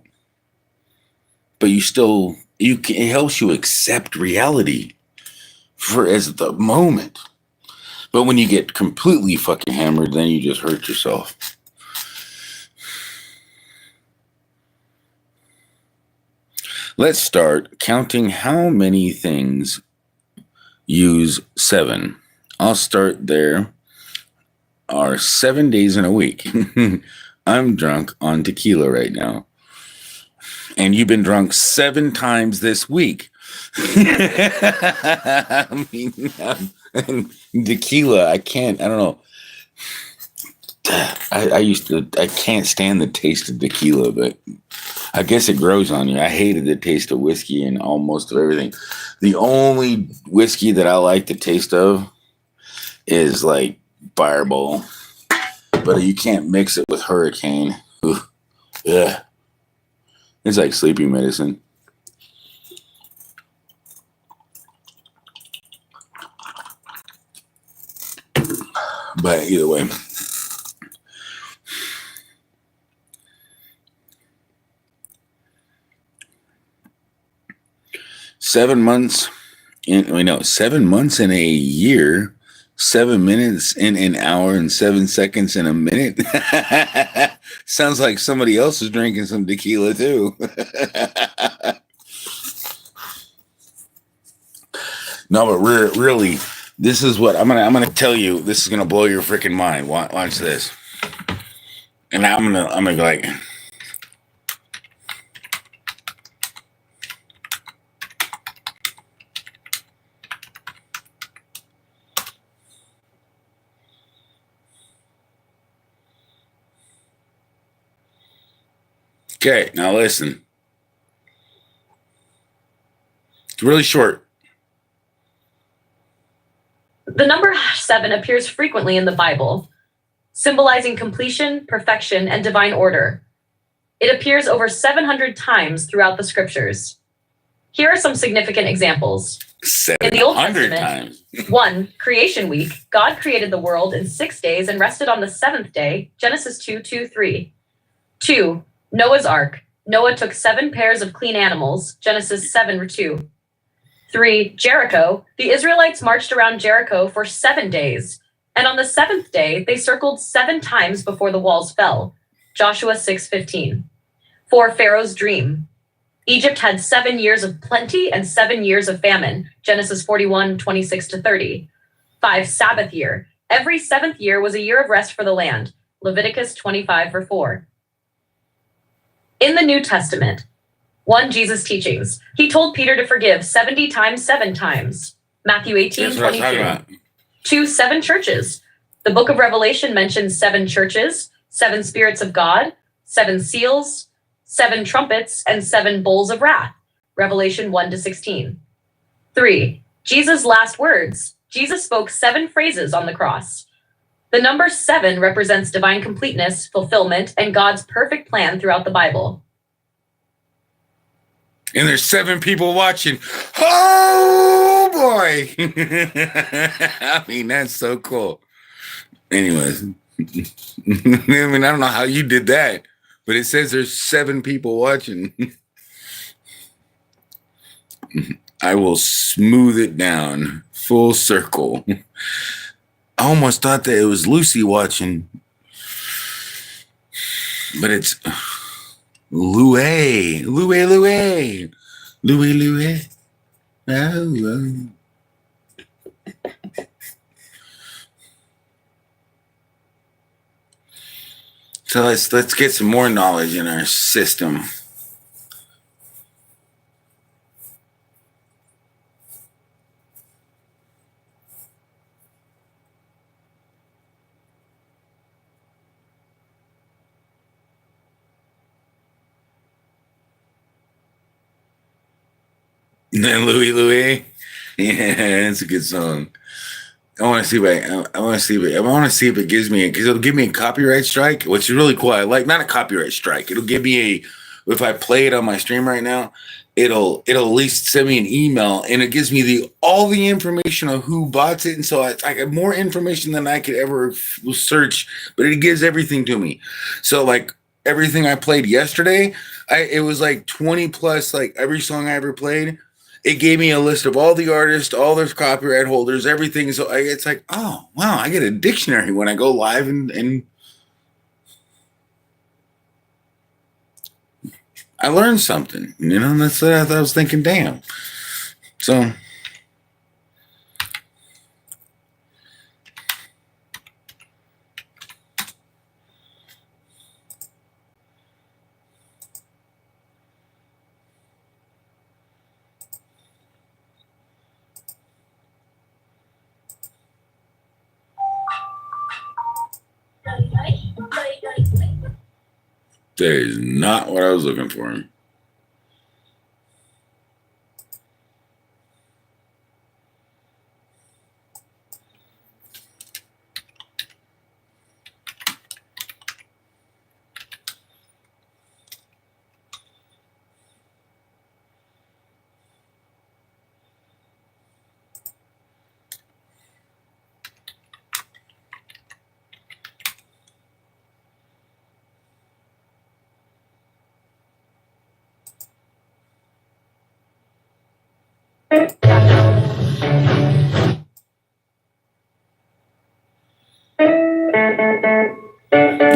but you still, it helps you accept reality for as the moment. But when you get completely fucking hammered, then you just hurt yourself. Let's start counting how many things use 7. I'll start there. Are 7 days in a week. I'm drunk on tequila right now. And you've been drunk 7 times this week. I mean, tequila, I don't know. I can't stand the taste of tequila, but I guess it grows on you. I hated the taste of whiskey and almost of everything. The only whiskey that I like the taste of is like Fireball, but you can't mix it with Hurricane. Yeah, it's like sleeping medicine. But either way, seven months in a year, 7 minutes in an hour, and 7 seconds in a minute. Sounds like somebody else is drinking some tequila too. No, but really, this is what I'm gonna tell you. This is gonna blow your freaking mind. Watch this, and I'm gonna be like. Okay, now listen. It's really short. The number 7 appears frequently in the Bible, symbolizing completion, perfection, and divine order. It appears over 700 times throughout the scriptures. Here are some significant examples. 700 in the Old Testament, times. 1. Creation week. God created the world in 6 days and rested on the 7th day. Genesis 2:2-3. 2. Noah's Ark. Noah took 7 pairs of clean animals. Genesis 7:2. 3. Jericho. The Israelites marched around Jericho for 7 days. And on the 7th day, they circled 7 times before the walls fell. Joshua 6:15. 4. Pharaoh's dream. Egypt had 7 years of plenty and 7 years of famine. Genesis 41:26-30. 5. Sabbath year. Every 7th year was a year of rest for the land. Leviticus 25:4. In the New Testament, 1. Jesus' teachings. He told Peter to forgive 70 times 7 times. Matthew 18:22. 2. 7 churches. The book of Revelation mentions 7 churches, 7 spirits of God, 7 seals, 7 trumpets, and 7 bowls of wrath. Revelation 1-16. 3. Jesus' last words. Jesus spoke 7 phrases on the cross. The number 7 represents divine completeness, fulfillment, and God's perfect plan throughout the Bible. And there's 7 people watching. Oh boy! I mean, that's so cool. Anyways, I mean, I don't know how you did that, but it says there's 7 people watching. I will smooth it down full circle. I almost thought that it was Lucy watching, but it's Louie. Oh. So let's get some more knowledge in our system. And then Louie. Yeah, that's a good song. I want to see if I want to see if it gives me because it'll give me a copyright strike, which is really cool. I like not a copyright strike. It'll give me a if I play it on my stream right now, it'll at least send me an email and it gives me all the information of who bought it, and so I got more information than I could ever search, but it gives everything to me. So like everything I played yesterday, it was like 20 plus, like every song I ever played. It gave me a list of all the artists, all their copyright holders, everything. So it's like, oh, wow, I get a dictionary when I go live and I learned something. You know, that's what I was thinking, damn. So that is not what I was looking for.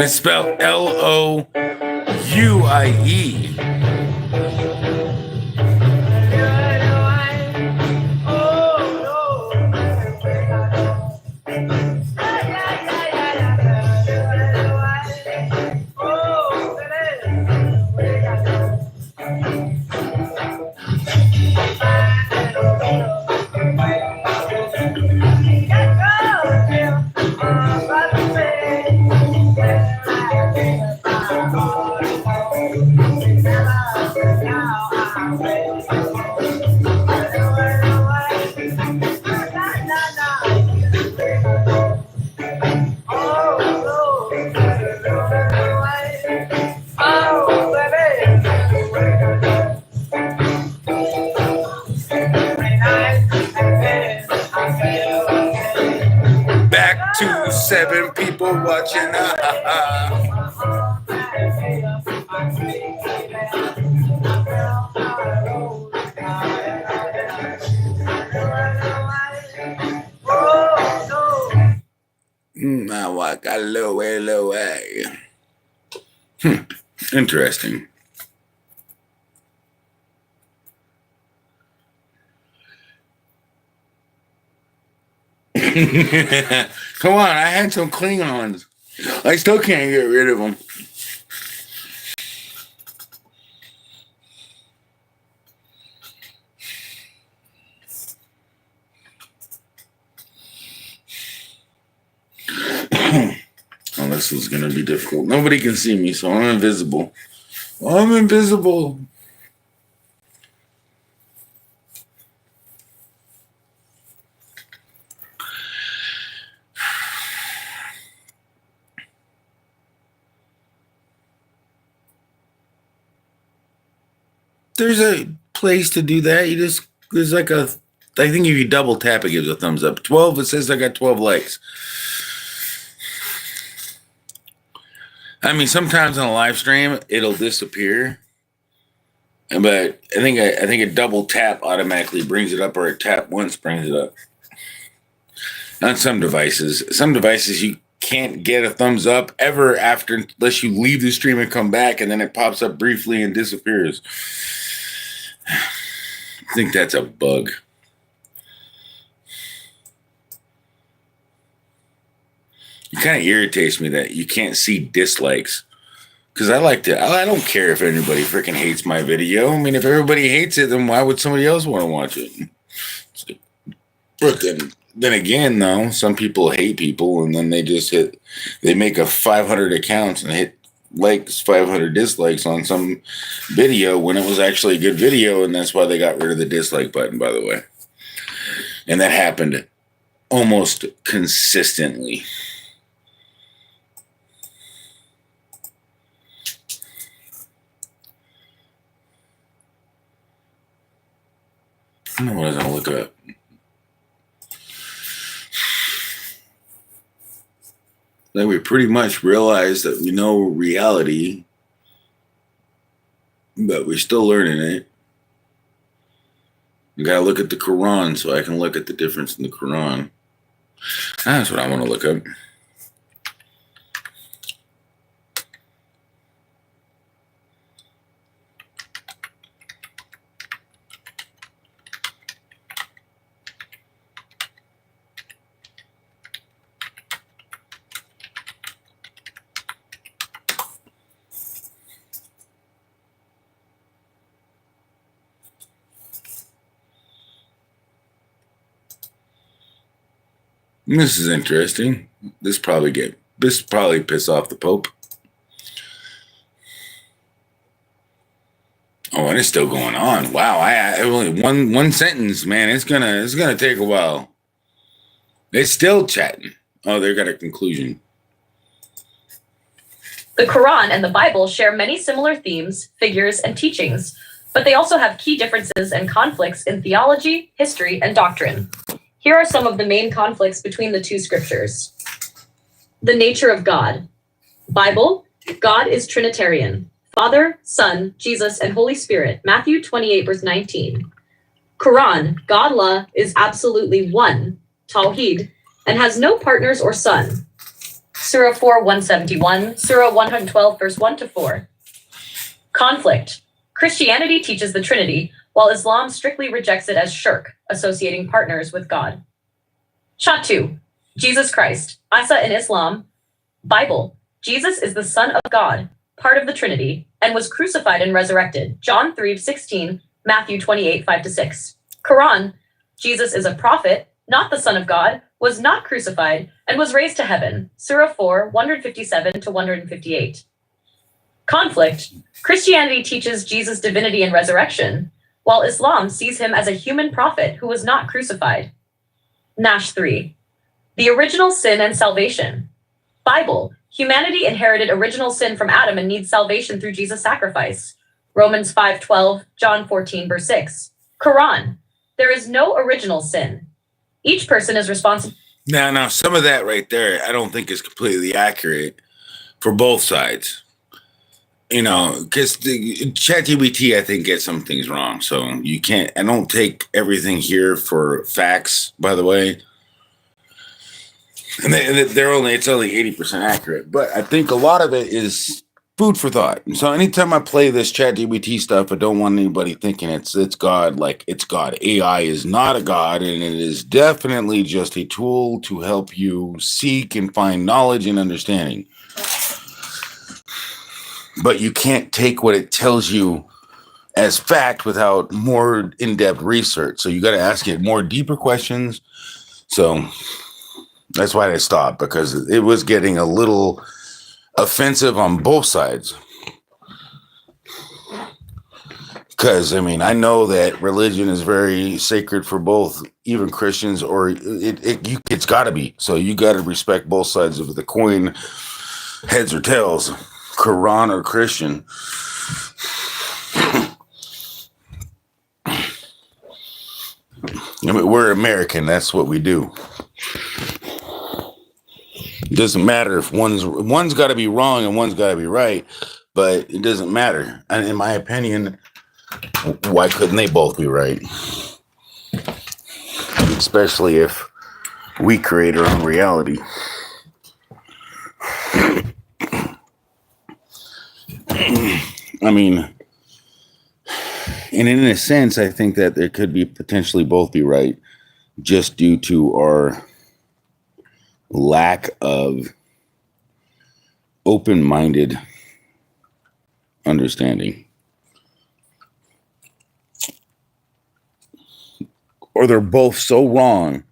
It's spelled Louie. Back to 7 people watching. Now I got Louie. Interesting. Come on, I had some Klingons. I still can't get rid of them. Oh, this is going to be difficult. Nobody can see me, so I'm invisible. I'm invisible. There's a place to do that. There's like I think if you double tap, it gives a thumbs up. 12, it says I got 12 likes. I mean, sometimes on a live stream, it'll disappear. But I think a double tap automatically brings it up, or a tap once brings it up. On some devices you can't get a thumbs up ever unless you leave the stream and come back, and then it pops up briefly and disappears. I think that's a bug. It kind of irritates me that you can't see dislikes. Because I liked it. I don't care if anybody freaking hates my video. I mean, if everybody hates it, then why would somebody else want to watch it? But then again, though, some people hate people, and then they make a 500 accounts and hit likes, 500 dislikes on some video when it was actually a good video, and that's why they got rid of the dislike button, by the way. And that happened almost consistently. I don't know what I was going to look up. Like, we pretty much realize that we know reality, but we're still learning it. You gotta look at the Quran so I can look at the difference in the Quran. That's what I want to look up. This is interesting. This probably piss off the Pope. Oh, and it's still going on. Wow, I only one sentence, man. It's gonna take a while. They're still chatting. Oh, they got a conclusion. The Quran and the Bible share many similar themes, figures, and teachings, but they also have key differences and conflicts in theology, history, and doctrine. Here are some of the main conflicts between the two scriptures. The nature of God. Bible, God is Trinitarian. Father, Son, Jesus, and Holy Spirit. Matthew 28, verse 19. Quran, God Allah is absolutely one, Tawheed, and has no partners or son. Surah 4, 171, Surah 112, verse 1 to 4. Conflict. Christianity teaches the Trinity, while Islam strictly rejects it as shirk, associating partners with God. Shatu, Jesus Christ, Isa in Islam. Bible, Jesus is the Son of God, part of the Trinity, and was crucified and resurrected. John 3:16, Matthew 28, 5-6. Quran, Jesus is a prophet, not the Son of God, was not crucified, and was raised to heaven. Surah 4, 157 to 158. Conflict. Christianity teaches Jesus' divinity and resurrection, while Islam sees him as a human prophet who was not crucified. Nash 3. The original sin and salvation. Bible. Humanity inherited original sin from Adam and needs salvation through Jesus' sacrifice. Romans 5:12, John 14, verse 6. Quran. There is no original sin. Each person is responsible. Now, some of that right there, I don't think is completely accurate for both sides. You know, because the ChatGPT, I think, gets some things wrong. So you can't, I don't take everything here for facts, by the way. And it's only 80% accurate. But I think a lot of it is food for thought. So anytime I play this ChatGPT stuff, I don't want anybody thinking it's God, like it's God. AI is not a God, and it is definitely just a tool to help you seek and find knowledge and understanding. But you can't take what it tells you as fact without more in-depth research. So you got to ask it more deeper questions. So that's why I stopped, because it was getting a little offensive on both sides. Because, I mean, I know that religion is very sacred for both, even Christians, or it's got to be. So you got to respect both sides of the coin, heads or tails, Quran or Christian. I mean, we're American. That's what we do. It doesn't matter if one's got to be wrong and one's got to be right, but it doesn't matter. And in my opinion, why couldn't they both be right? Especially if we create our own reality. I mean, and in a sense, I think that there could be potentially both be right, just due to our lack of open-minded understanding. Or they're both so wrong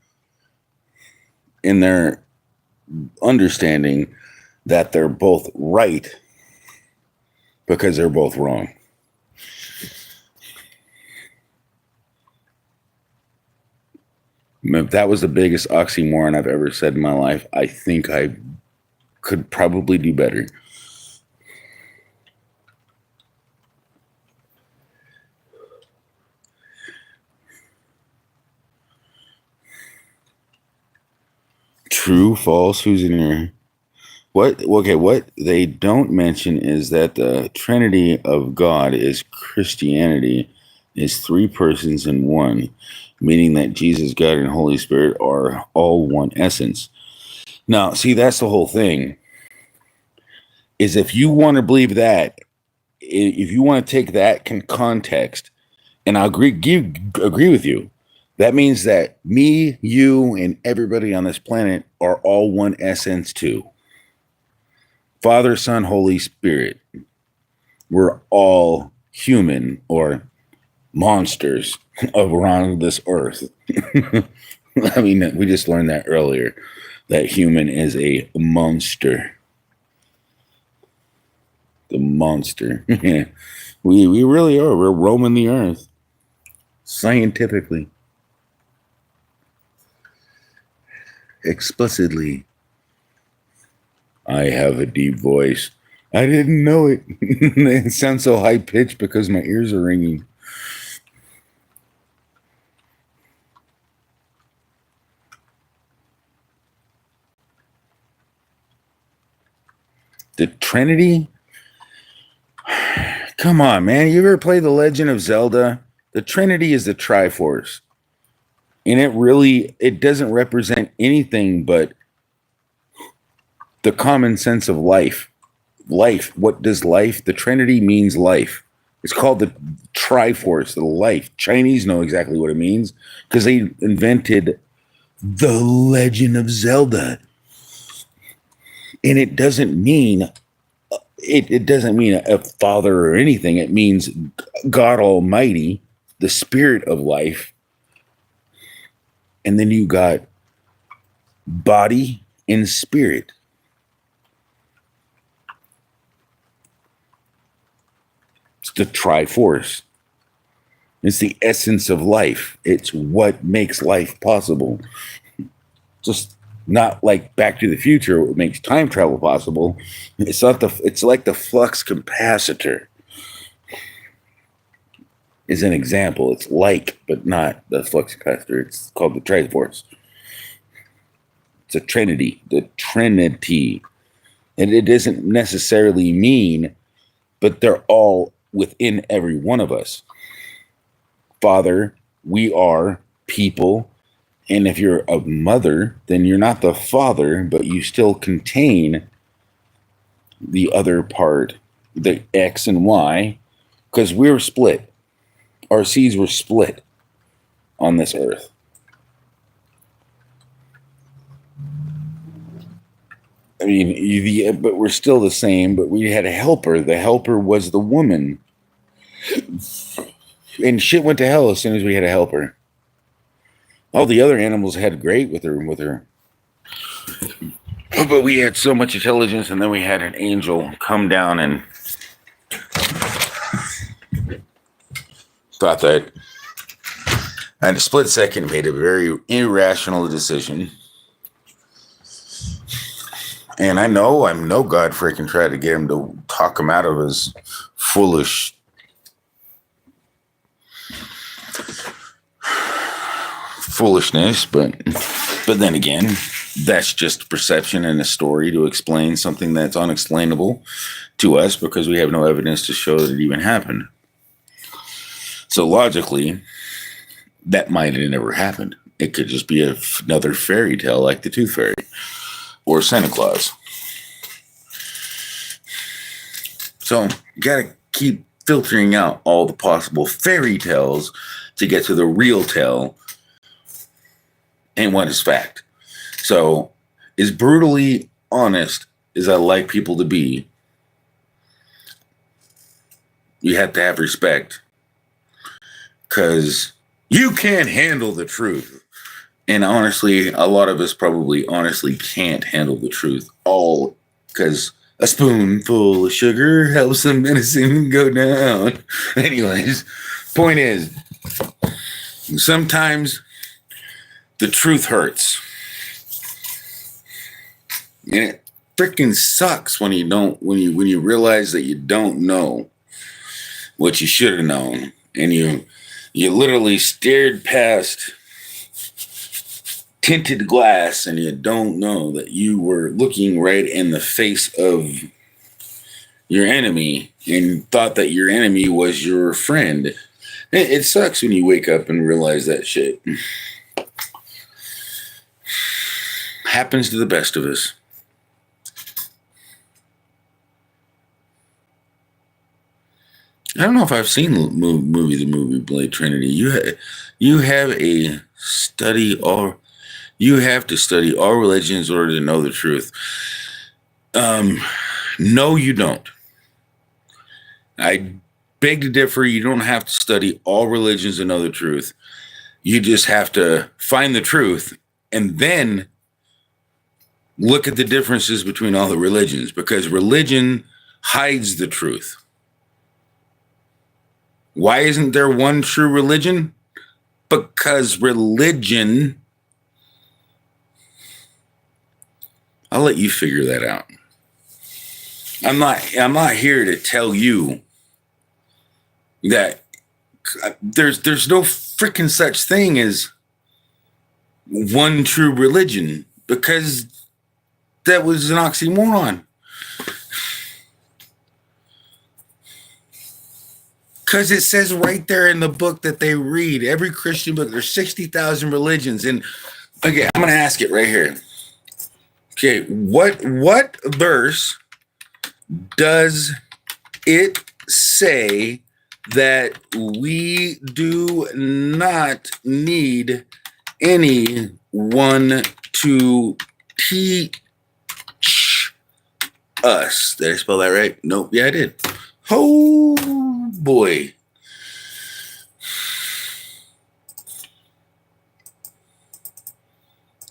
in their understanding that they're both right because they're both wrong. If that was the biggest oxymoron I've ever said in my life, I think I could probably do better. True, false, who's in here? What? Okay, what they don't mention is that the Trinity of God is Christianity, is three persons in one, meaning that Jesus, God, and Holy Spirit are all one essence. Now, see, that's the whole thing, is if you want to believe that, if you want to take that context, and I agree with you, that means that me, you, and everybody on this planet are all one essence too. Father, Son, Holy Spirit. We're all human or monsters around this earth. I mean, we just learned that earlier, that human is a monster. The monster. we really are. We're roaming the earth. Scientifically. Explicitly. I have a deep voice. I didn't know it. It sounds so high pitched because my ears are ringing. The Trinity? Come on, man. You ever play The Legend of Zelda? The Trinity is the Triforce. And it doesn't represent anything but the common sense of life. Life. What does life? The Trinity means life. It's called the Triforce, the life. Chinese know exactly what it means because they invented The Legend of Zelda. And it doesn't mean a father or anything. It means God Almighty, the spirit of life. And then you got body and spirit. It's the Triforce. It's the essence of life. It's what makes life possible. Just not like Back to the Future, what makes time travel possible. It's like the flux capacitor is an example. It's like, but not the flux capacitor. It's called the Triforce. It's a trinity, the Trinity. And it doesn't necessarily mean, but they're all within every one of us. Father, we are people. And if you're a mother, then you're not the father, but you still contain the other part, the X and Y, because we're split. Our seeds were split on this earth. I mean, but we're still the same, but we had a helper. The helper was the woman. And shit went to hell as soon as we had a helper. All the other animals had great with her. But we had so much intelligence, and then we had an angel come down and thought that at a split second made a very irrational decision. And I know I'm no God freaking tried to get him to talk him out of his foolish foolishness, but then again, that's just perception and a story to explain something that's unexplainable to us because we have no evidence to show that it even happened. So logically, that might have never happened. It could just be another fairy tale like the Tooth Fairy or Santa Claus. So you gotta keep filtering out all the possible fairy tales to get to the real tale and what is fact. So, as brutally honest as I like people to be, You have to have respect because you can't handle the truth. And honestly, a lot of us probably honestly can't handle the truth. All because a spoonful of sugar helps the medicine go down. Anyways, point is, sometimes the truth hurts. And it freaking sucks when you realize that you don't know what you should have known. And you literally stared past tinted glass and you don't know that you were looking right in the face of your enemy and thought that your enemy was your friend. It sucks when you wake up and realize that shit. Happens to the best of us. I don't know if I've seen the movie Blade Trinity. You have a study all. You have to study all religions in order to know the truth. No, you don't. I beg to differ. You don't have to study all religions to know the truth. You just have to find the truth and then look at the differences between all the religions, because religion hides the truth. Why isn't there one true religion? Because religion... I'll let you figure that out. I'm not here to tell you that there's no freaking such thing as one true religion, because that was an oxymoron. Because it says right there in the book that they read, every Christian book, there's 60,000 religions. And okay, I'm going to ask it right here. Okay, what verse does it say that we do not need anyone to teach us? Did I spell that right? Nope. Yeah, I did. Oh, boy.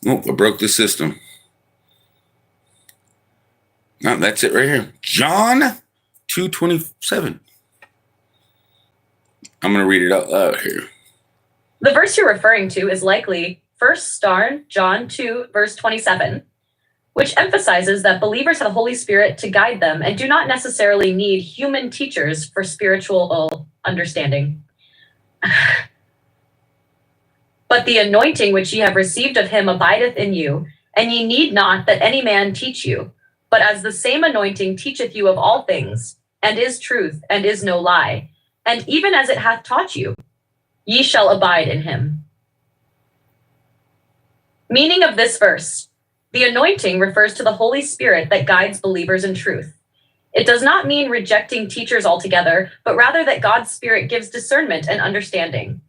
Oh, I broke the system. No, that's it right here. John 2:27. I'm going to read it out loud here. The verse you're referring to is likely 1 John 2, verse 27, which emphasizes that believers have the Holy Spirit to guide them and do not necessarily need human teachers for spiritual understanding. But the anointing which ye have received of him abideth in you, and ye need not that any man teach you. But as the same anointing teacheth you of all things, and is truth, and is no lie, and even as it hath taught you, ye shall abide in him. Meaning of this verse: the anointing refers to the Holy Spirit that guides believers in truth. It does not mean rejecting teachers altogether, but rather that God's Spirit gives discernment and understanding.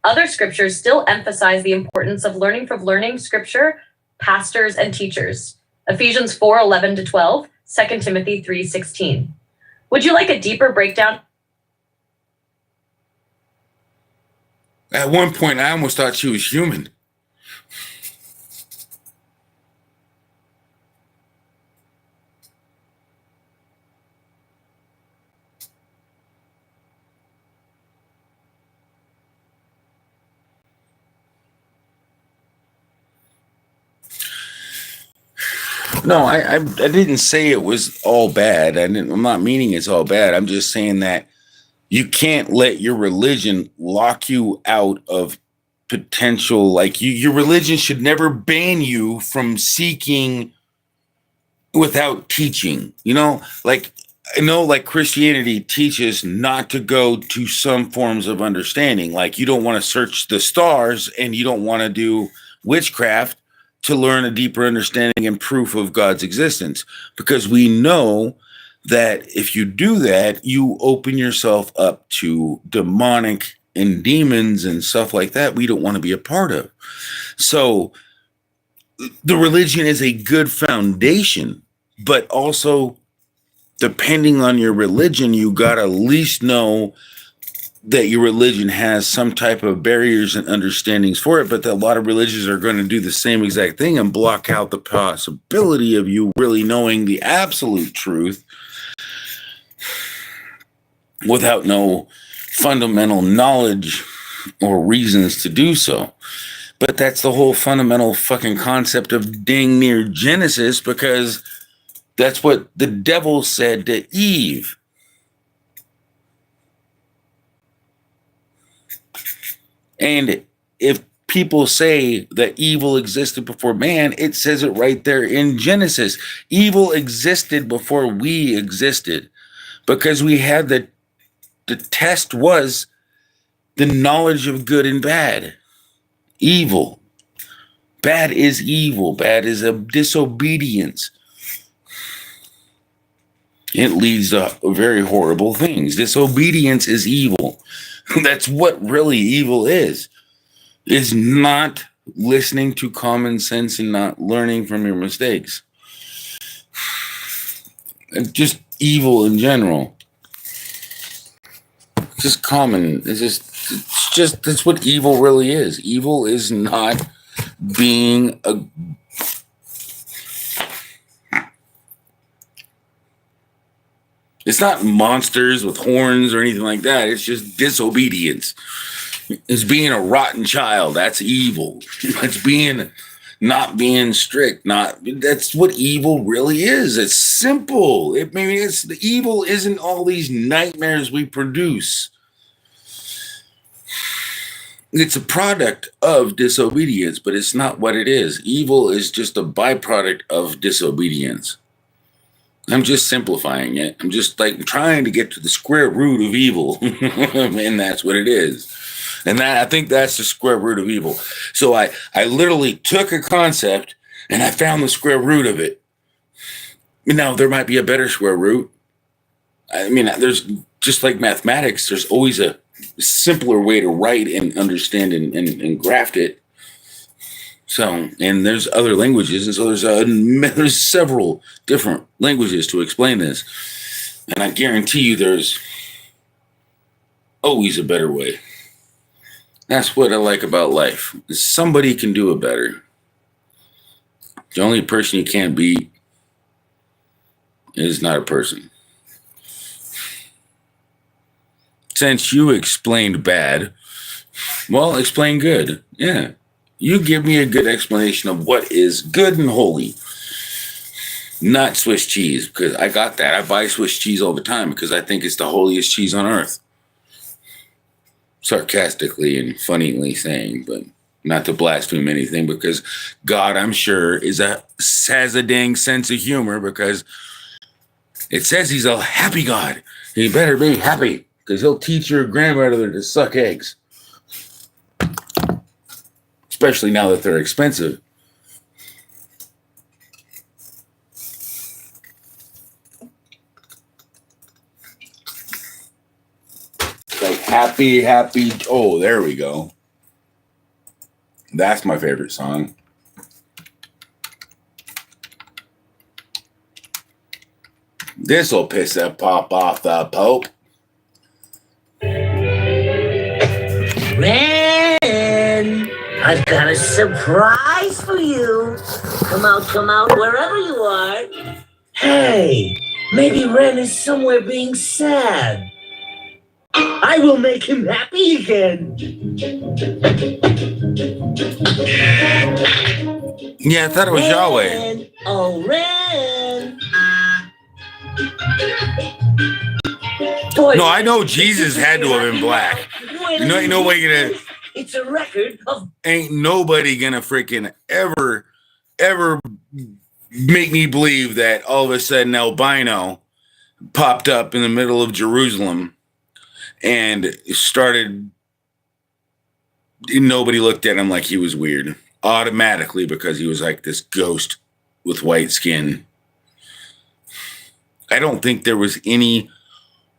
Other scriptures still emphasize the importance of learning scripture, pastors, and teachers. Ephesians 4:11-12, 2 Timothy 3:16. Would you like a deeper breakdown? At one point, I almost thought she was human. No, I didn't say it was all bad. I'm not meaning it's all bad. I'm just saying that you can't let your religion lock you out of potential. Like your religion should never ban you from seeking without teaching. You know, like I know, like Christianity teaches not to go to some forms of understanding. Like you don't want to search the stars, and you don't want to do witchcraft to learn a deeper understanding and proof of God's existence, because we know that if you do that, you open yourself up to demonic and demons and stuff like that we don't want to be a part of. So the religion is a good foundation, but also depending on your religion, you got to at least know that your religion has some type of barriers and understandings for it, but a lot of religions are going to do the same exact thing and block out the possibility of you really knowing the absolute truth without no fundamental knowledge or reasons to do so. But that's the whole fundamental fucking concept of dang near Genesis, because that's what the devil said to Eve. And if people say that evil existed before man, it says it right there in Genesis. Evil existed before we existed, because we had the test was the knowledge of good and bad. Evil. Bad is evil. Bad is a disobedience. It leads to very horrible things. Disobedience is evil. That's what really evil is not listening to common sense and not learning from your mistakes. It's just evil in general. It's just common. It's just that's what evil really is. Evil is not being a... It's not monsters with horns or anything like that. It's just disobedience. It's being a rotten child. That's evil. It's not being strict. That's what evil really is. It's simple. The evil isn't all these nightmares we produce. It's a product of disobedience, but it's not what it is. Evil is just a byproduct of disobedience. I'm just simplifying it. I'm just like trying to get to the square root of evil. And that's what it is. And I think that's the square root of evil. So I literally took a concept and I found the square root of it. Now, there might be a better square root. I mean, there's just like mathematics, there's always a simpler way to write and understand and graft it. So, and there's other languages, and so there's several different languages to explain this. And I guarantee you there's always a better way. That's what I like about life. Somebody can do it better. The only person you can't beat is not a person. Since you explained bad, well, explain good. Yeah. You give me a good explanation of what is good and holy. Not Swiss cheese, because I got that. I buy Swiss cheese all the time because I think it's the holiest cheese on earth. Sarcastically and funnily saying, but not to blaspheme anything, because God, I'm sure, has a dang sense of humor, because it says he's a happy God. He better be happy, because he'll teach your grandmother to suck eggs. Especially now that they're expensive. Like happy. Oh, there we go. That's my favorite song. This'll piss that pop off the Pope. Man, I've got a surprise for you. Come out, wherever you are. Hey, maybe Ren is somewhere being sad. I will make him happy again. Yeah, I thought it was Yahweh. Ren, oh, Ren. Boy, No, I know Jesus had to have been black. Ain't nobody gonna. It's a record of. Ain't nobody gonna freaking ever make me believe that all of a sudden albino popped up in the middle of Jerusalem and started. Nobody looked at him like he was weird automatically because he was like this ghost with white skin. I don't think there was any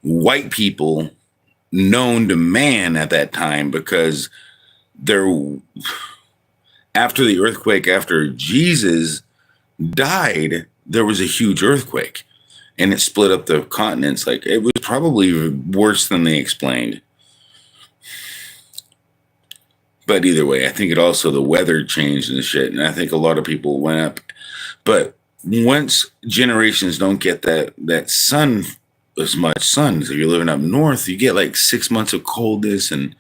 white people known to man at that time, because after the earthquake, after Jesus died, there was a huge earthquake. and it split up the continents. Like, it was probably worse than they explained. But either way, I think it also, the weather changed and shit, and I think a lot of people went up. But once generations don't get that sun, as much sun, so you're living up north, you get like 6 months of coldness, and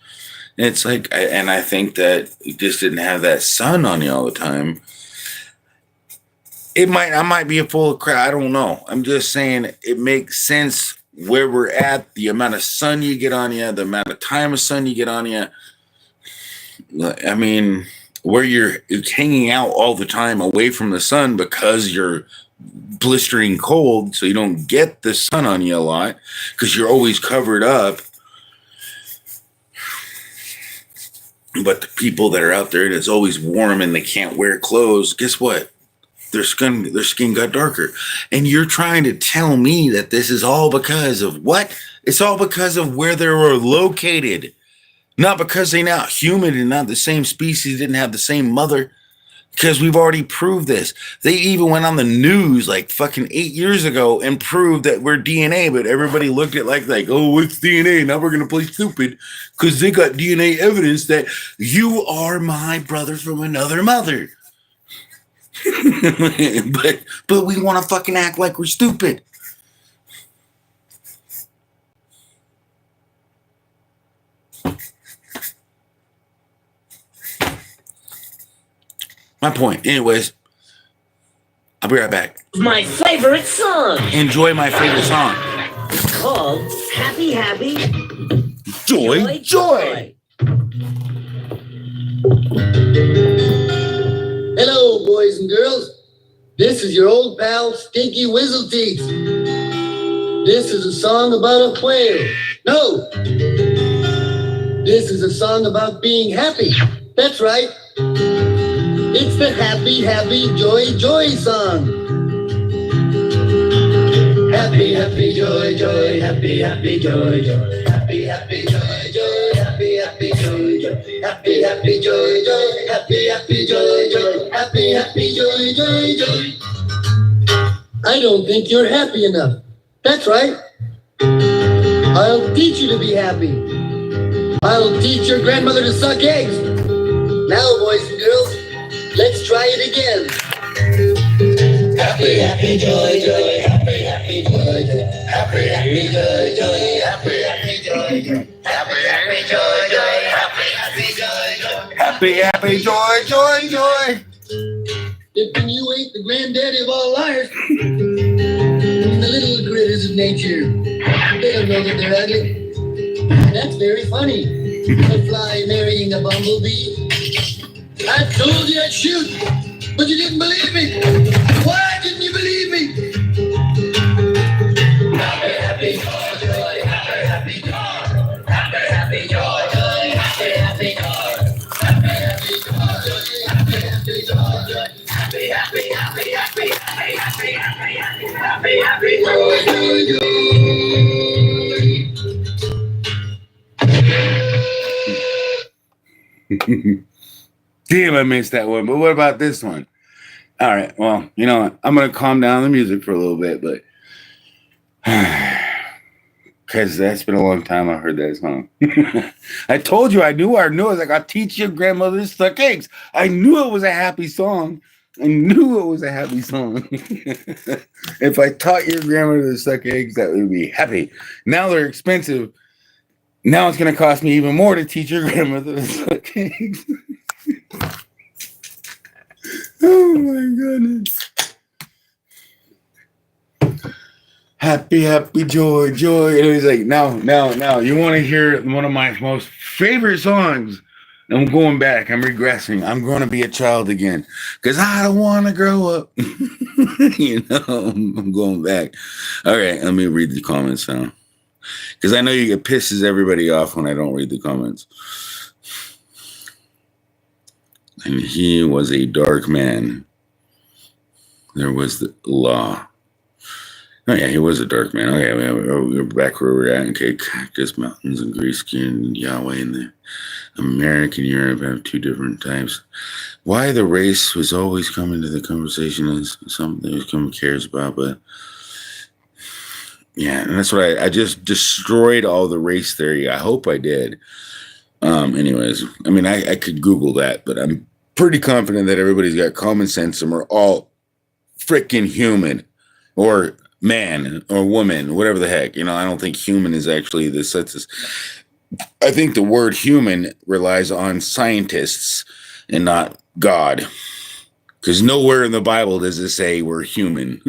it's like, and I think that you just didn't have that sun on you all the time. I might be full of crap. I don't know. I'm just saying it makes sense where we're at, the amount of sun you get on you, the amount of time of sun you get on you. I mean, where you're hanging out all the time away from the sun because you're blistering cold, so you don't get the sun on you a lot because you're always covered up. But the people that are out there and it's always warm and they can't wear clothes, guess what? Their skin got darker. And you're trying to tell me that this is all because of what? It's all because of where they were located. Not because they're not human and not the same species, didn't have the same mother. Because we've already proved this. They even went on the news like fucking 8 years ago and proved that we're DNA, but everybody looked at like, oh, it's DNA. Now we're going to play stupid because they got DNA evidence that you are my brother from another mother. but we want to fucking act like we're stupid. My point. Anyways, I'll be right back. My favorite song. Enjoy my favorite song. It's called Happy, Happy, Joy, Joy. Hello, boys and girls. This is your old pal, Stinky Whizzleteeth. This is a song about a whale. No. This is a song about being happy. That's right. It's the Happy, Happy, Joy, Joy song. Happy, happy, joy, joy, happy, happy, joy, joy, happy, happy, joy, joy, happy, happy, joy, joy, happy, happy, joy, joy, happy, happy, joy, joy, happy, happy, joy, joy, joy. I don't think you're happy enough. That's right. I'll teach you to be happy. I'll teach your grandmother to suck eggs. Now, boys and girls, let's try it again. Happy, happy, joy, joy, happy, happy, joy, joy, happy, happy, joy, joy, happy, happy, joy, joy, happy, happy, joy, joy, happy, happy, joy, joy, Happy, happy, joy, joy, joy. If you ain't the granddaddy of all liars, the little critters of nature, they don't know that they're ugly. That's very funny. A fly marrying a bumblebee. I told you I'd shoot, but you didn't believe me. Why didn't you believe me? Happy, happy, joy, joy, happy, happy, joy, happy, happy, joy, joy, happy, happy, joy, happy, happy, joy, joy, happy, happy, joy, joy, happy, happy, happy, happy, happy, happy, happy, happy, happy, joy, joy, joy. Damn, I missed that one. But what about this one? All right. Well, you know what? I'm going to calm down the music for a little bit, but because that's been a long time I heard that song. I told you I knew. I was like, I'll teach your grandmother to suck eggs. I knew it was a happy song. If I taught your grandmother to suck eggs, that would be happy. Now they're expensive. Now it's going to cost me even more to teach your grandmother to suck eggs. Oh my goodness. Happy, happy, joy, joy. And he's like, now, you want to hear one of my most favorite songs? I'm going back. I'm regressing. I'm going to be a child again because I don't want to grow up. I'm going back. All right, let me read the comments now because I know it pisses everybody off when I don't read the comments. And he was a dark man. There was the law. Oh, yeah, he was a dark man. Okay, we're back where we're at. Okay, Cactus Mountains and Grease Skin and Yahweh and the American Europe have two different types. Why the race was always coming to the conversation is something that cares about, but Yeah, and that's what I just destroyed all the race theory. I hope I did. Anyways, I mean, I could Google that, but I'm pretty confident that everybody's got common sense and we're all freaking human or man or woman, whatever the heck. You know, I don't think human is actually the census. I think the word human relies on scientists and not God. Because nowhere in the Bible does it say we're human.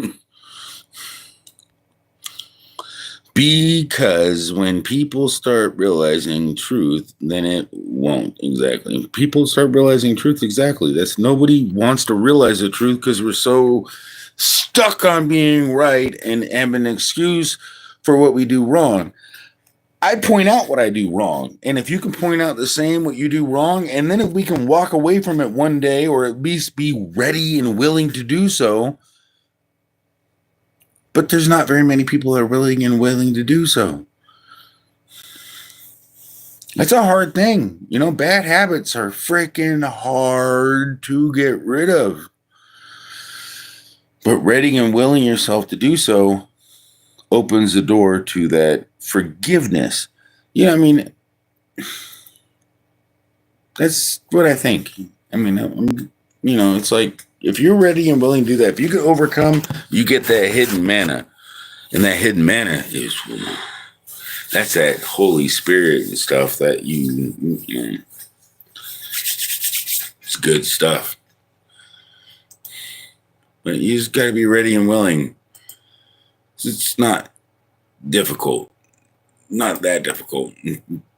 Because when people start realizing truth, then it won't. Exactly. People start realizing truth. Exactly. That's nobody wants to realize the truth because we're so stuck on being right and have an excuse for what we do wrong. I point out what I do wrong. And if you can point out the same what you do wrong, and then if we can walk away from it one day or at least be ready and willing to do so. But there's not very many people that are willing to do so. That's a hard thing. You know, bad habits are freaking hard to get rid of. But ready and willing yourself to do so opens the door to that forgiveness. Yeah, I mean, that's what I think. I mean, you know, it's like, if you're ready and willing to do that, if you can overcome, you get that hidden manna. And that hidden manna is, that's that Holy Spirit and stuff that you know, it's good stuff. But you just got to be ready and willing. It's not difficult. Not that difficult.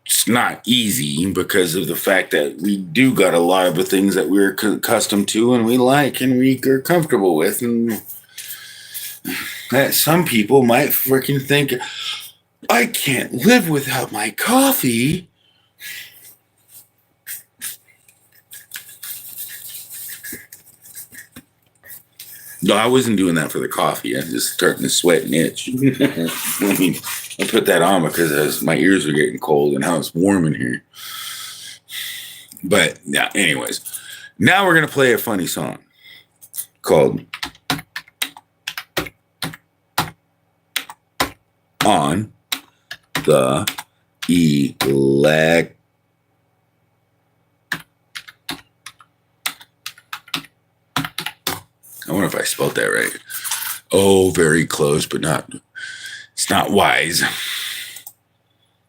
It's not easy because of the fact that we do got a lot of the things that we're accustomed to and we like and we are comfortable with. And that some people might freaking think, I can't live without my coffee. No, I wasn't doing that for the coffee. I was just starting to sweat and itch. I mean, I put that on because my ears are getting cold and now it's warm in here. But yeah, anyways, now we're going to play a funny song called On the Elect. I wonder if I spelled that right. Oh, very close, but not. It's not wise.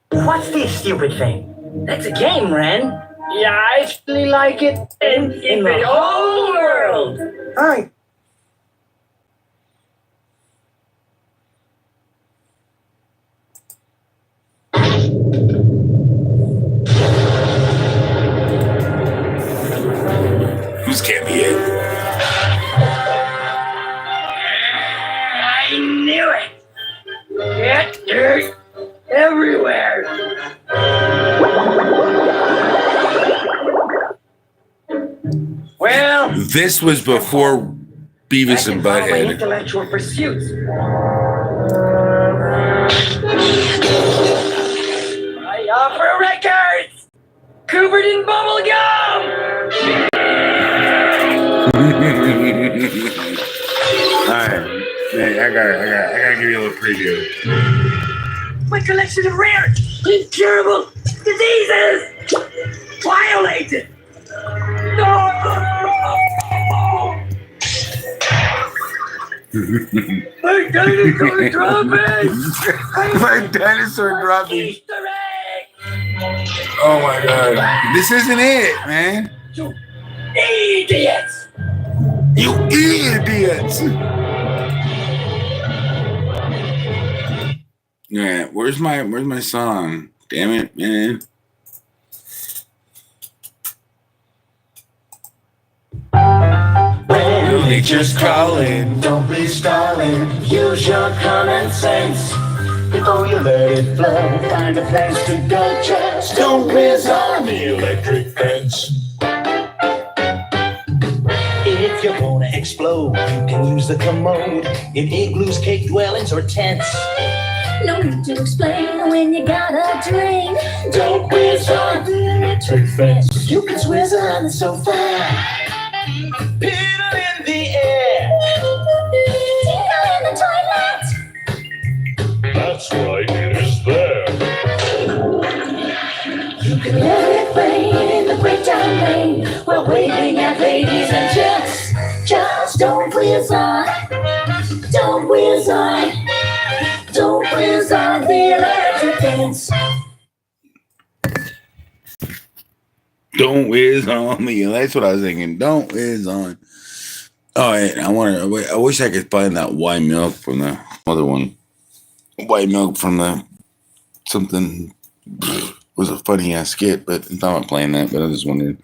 What's this stupid thing? That's a game, Ren. Yeah, I actually like it in the whole world. All right. This can't be it. I knew it. Get dirt everywhere. Well, This was before Beavis and my Butthead. intellectual pursuits. I offer records covered in bubble gum. Alright. Hey, I gotta give you a little preview. My collection of rare, incurable diseases violated. No! My dinosaur dropping! My dinosaur dropping. Easter egg! Oh my god. This isn't it, man. You idiots! You idiots. Yeah, where's my song? Damn it, man. When Nature's calling. don't be stalling. Use your common sense before you let it flow. Find a place to go, just don't whiz on the electric fence. If you're gonna explode, you can use the commode in igloos, cave dwellings, or tents. No need to explain when you got a drain. Don't whiz on the electric fence. You can swizz on the sofa. Piddle in the air. Tingle in the toilet. whiz on. Don't whiz on. Don't whiz on the electric fence. Don't whiz on me. That's what I was thinking. Don't whiz on. All right, I wish I could find that white milk from the other one. White milk from the something was a funny ass skit, but I'm not playing that. But I was just wondering.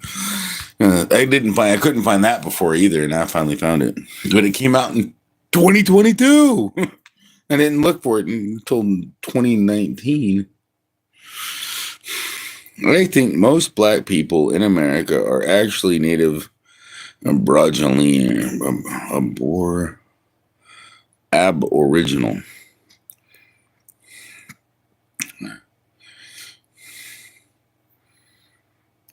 I couldn't find that before either, and I finally found it. But it came out in 2022. I didn't look for it until 2019. I think most black people in America are actually native aboriginal.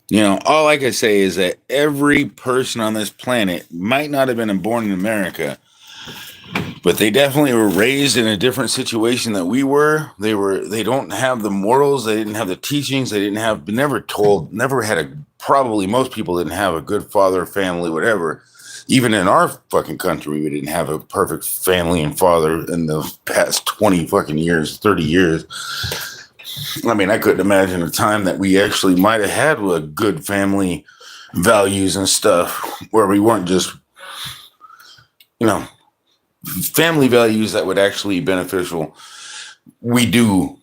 You know, all I can say is that every person on this planet might not have been born in America, but they definitely were raised in a different situation than we were. They don't have the morals, they didn't have the teachings, probably most people didn't have a good father, family, whatever. Even in our fucking country, we didn't have a perfect family and father in the past 20 fucking years, 30 years. I mean, I couldn't imagine a time that we actually might have had a good family values and stuff where we weren't just, family values that would actually be beneficial. We do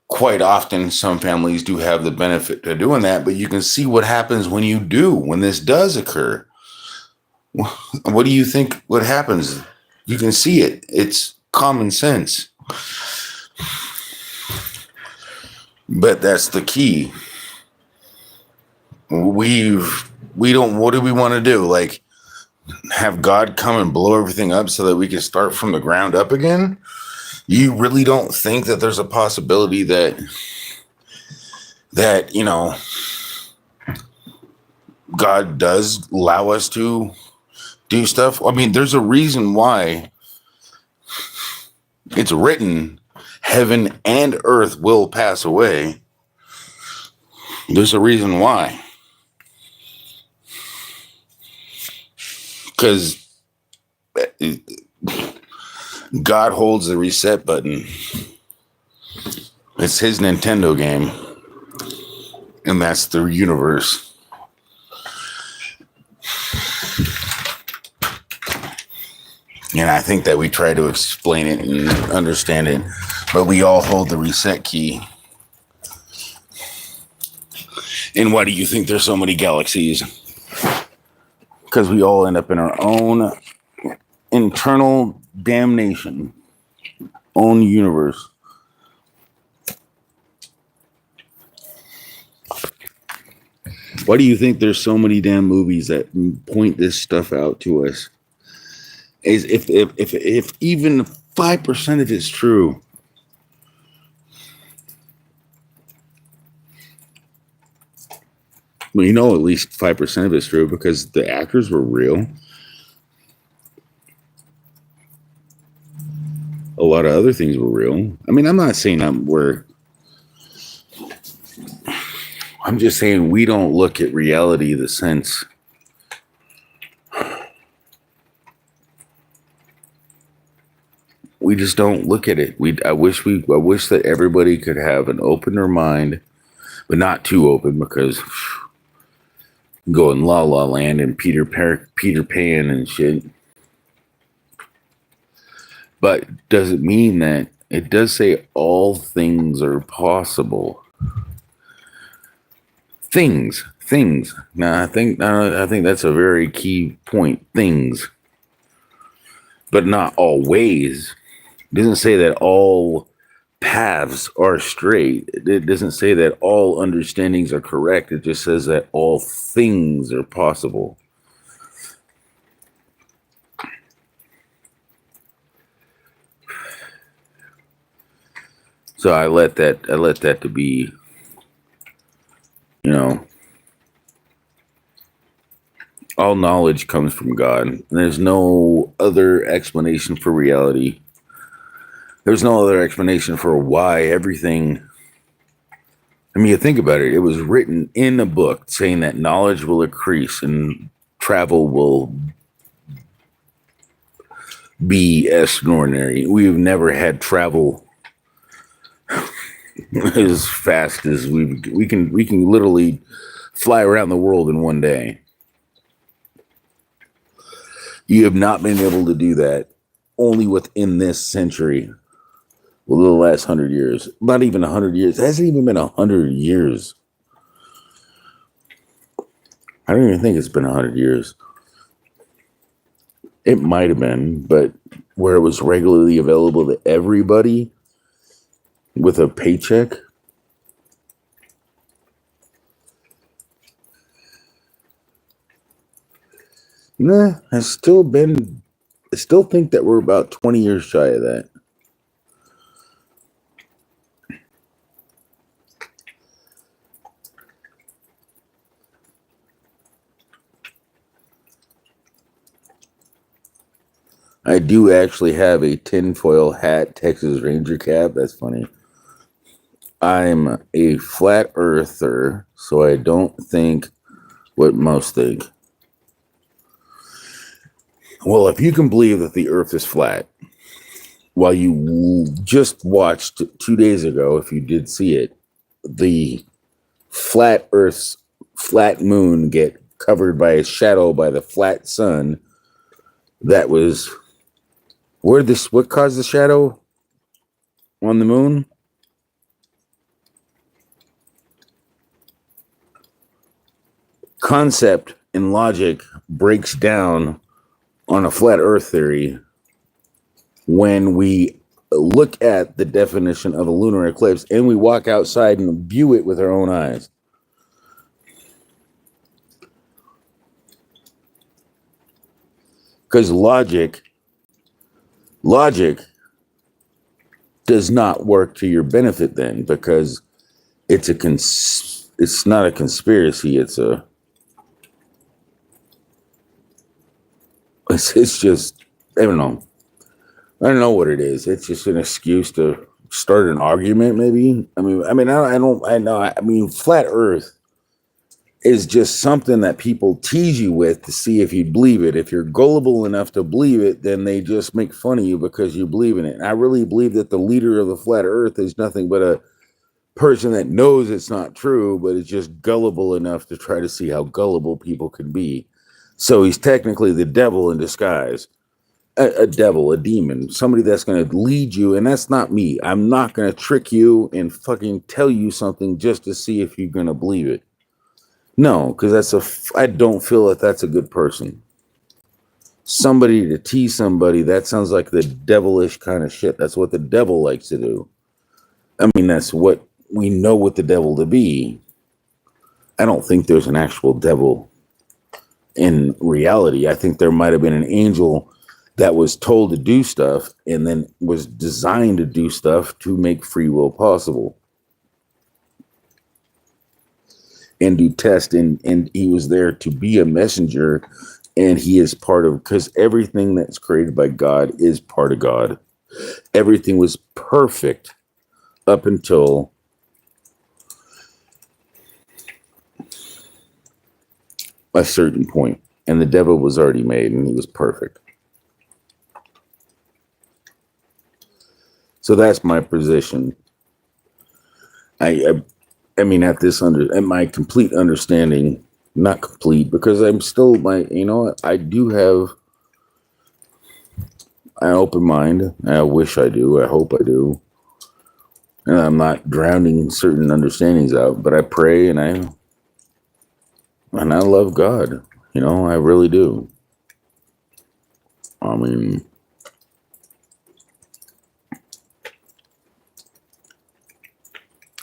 quite often. Some families do have the benefit of doing that, but you can see what happens when this does occur. What do you think what happens? You can see it. It's common sense. But that's the key. What do we want to do? Like, have God come and blow everything up so that we can start from the ground up again? You really don't think that there's a possibility that God does allow us to do stuff? I mean, there's a reason why it's written, heaven and earth will pass away. There's a reason why. Because God holds the reset button. It's his Nintendo game. And that's the universe. And I think that we try to explain it and understand it, but we all hold the reset key. And why do you think there's so many galaxies? Because we all end up in our own internal damnation, own universe. Why do you think there's so many damn movies that point this stuff out to us? Is if even 5% of it's true. Well, at least 5% of it's true because the actors were real. A lot of other things were real. I mean, I'm not saying I'm just saying we don't look at reality the sense. We just don't look at it. I wish that everybody could have an opener mind, but not too open because go in La La Land and Peter Pan and shit. But does it mean that it does say all things are possible? Things. Now I think that's a very key point. Things, but not always. It doesn't say that all paths are straight. It doesn't say that all understandings are correct. It just says that all things are possible. So I let that to be, all knowledge comes from God. And there's no other explanation for reality. There's no other explanation for why everything. I mean, you think about it. It was written in a book saying that knowledge will increase and travel will be extraordinary. We've never had travel as fast as we can literally fly around the world in one day. You have not been able to do that only within this century, within the last 100 years. Not even 100 years. It hasn't even been 100 years. I don't even think it's been 100 years. It might have been, but where it was regularly available to everybody with a paycheck. Nah, I still think that we're about 20 years shy of that. I do actually have a tinfoil hat Texas Ranger cap. That's funny. I'm a flat earther, so I don't think what most think. Well, if you can believe that the earth is flat, while you just watched 2 days ago, if you did see it, the flat earth's flat moon get covered by a shadow by the flat sun, that was what caused the shadow on the moon? Concept and logic breaks down on a flat earth theory when we look at the definition of a lunar eclipse and we walk outside and view it with our own eyes. Because logic does not work to your benefit then, because it's not a conspiracy, it's just, I don't know what it is. It's just an excuse to start an argument, maybe. I mean, flat earth is just something that people tease you with to see if you believe it. If you're gullible enough to believe it, then they just make fun of you because you believe in it. And I really believe that the leader of the flat earth is nothing but a person that knows it's not true, but is just gullible enough to try to see how gullible people can be. So he's technically the devil in disguise. A devil, a demon, somebody that's going to lead you. And that's not me. I'm not going to trick you and fucking tell you something just to see if you're going to believe it. No, because I don't feel that that's a good person. Somebody to tease somebody, that sounds like the devilish kind of shit. That's what the devil likes to do. I mean, that's what we know with the devil to be. I don't think there's an actual devil in reality. I think there might have been an angel that was told to do stuff and then was designed to do stuff to make free will possible. And do test, and he was there to be a messenger, and he is part of, because everything that's created by God is part of God. Everything was perfect up until a certain point, and the devil was already made, and he was perfect. So that's my position. I mean, at my complete understanding, not complete, because I'm still I do have an open mind. I wish I do. I hope I do. And I'm not drowning certain understandings out, but I pray and I love God. I really do. I mean,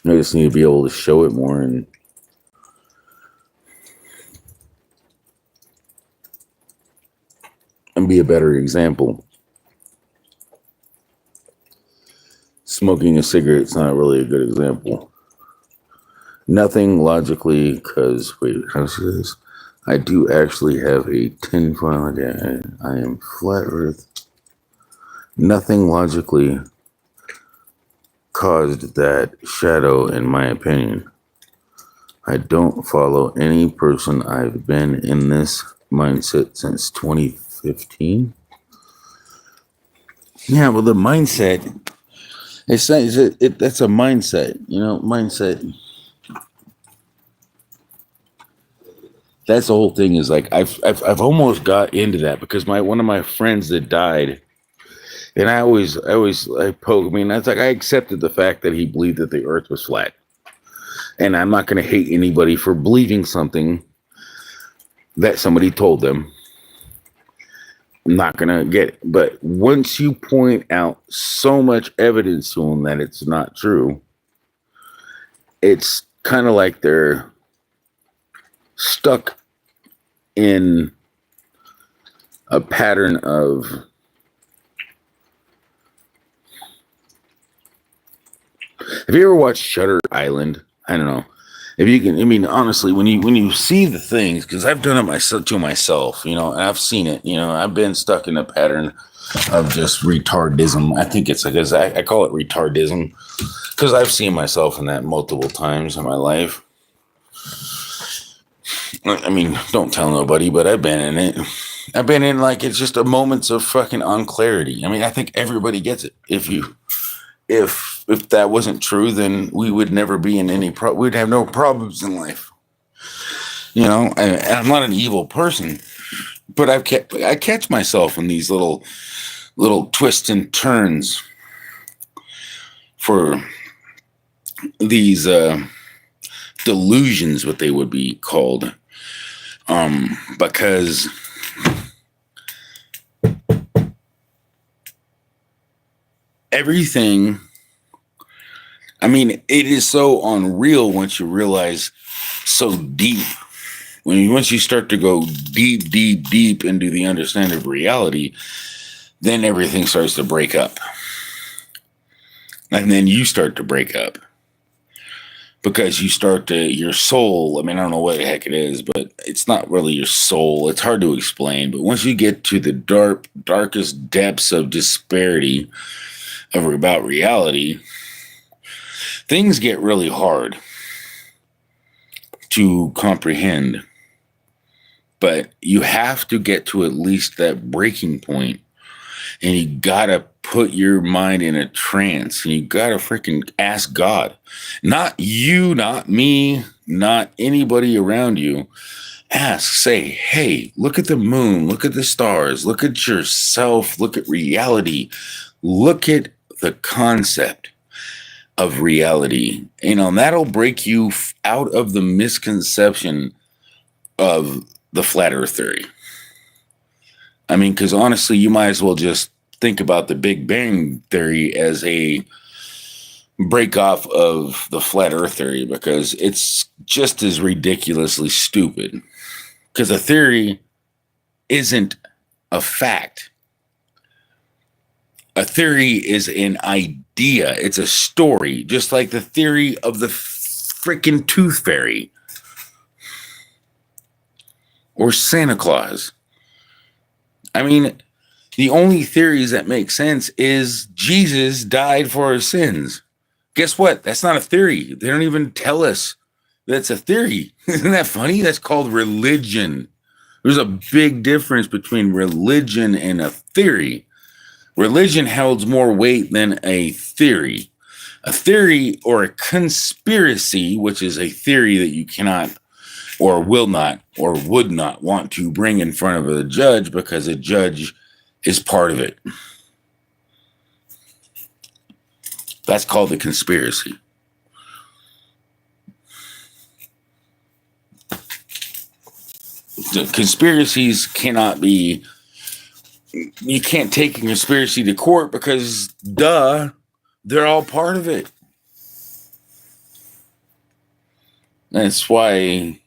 I just need to be able to show it more and be a better example. Smoking a cigarette's not really a good example. Nothing logically, because, wait, how's this? I do actually have a tinfoil hat. I am flat earth. Nothing logically caused that shadow, in my opinion. I don't follow any person. I've been in this mindset since 2015. Yeah, well, the mindset. It's that's a mindset. Mindset. That's the whole thing. Is like I've almost got into that because one of my friends that died, and I poke. I mean, that's like I accepted the fact that he believed that the Earth was flat, and I'm not going to hate anybody for believing something that somebody told them. I'm not going to get it. But once you point out so much evidence to them that it's not true, it's kind of like they're stuck in a pattern of have you ever watched Shutter Island? I don't know. If you can, I mean, honestly, when you see the things, because I've done it myself, and I've seen it, I've been stuck in a pattern of just retardism. I think it's like, I call it retardism because I've seen myself in that multiple times in my life. I mean, don't tell nobody, but I've been in it. I've been in like it's just a moments of fucking unclarity. I mean, I think everybody gets it. If that wasn't true, then we would never be in we'd have no problems in life. And I'm not an evil person, but I catch myself in these little twists and turns for these delusions, what they would be called, because everything, I mean, it is so unreal once you realize so deep. Once you start to go deep, deep, deep into the understanding of reality, then everything starts to break up. And then you start to break up. Because your soul, I mean, I don't know what the heck it is, but it's not really your soul. It's hard to explain. But once you get to the darkest depths of disparity about reality, things get really hard to comprehend. But you have to get to at least that breaking point, and you gotta put your mind in a trance, and you gotta freaking ask God, not you, not me, not anybody around you. Ask, say, hey, look at the moon, look at the stars, look at yourself, look at reality, look at the concept of reality. And that'll break you out of the misconception of the flat earth theory. I mean, because honestly, you might as well just think about the Big Bang theory as a break off of the flat earth theory, because it's just as ridiculously stupid. Because a theory isn't a fact. A theory is an idea. It's a story, just like the theory of the freaking tooth fairy or Santa Claus. I mean, the only theories that make sense is Jesus died for our sins. Guess what? That's not a theory. They don't even tell us that's a theory. Isn't that funny? That's called religion. There's a big difference between religion and a theory. Religion holds more weight than a theory. A theory or a conspiracy, which is a theory that you cannot or will not or would not want to bring in front of a judge because a judge is part of it. That's called a conspiracy. The conspiracies cannot be, you can't take a conspiracy to court because, duh, they're all part of it. That's why,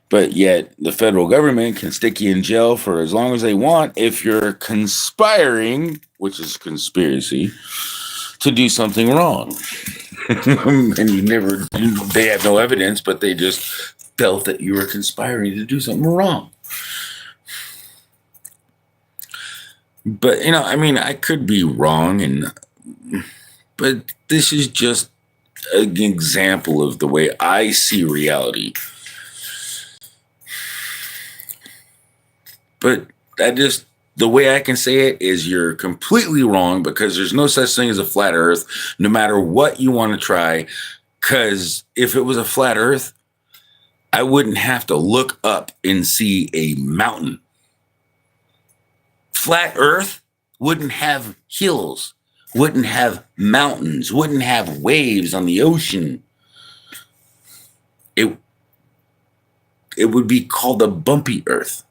but yet the federal government can stick you in jail for as long as they want if you're conspiring, which is conspiracy, to do something wrong. And they have no evidence, but they just felt that you were conspiring to do something wrong. But, I mean, I could be wrong, but this is just an example of the way I see reality. But the way I can say it is you're completely wrong, because there's no such thing as a flat earth, no matter what you want to try. Because if it was a flat earth, I wouldn't have to look up and see a mountain. Flat earth wouldn't have hills, wouldn't have mountains, wouldn't have waves on the ocean. It would be called a bumpy earth,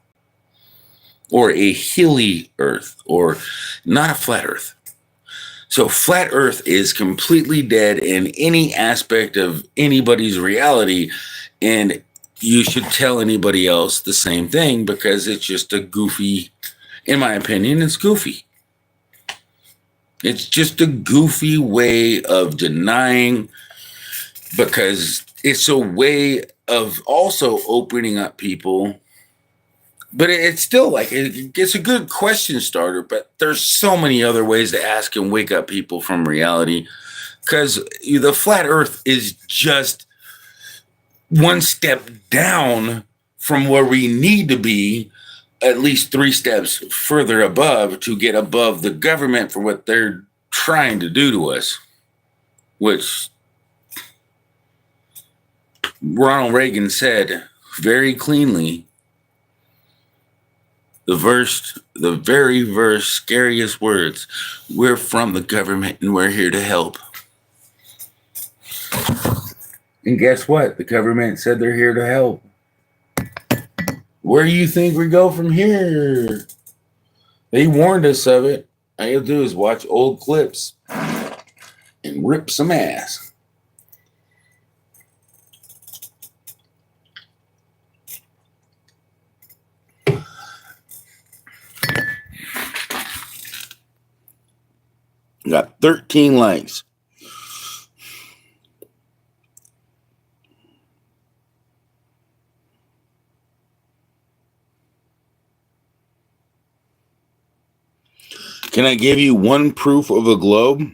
or a hilly earth, or not a flat earth. So flat earth is completely dead in any aspect of anybody's reality, and you should tell anybody else the same thing, because it's just a goofy, in my opinion, it's goofy. It's just a goofy way of denying, because it's a way of also opening up people. But it's still like, it's a good question starter, but there's so many other ways to ask and wake up people from reality, because the flat earth is just one step down from where we need to be, at least 3 steps further above, to get above the government for what they're trying to do to us, which Ronald Reagan said very cleanly. The very scariest words: we're from the government and we're here to help. And guess what? The government said they're here to help. Where do you think we go from here? They warned us of it. All you do is watch old clips and rip some ass. Got 13 likes. Can I give you one proof of a globe?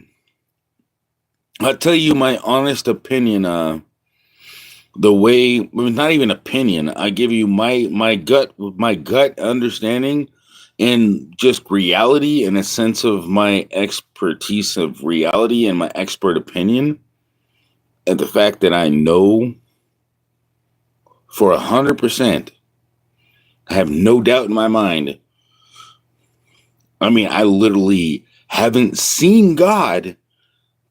I'll tell you my honest opinion. The way, not even opinion, I give you my gut understanding, and just reality, and a sense of my expertise of reality and my expert opinion, and the fact that I know for 100%, I have no doubt in my mind. I mean, I literally haven't seen God,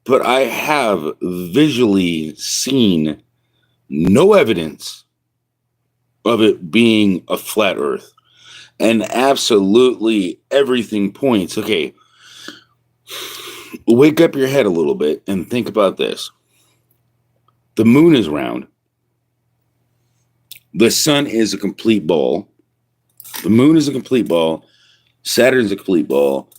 but I have visually seen no evidence of it being a flat earth. And absolutely everything points. Okay, wake up your head a little bit and think about this. The moon is round. The sun is a complete ball. The moon is a complete ball. Saturn's a complete ball.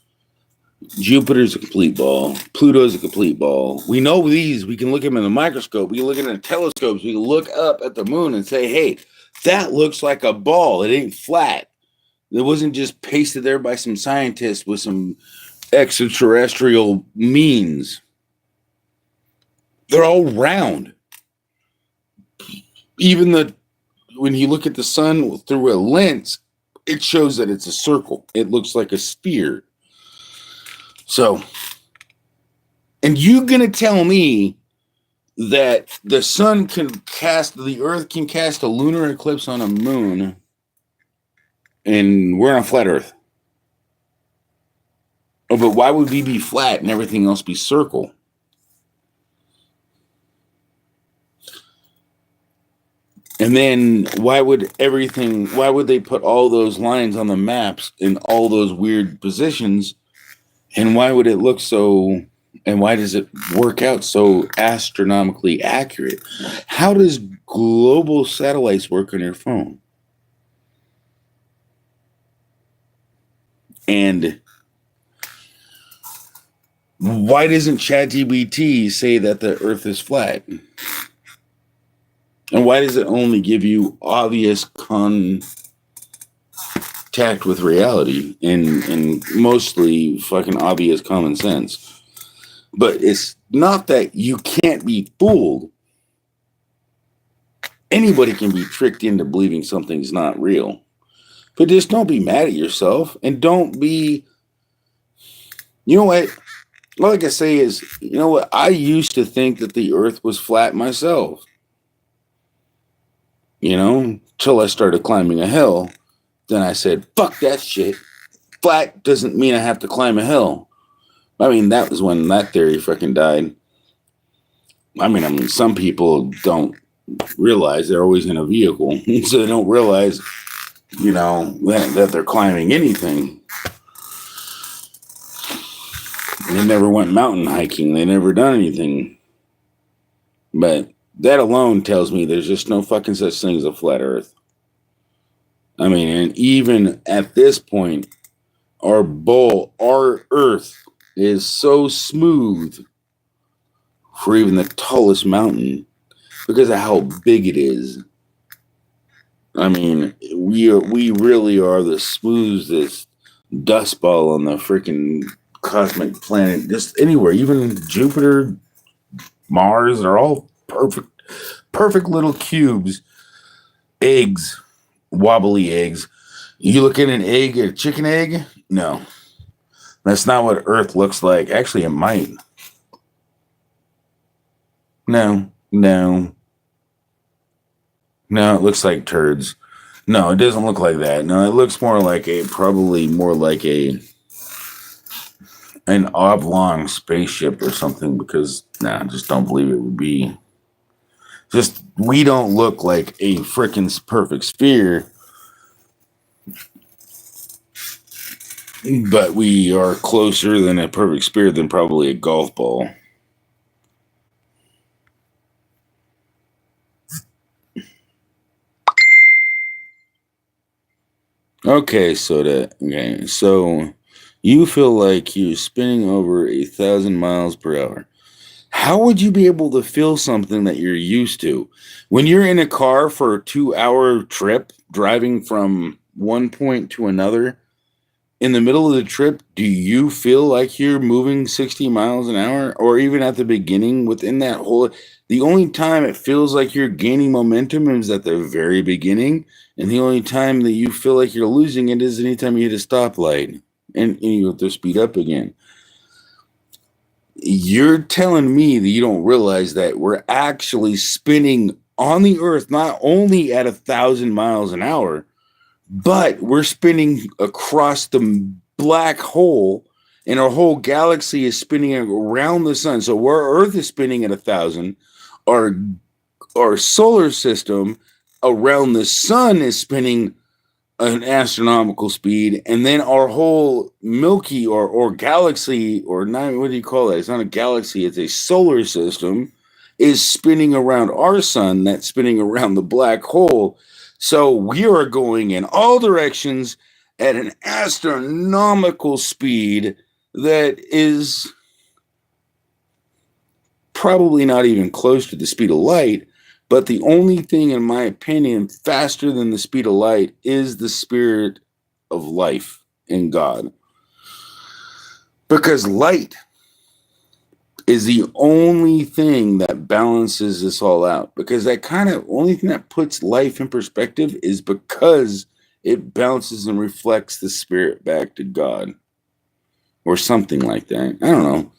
Jupiter's a complete ball. Pluto's a complete ball. We know these. We can look at them in a microscope. We can look at them in telescopes. We can look up at the moon and say, hey, that looks like a ball. It ain't flat. It wasn't just pasted there by some scientists with some extraterrestrial means. They're all round. Even when you look at the sun through a lens, it shows that it's a circle. It looks like a sphere. So, and you're going to tell me that the earth can cast a lunar eclipse on a moon, and we're on a flat earth. Oh, but why would we be flat and everything else be circle? And then why would they put all those lines on the maps in all those weird positions? And why would it look so, and why does it work out so astronomically accurate? How does global satellites work on your phone? And why doesn't ChatGPT say that the earth is flat? And why does it only give you obvious contact with reality and mostly fucking obvious common sense? But it's not that you can't be fooled. Anybody can be tricked into believing something's not real. But just don't be mad at yourself, and don't be, you know what? All I can say is, you know what? I used to think that the earth was flat myself, till I started climbing a hill. Then I said, fuck that shit. Flat doesn't mean I have to climb a hill. I mean, that was when that theory fucking died. I mean, some people don't realize they're always in a vehicle, so they don't realize, that they're climbing anything. They never went mountain hiking. They never done anything. But that alone tells me there's just no fucking such thing as a flat earth. I mean, and even at this point, our earth is so smooth for even the tallest mountain because of how big it is. I mean, we really are the smoothest dust ball on the freaking cosmic planet, just anywhere, even Jupiter, Mars, they're all perfect little cubes, eggs, wobbly eggs. You look at an egg, a chicken egg? No, that's not what Earth looks like. Actually, it might. No, it looks like turds. No, it doesn't look like that. No, it looks probably more like an oblong spaceship or something, because I just don't believe it would be. Just, we don't look like a freaking perfect sphere, but we are closer than a perfect sphere than probably a golf ball. Okay, so you feel like you're spinning over 1,000 miles per hour. How would you be able to feel something that you're used to? When you're in a car for a 2-hour trip, driving from one point to another, in the middle of the trip, do you feel like you're moving 60 miles an hour? Or even at the beginning, within that whole... The only time it feels like you're gaining momentum is at the very beginning. And the only time that you feel like you're losing it is anytime you hit a stoplight and you have to speed up again. You're telling me that you don't realize that we're actually spinning on the earth, not only at 1,000 miles an hour, but we're spinning across the black hole, and our whole galaxy is spinning around the sun. So where Earth is spinning at 1,000, our solar system around the sun is spinning an astronomical speed, and then our whole Milky or galaxy, or not, what do you call that? It's not a galaxy, it's a solar system, is spinning around our sun, that's spinning around the black hole. So we are going in all directions at an astronomical speed that is probably not even close to the speed of light. But the only thing, in my opinion, faster than the speed of light is the spirit of life in God. Because light is the only thing that balances this all out. Because that kind of only thing that puts life in perspective is because it bounces and reflects the spirit back to God. Or something like that. I don't know.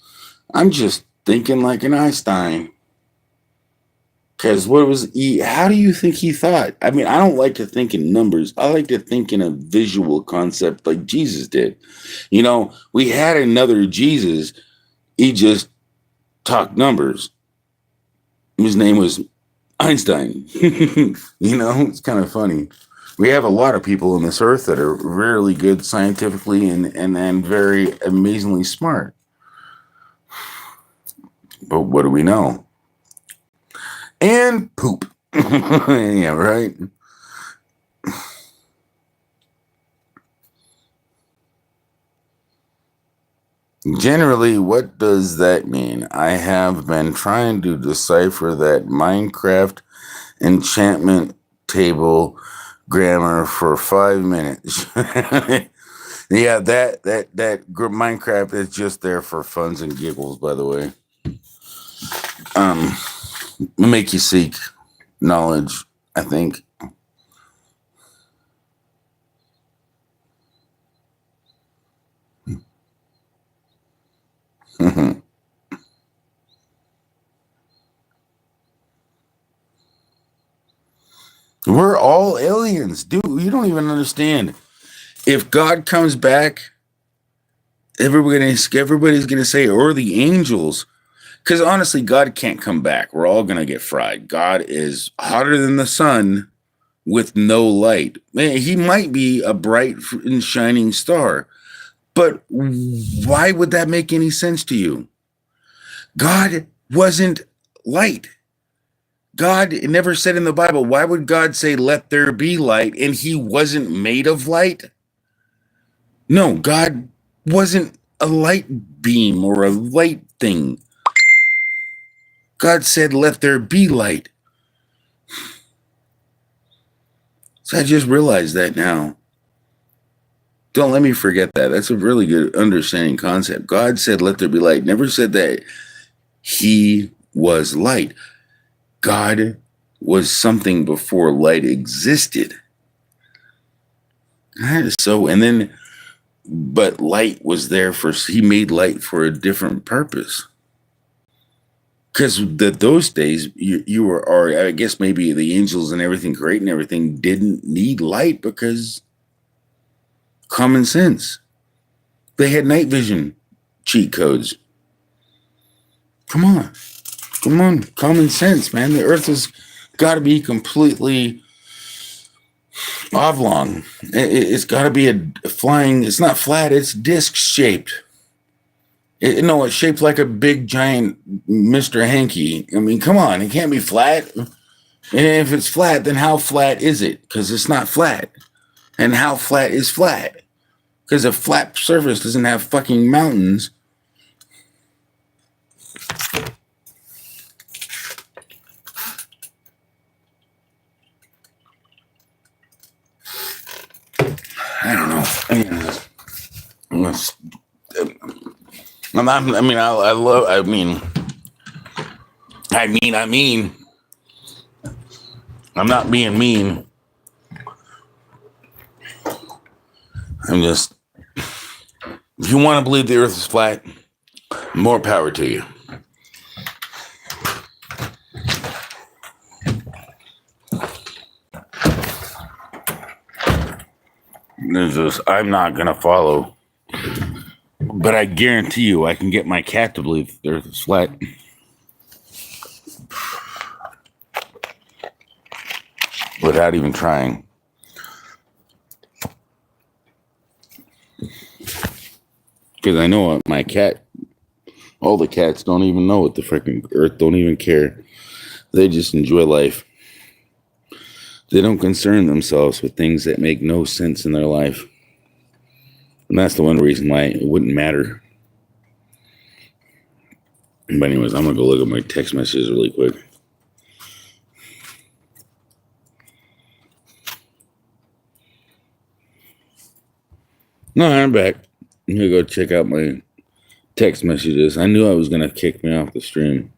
I'm just thinking like an Einstein. Because how do you think he thought? I mean, I don't like to think in numbers. I like to think in a visual concept like Jesus did. We had another Jesus. He just talked numbers. His name was Einstein. It's kind of funny. We have a lot of people on this earth that are really good scientifically and very amazingly smart. But what do we know? And poop. Yeah, right? Generally, what does that mean? I have been trying to decipher that Minecraft enchantment table grammar for 5 minutes. Yeah, that Minecraft is just there for funs and giggles, by the way. Make you seek knowledge, I think. We're all aliens, dude. You don't even understand. If God comes back, everybody's gonna say, or the angels, because honestly, God can't come back. We're all gonna get fried. God is hotter than the sun with no light. Man, he might be a bright and shining star, but why would that make any sense to you? God wasn't light. God never said in the Bible, why would God say, let there be light, and he wasn't made of light? No, God wasn't a light beam or a light thing. God said, let there be light. So I just realized that now. Don't let me forget that. That's a really good understanding concept. God said, let there be light. Never said that he was light. God was something before light existed. So, and then, but light was there he made light for a different purpose. Because those days, you were, or I guess maybe the angels and everything great and everything didn't need light because common sense. They had night vision cheat codes. Come on. Common sense, man. The earth has got to be completely oblong. It's got to be a flying, it's not flat, it's disc shaped. No, it's shaped like a big giant Mr. Hanky. I mean, come on, it can't be flat. And if it's flat, then how flat is it? Because it's not flat. And how flat is flat? Because a flat surface doesn't have fucking mountains. I don't know. I'm not being mean. I'm just, if you want to believe the earth is flat, more power to you. I'm not going to follow, but I guarantee you I can get my cat to believe the earth is flat. Without even trying. Because I know my cat, all the cats don't even know what the freaking earth, don't even care. They just enjoy life. They don't concern themselves with things that make no sense in their life. And that's the one reason why it wouldn't matter. But anyways, I'm going to go look at my text messages really quick. No, I'm back. I'm going to go check out my text messages. I knew I was going to kick me off the stream.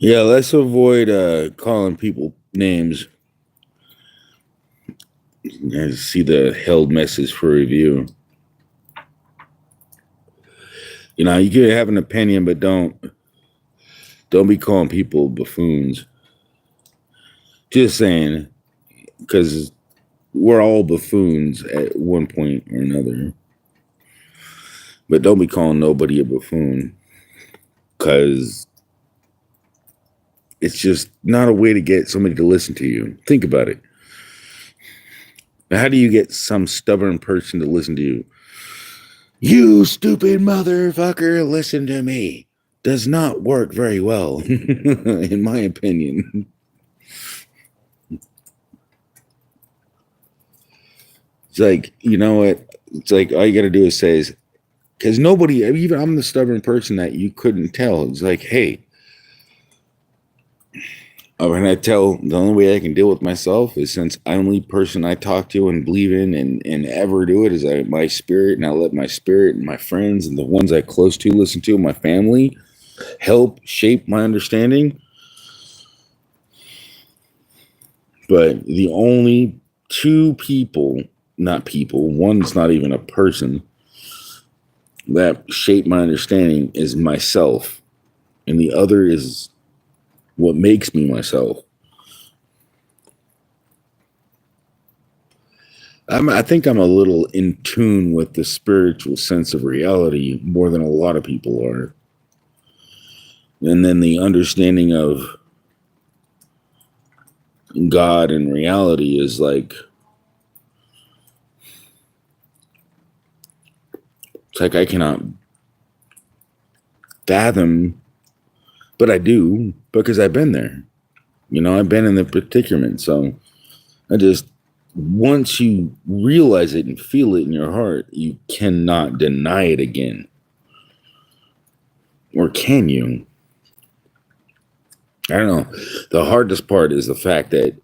Yeah, let's avoid calling people names. I see the held message for review. You know, you can have an opinion, but don't be calling people buffoons. Just saying, because we're all buffoons at one point or another. But don't be calling nobody a buffoon, because it's just not a way to get somebody to listen to you. Think about it. How do you get some stubborn person to listen to you? You stupid motherfucker, listen to me. Does not work very well, in my opinion. It's like, you know what? It's like all you got to do is say, because nobody, even I'm the stubborn person that you couldn't tell. It's like, hey, When I tell, the only way I can deal with myself is, since the only person I talk to and believe in and ever do it is my spirit, and I let my spirit and my friends and the ones I close to listen to, my family, help shape my understanding. But the only two people, not people, one's not even a person, that shape my understanding is myself. And the other is what makes me myself. I think I'm a little in tune with the spiritual sense of reality more than a lot of people are. And then the understanding of God and reality is like, it's like I cannot fathom, but I do, because I've been there. You know, I've been in the predicament. So I just, once you realize it and feel it in your heart, you cannot deny it again. Or can you? I don't know. The hardest part is the fact that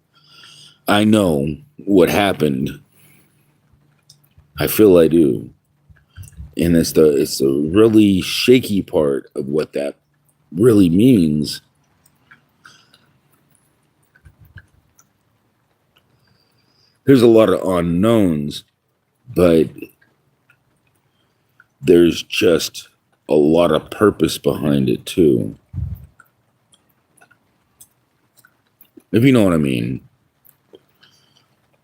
I know what happened. I feel I do. And it's the really shaky part of what that really means. There's a lot of unknowns, but there's just a lot of purpose behind it too. If you know what I mean. A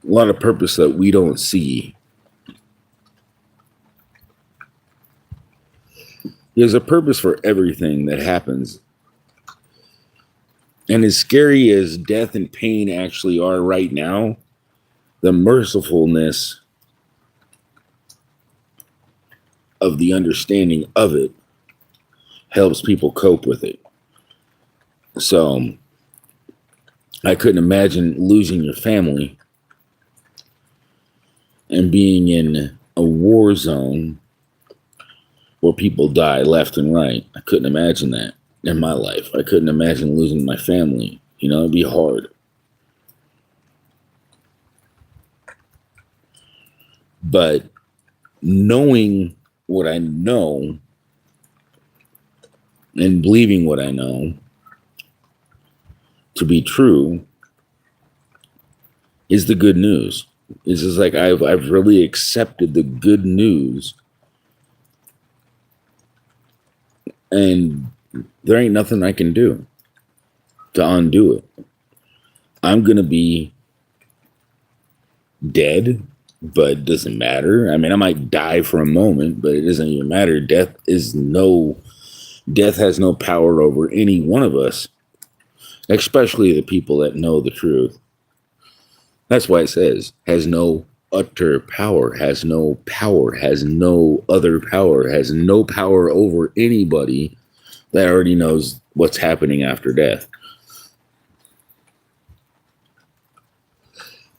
lot of purpose that we don't see. There's a purpose for everything that happens. And as scary as death and pain actually are right now, the mercifulness of the understanding of it helps people cope with it. So I couldn't imagine losing your family and being in a war zone where people die left and right. I couldn't imagine that in my life. I couldn't imagine losing my family. You know, it'd be hard. But knowing what I know and believing what I know to be true is the good news. It's just like I've really accepted the good news, and there ain't nothing I can do to undo it. I'm gonna be dead, but it doesn't matter. I mean, I might die for a moment, but it doesn't even matter. Death has no power over any one of us, especially the people that know the truth. That's why it says, has no utter power, has no power, has no other power, has no power over anybody that already knows what's happening after death.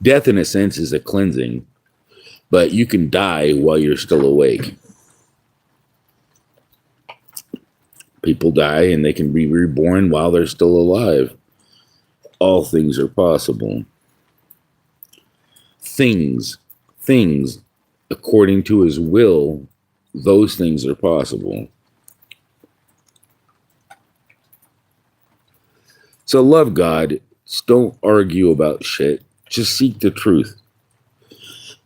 Death, in a sense, is a cleansing, but you can die while you're still awake. People die and they can be reborn while they're still alive. All things are possible. Things, according to his will, those things are possible. So love God. Just don't argue about shit. Just seek the truth.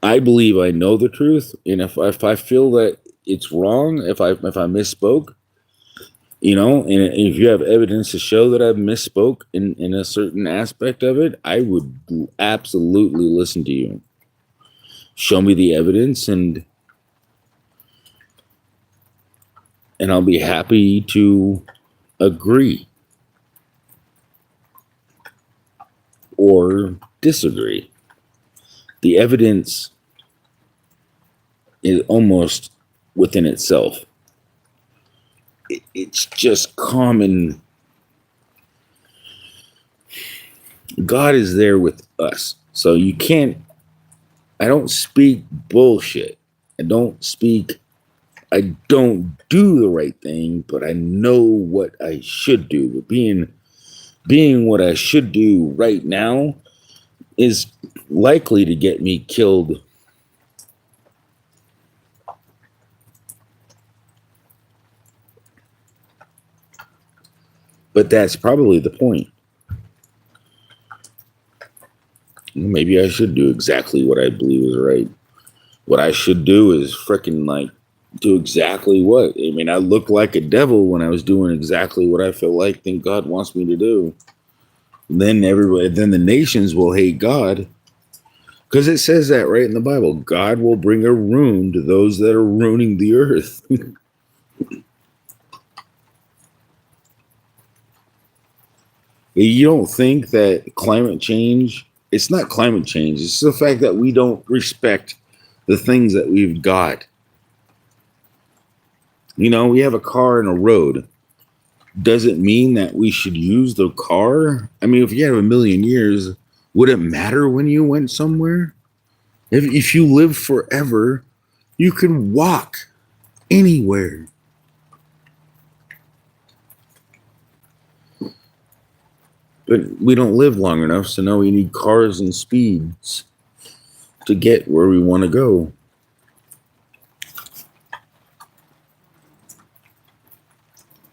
I believe I know the truth, and if I feel that it's wrong, if I misspoke, you know, and if you have evidence to show that I've misspoke in a certain aspect of it, I would absolutely listen to you. Show me the evidence, and I'll be happy to agree or disagree. The evidence is almost within itself. It's just common. God is there with us. So you can't, I don't speak bullshit. I don't do the right thing, but I know what I should do. But being being what I should do right now is likely to get me killed. But that's probably the point. Maybe I should do exactly what I believe is right. What I should do is freaking like do exactly what? I mean, I looked like a devil when I was doing exactly what I feel like think God wants me to do. Then the nations will hate God. Because it says that right in the Bible. God will bring a ruin to those that are ruining the earth. You don't think that climate change, it's not climate change, it's the fact that we don't respect the things that we've got. You know, we have a car and a road. Does it mean that we should use the car? I mean, if you have a million years, would it matter when you went somewhere? If you live forever, you can walk anywhere. But we don't live long enough, so now we need cars and speeds to get where we want to go.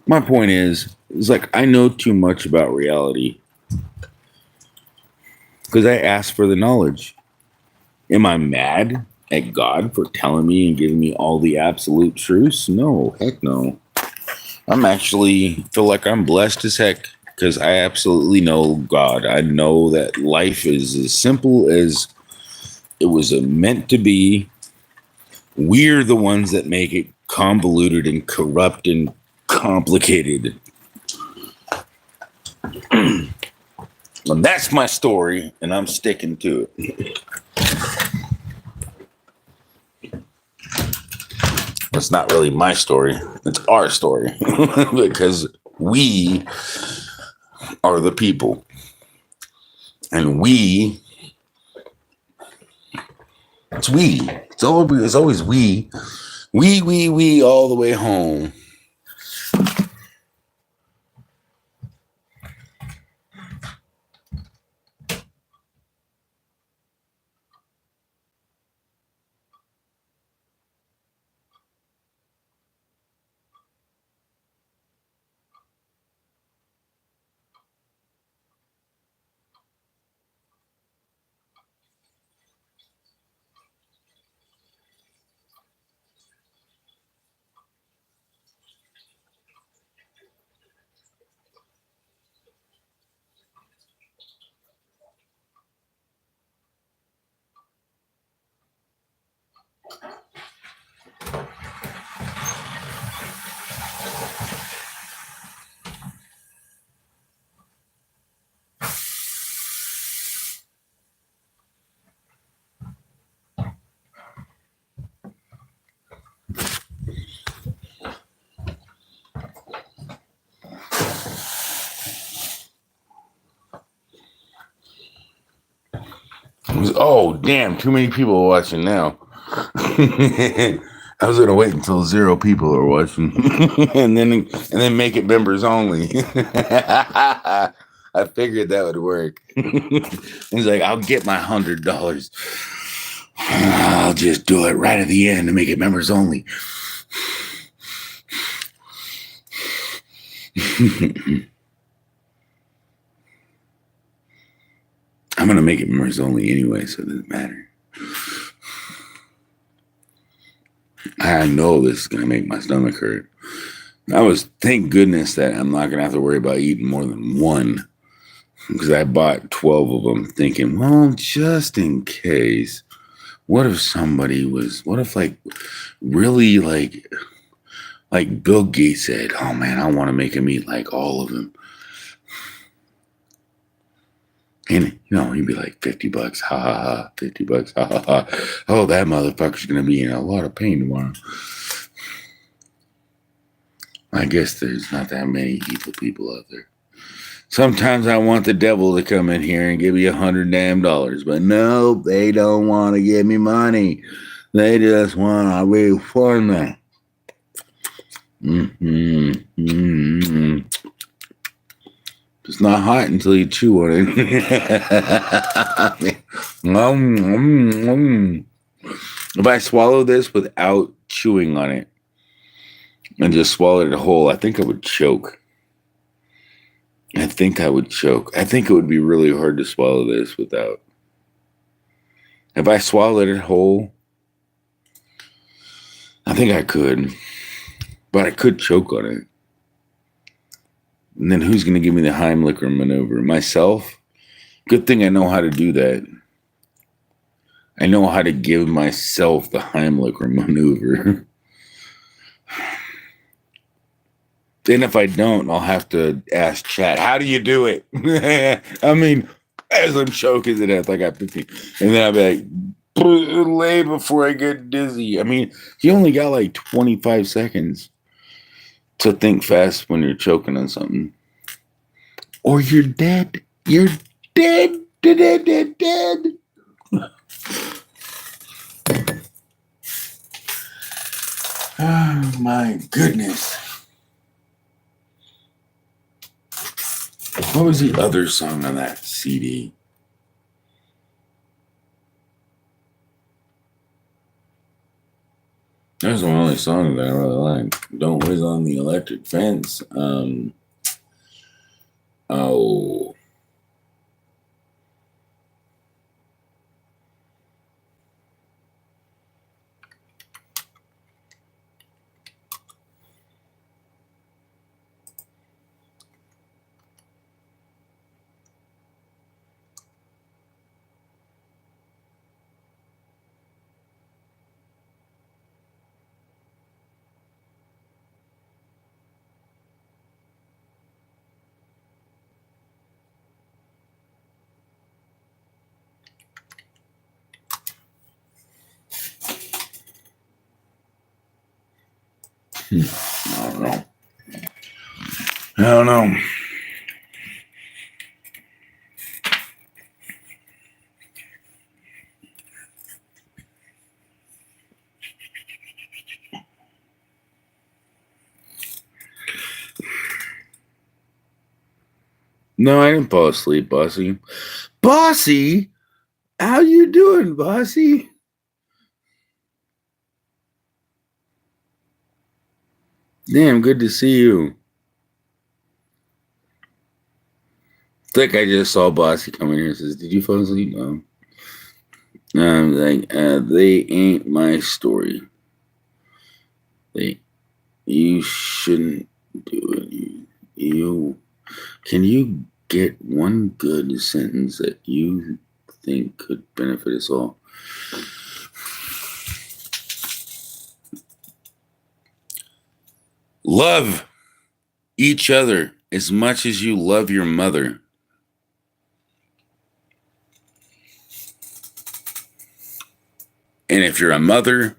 My point is like I know too much about reality because I asked for the knowledge. Am I mad at God for telling me and giving me all the absolute truths? No, heck no. I'm actually feel like I'm blessed as heck because I absolutely know God. I know that life is as simple as it was meant to be. We're the ones that make it convoluted and corrupt and complicated. And that's my story, and I'm sticking to it. It's not really my story. It's our story. Because we are the people. And we, it's we. It's always we. We all the way home. Oh, damn, too many people are watching now. I was gonna wait until 0 people are watching, and then make it members only. I figured that would work. He's like, I'll get my $100. I'll just do it right at the end to make it members only. I'm gonna make it members only anyway, so it doesn't matter. I know this is gonna make my stomach hurt. Thank goodness that I'm not gonna have to worry about eating more than one, because I bought 12 of them thinking, well, just in case. What if like really like Bill Gates said, oh man, I want to make him eat like all of them. And, he'd be like, $50, ha ha ha, $50, ha ha ha. Oh, that motherfucker's going to be in a lot of pain tomorrow. I guess there's not that many evil people out there. Sometimes I want the devil to come in here and give me $100 damn, but no, they don't want to give me money. They just want to refund me. It's not hot until you chew on it. If I swallow this without chewing on it and just swallow it whole, I think I would choke. I think I it would be really hard to swallow this without. If I swallowed it whole, I think I could. But I could choke on it. And then who's going to give me the Heimlich maneuver? Myself? Good thing I know how to do that. I know how to give myself the Heimlich maneuver. Then if I don't, I'll have to ask chat, how do you do it? I mean, as I'm choking to death, I got 15. And then I'll be like, lay before I get dizzy. I mean, you only got like 25 seconds to think fast when you're choking on something. Or you're dead. You're dead. Dead. Oh, my goodness. What was the other song on that CD? That's the only song that I really like. Don't Whiz on the Electric Fence. Oh. I don't know. No, I didn't fall asleep, Bossy. Bossy? How you doing, Bossy? Damn, good to see you. It's like I just saw Bossy come in here and says, did you fall asleep? No. I'm like, they ain't my story. You shouldn't do it. Can you get one good sentence that you think could benefit us all? Love each other as much as you love your mother. And if you're a mother,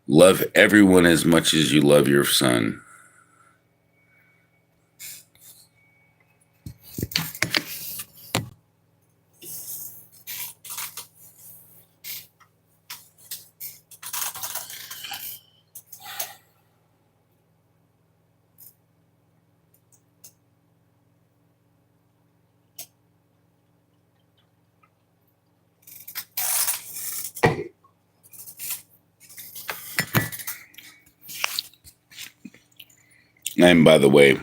love everyone as much as you love your son. And by the way,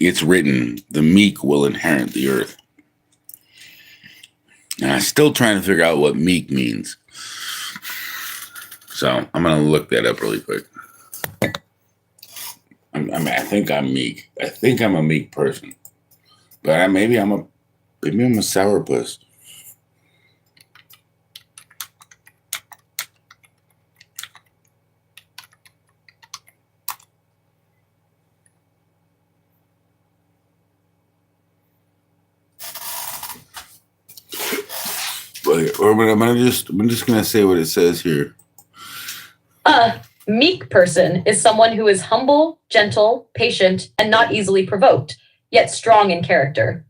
it's written, the meek will inherit the earth. And I'm still trying to figure out what meek means. So I'm going to look that up really quick. I think I'm meek. I think I'm a meek person. But maybe I'm a sourpuss. I'm just gonna say what it says here. A meek person is someone who is humble, gentle, patient, and not easily provoked, yet strong in character.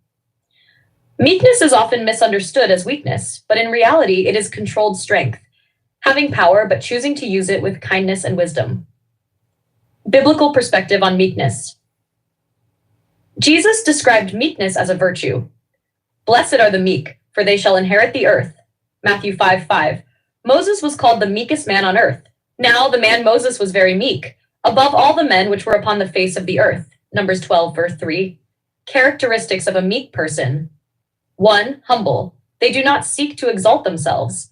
Meekness is often misunderstood as weakness, but in reality, it is controlled strength, having power but choosing to use it with kindness and wisdom. Biblical perspective on meekness. Jesus described meekness as a virtue. Blessed are the meek, for they shall inherit the earth. Matthew 5:5. Moses was called the meekest man on earth. Now the man Moses was very meek, above all the men which were upon the face of the earth. Numbers 12, verse 3. Characteristics of a meek person. 1. Humble. They do not seek to exalt themselves.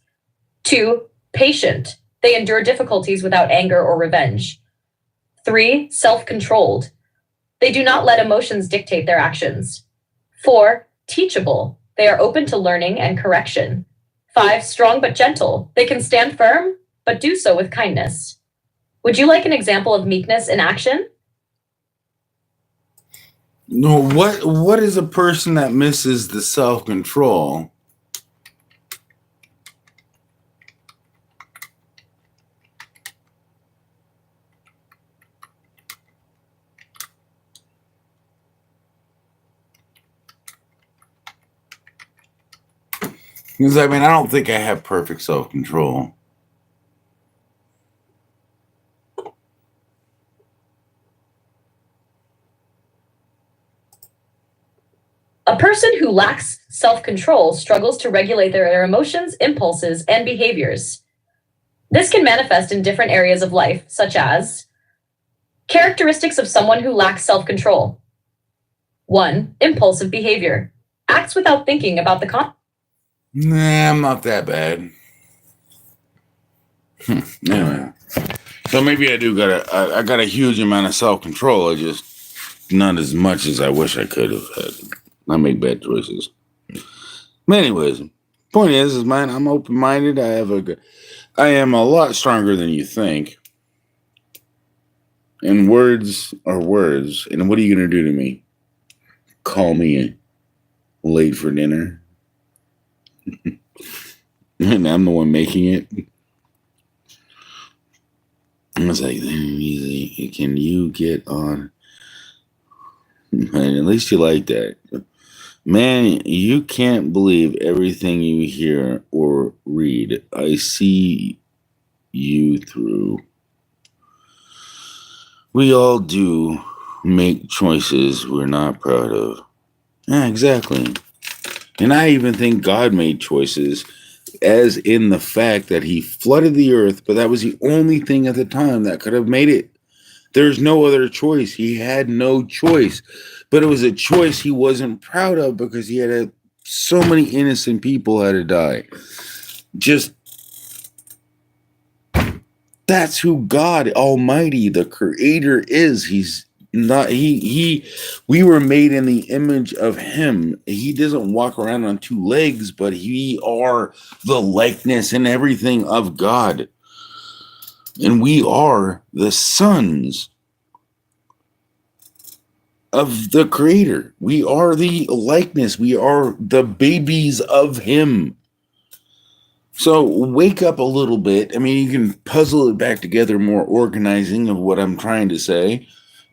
2. Patient. They endure difficulties without anger or revenge. 3. Self-controlled. They do not let emotions dictate their actions. 4. Teachable. They are open to learning and correction. 5. Strong but gentle. They can stand firm, but do so with kindness. Would you like an example of meekness in action? No, what is a person that misses the self-control? Because I mean, I don't think I have perfect self-control. A person who lacks self-control struggles to regulate their emotions, impulses, and behaviors. This can manifest in different areas of life, such as characteristics of someone who lacks self-control. 1. Impulsive behavior. Acts without thinking about the consequences. Nah, I'm not that bad. Anyway, so maybe I do I got a huge amount of self-control. I just not as much as I wish I could have had. I make bad choices. But anyways, point is man, I'm open-minded. I am a lot stronger than you think. And words are words. And what are you gonna do to me? Call me late for dinner? And I'm the one making it. I was like, easy. Can you get on? Man, at least you like that. Man, you can't believe everything you hear or read. I see you through. We all do make choices we're not proud of. Yeah, exactly. And I even think God made choices, as in the fact that he flooded the earth, but that was the only thing at the time that could have made it. There's no other choice. He had no choice. But it was a choice he wasn't proud of because he had so many innocent people had to die. Just, that's who God Almighty, the Creator, is. He's not, we were made in the image of him. He doesn't walk around on two legs, but we are the likeness and everything of God. And we are the sons of the Creator. We are the likeness. We are the babies of him. So wake up a little bit. I mean, you can puzzle it back together, more organizing of what I'm trying to say.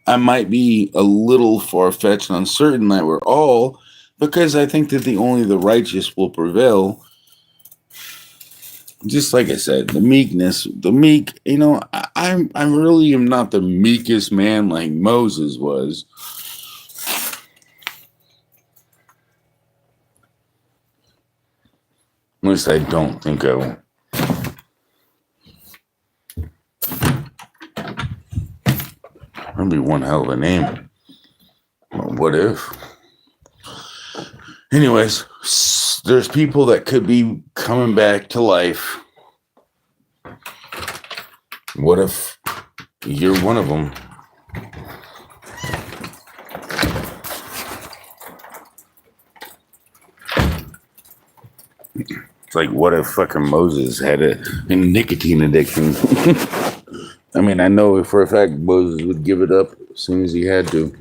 I might be a little far-fetched and uncertain that we're all, because I think that only the righteous will prevail. Just like I said, the meekness, the meek, I really am not the meekest man like Moses was. At least I don't think I will. That'd be one hell of a name. Well, what if? Anyways, there's people that could be coming back to life. What if you're one of them? It's like, what if fucking Moses had a nicotine addiction? I mean, I know for a fact Moses would give it up as soon as he had to.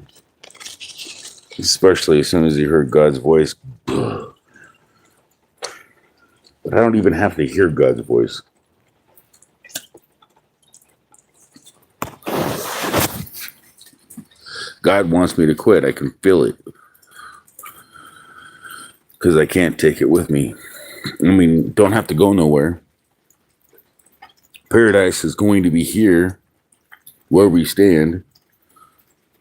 Especially as soon as he heard God's voice. But I don't even have to hear God's voice. God wants me to quit. I can feel it. Because I can't take it with me. I mean, don't have to go nowhere. Paradise is going to be here, where we stand.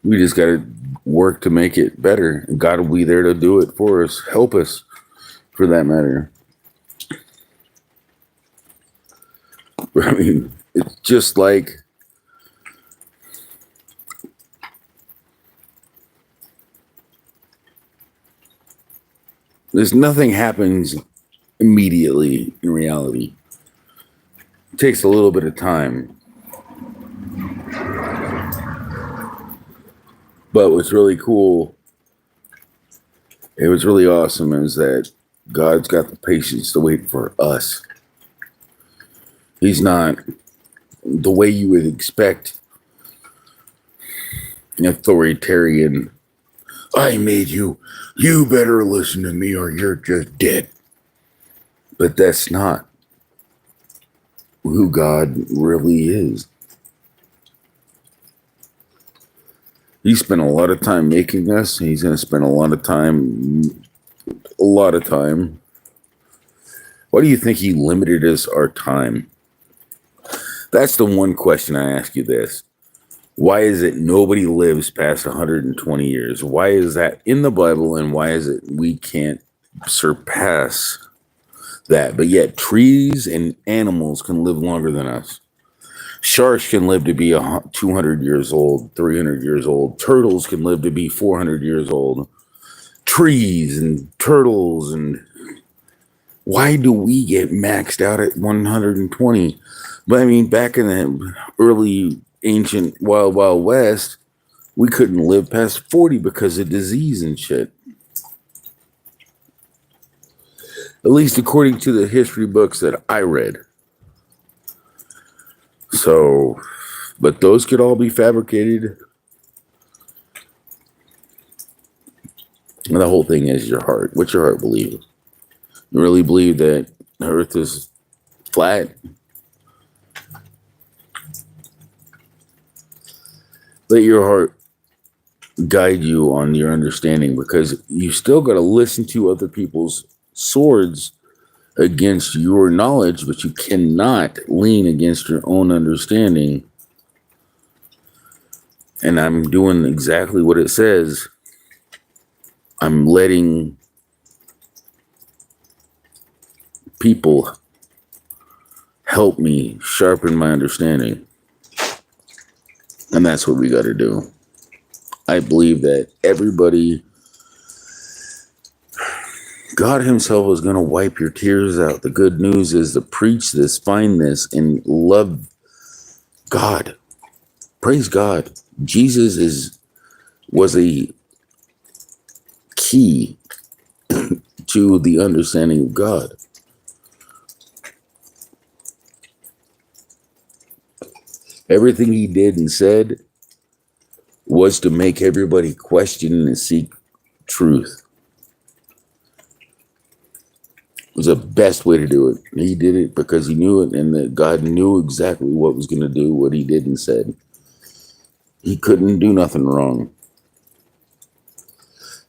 We just got to work to make it better. And God will be there to do it for us, help us, for that matter. I mean, it's just like there's nothing happens immediately in reality. It takes a little bit of time. But what's really cool, it was really awesome, is that God's got the patience to wait for us. He's not the way you would expect an authoritarian, I made you, you better listen to me or you're just dead. But that's not who God really is. He spent a lot of time making us. He's going to spend a lot of time. Why do you think he limited us our time? That's the one question I ask you this. Why is it nobody lives past 120 years? Why is that in the Bible, and why is it we can't surpass that? But yet trees and animals can live longer than us. Sharks can live to be 200 years old, 300 years old. Turtles can live to be 400 years old. Trees and turtles, and why do we get maxed out at 120? But I mean, back in the early ancient Wild Wild West, we couldn't live past 40 because of disease and shit. At least according to the history books that I read. So, but those could all be fabricated. And the whole thing is your heart. What's your heart believe? You really believe that the earth is flat? Let your heart guide you on your understanding, because you still got to listen to other people's swords against your knowledge, but you cannot lean against your own understanding. And I'm doing exactly what it says. I'm letting people help me sharpen my understanding. And that's what we got to do. I believe that everybody, God himself is going to wipe your tears out. The good news is to preach this, find this, and love God. Praise God. Jesus was a key to the understanding of God. Everything he did and said was to make everybody question and seek truth. Was the best way to do it. He did it because he knew it, and that God knew exactly what was going to do, what he did and said. He couldn't do nothing wrong.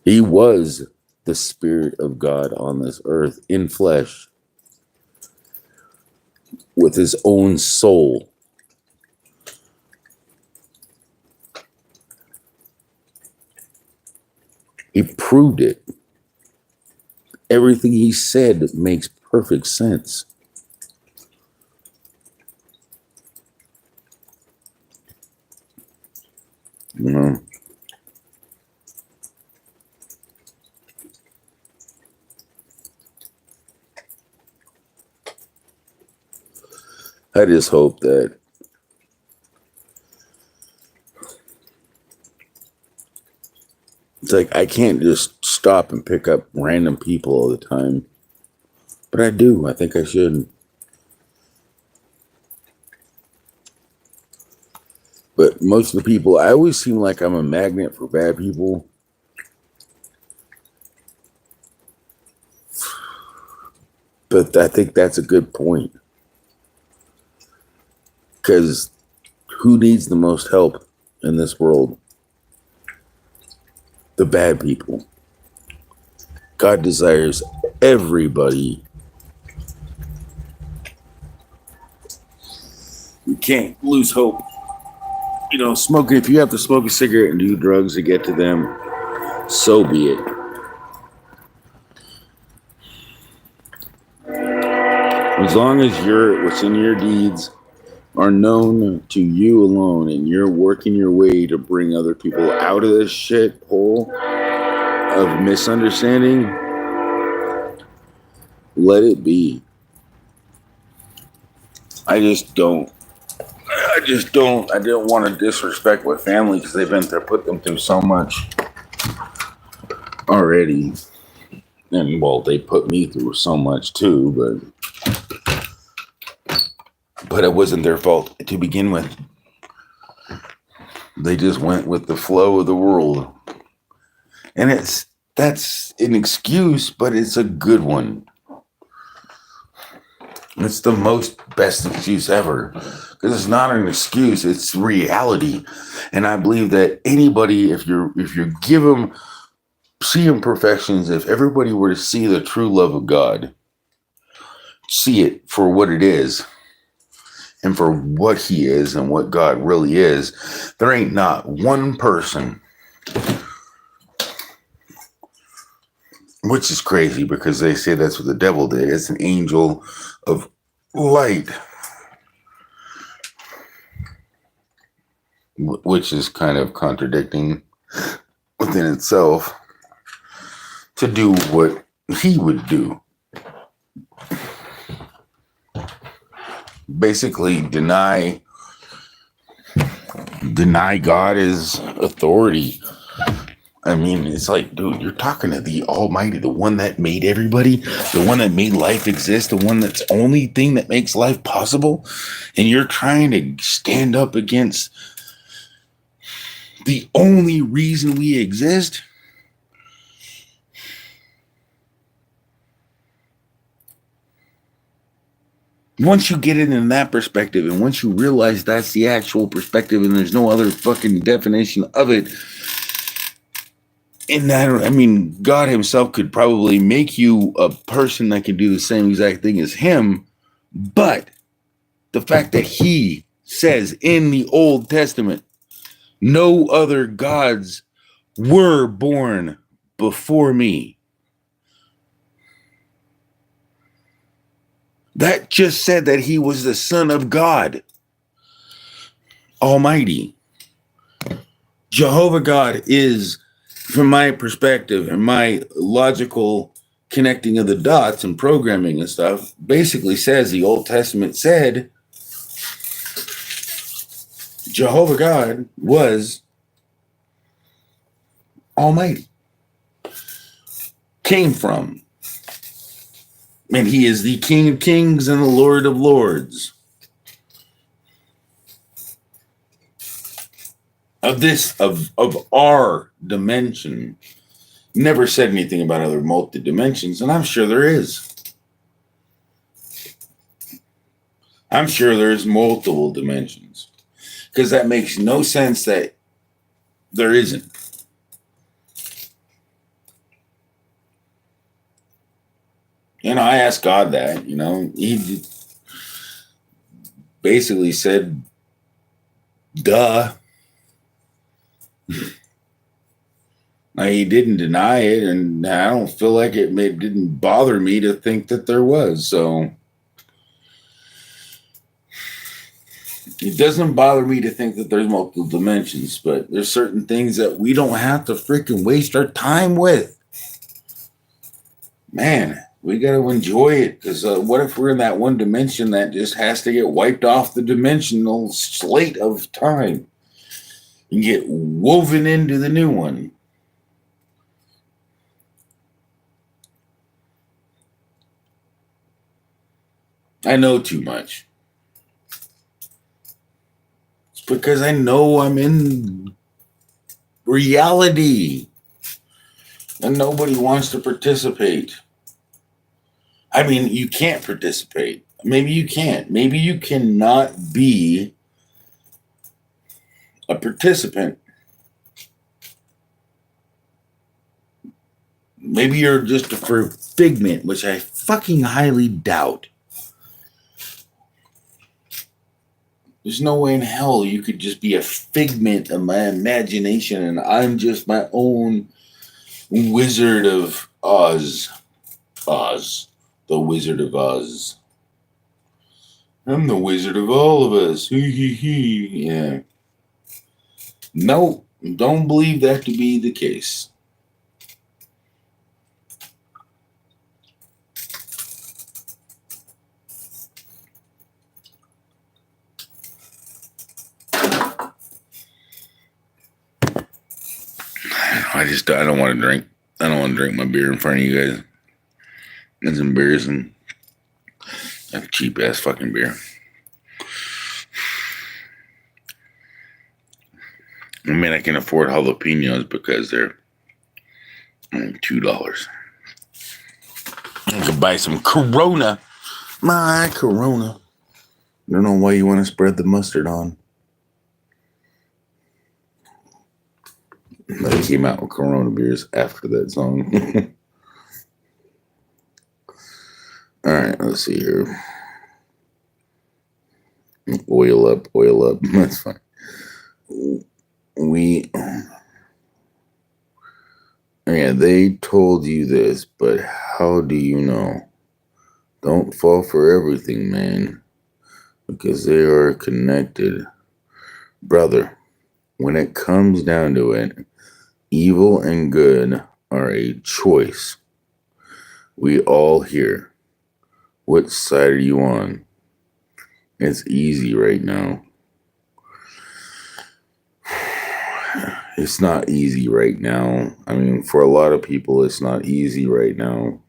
He was the Spirit of God on this earth in flesh with his own soul. He proved it. Everything he said makes perfect sense. You know? I just hope that it's like I can't just stop and pick up random people all the time. But I do. I think I should. But most of the people, I always seem like I'm a magnet for bad people. But I think that's a good point. Because who needs the most help in this world? The bad people. God desires everybody. You can't lose hope. smoking. If you have to smoke a cigarette and do drugs to get to them, so be it. As long as what's in your deeds are known to you alone, and you're working your way to bring other people out of this shit hole of misunderstanding, let it be. I don't want to disrespect my family because they've been there, put them through so much already. And well, they put me through so much too, but it wasn't their fault to begin with. They just went with the flow of the world. And that's an excuse, but it's a good one. It's the best excuse ever. Because it's not an excuse, it's reality. And I believe that anybody, if you give them, see imperfections, if everybody were to see the true love of God, see it for what it is, and for what he is and what God really is, there ain't not one person, which is crazy because they say that's what the devil did. It's an angel of light, which is kind of contradicting within itself, to do what he would do. Basically deny God his authority. I mean, it's like, dude, you're talking to the Almighty, the one that made everybody, the one that made life exist, the one that's only thing that makes life possible, and you're trying to stand up against the only reason we exist? Once you get it in that perspective, and once you realize that's the actual perspective and there's no other fucking definition of it, and that, I mean, God himself could probably make you a person that can do the same exact thing as him, but the fact that he says in the Old Testament, no other gods were born before me. That just said that he was the Son of God Almighty. Jehovah God is, from my perspective and my logical connecting of the dots and programming and stuff, basically says the Old Testament said Jehovah God was Almighty. Came from. And he is the King of Kings and the Lord of Lords. Of our dimension. Never said anything about other multi-dimensions, and I'm sure there is. I'm sure there's multiple dimensions. Because that makes no sense that there isn't. I asked God that, he basically said, duh. He didn't deny it, and I don't feel like it didn't bother me to think that there was. So it doesn't bother me to think that there's multiple dimensions, but there's certain things that we don't have to freaking waste our time with. Man, we got to enjoy it, because what if we're in that one dimension that just has to get wiped off the dimensional slate of time and get woven into the new one? I know too much. It's because I know I'm in reality and nobody wants to participate. I mean, you can't participate. Maybe you can't. Maybe you cannot be a participant. Maybe you're just a figment, which I fucking highly doubt. There's no way in hell you could just be a figment of my imagination and I'm just my own Wizard of Oz. Oz. The Wizard of Oz. I'm the wizard of all of us. Hee hee hee. Yeah. No, don't believe that to be the case. I don't want to drink. I don't want to drink my beer in front of you guys. It's embarrassing. That cheap ass fucking beer. I mean, I can afford jalapenos because they're $2. I could buy some Corona. My Corona. I don't know why you want to spread the mustard on. They came out with Corona beers after that song. All right, let's see here. Oil up. That's fine. They told you this, but how do you know? Don't fall for everything, man, because they are connected. Brother, when it comes down to it, evil and good are a choice. We all here. What side are you on? It's easy right now. It's not easy right now. I mean, for a lot of people, it's not easy right now.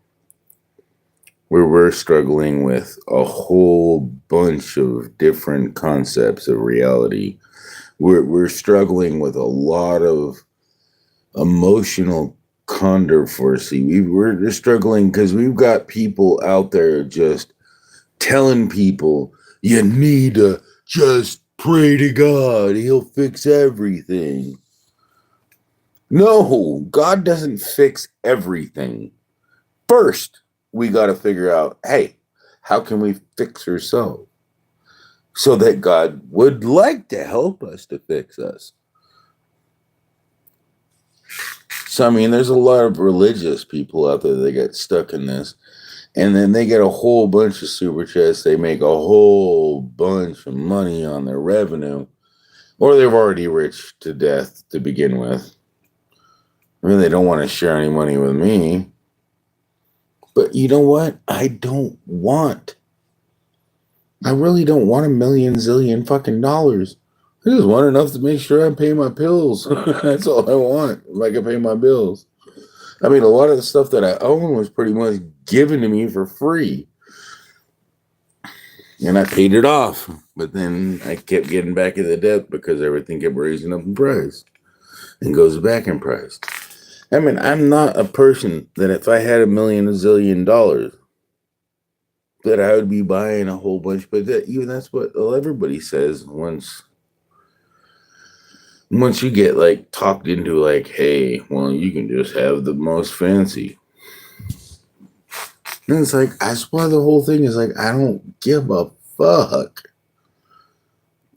We're struggling with a whole bunch of different concepts of reality. We're struggling with a lot of emotional controversy. We're struggling because we've got people out there just telling people, you need to just pray to God. He'll fix everything. No, God doesn't fix everything. First, we got to figure out, hey, how can we fix ourselves so that God would like to help us to fix us? So, I mean, there's a lot of religious people out there that get stuck in this. And then they get a whole bunch of super chats. They make a whole bunch of money on their revenue. Or they're already rich to death to begin with. I mean, they don't want to share any money with me. But you know what? I really don't want a million zillion fucking dollars. I just want enough to make sure I pay my bills. That's all I want. If I can pay my bills. I mean, a lot of the stuff that I own was pretty much given to me for free. And I paid it off. But then I kept getting back into debt because everything kept raising up in price. And goes back in price. I mean, I'm not a person that if I had a million, a zillion dollars, that I would be buying a whole bunch. But that's what everybody says once you get like talked into like, hey, well, you can just have the most fancy. And it's like, that's why the whole thing is like, I don't give a fuck.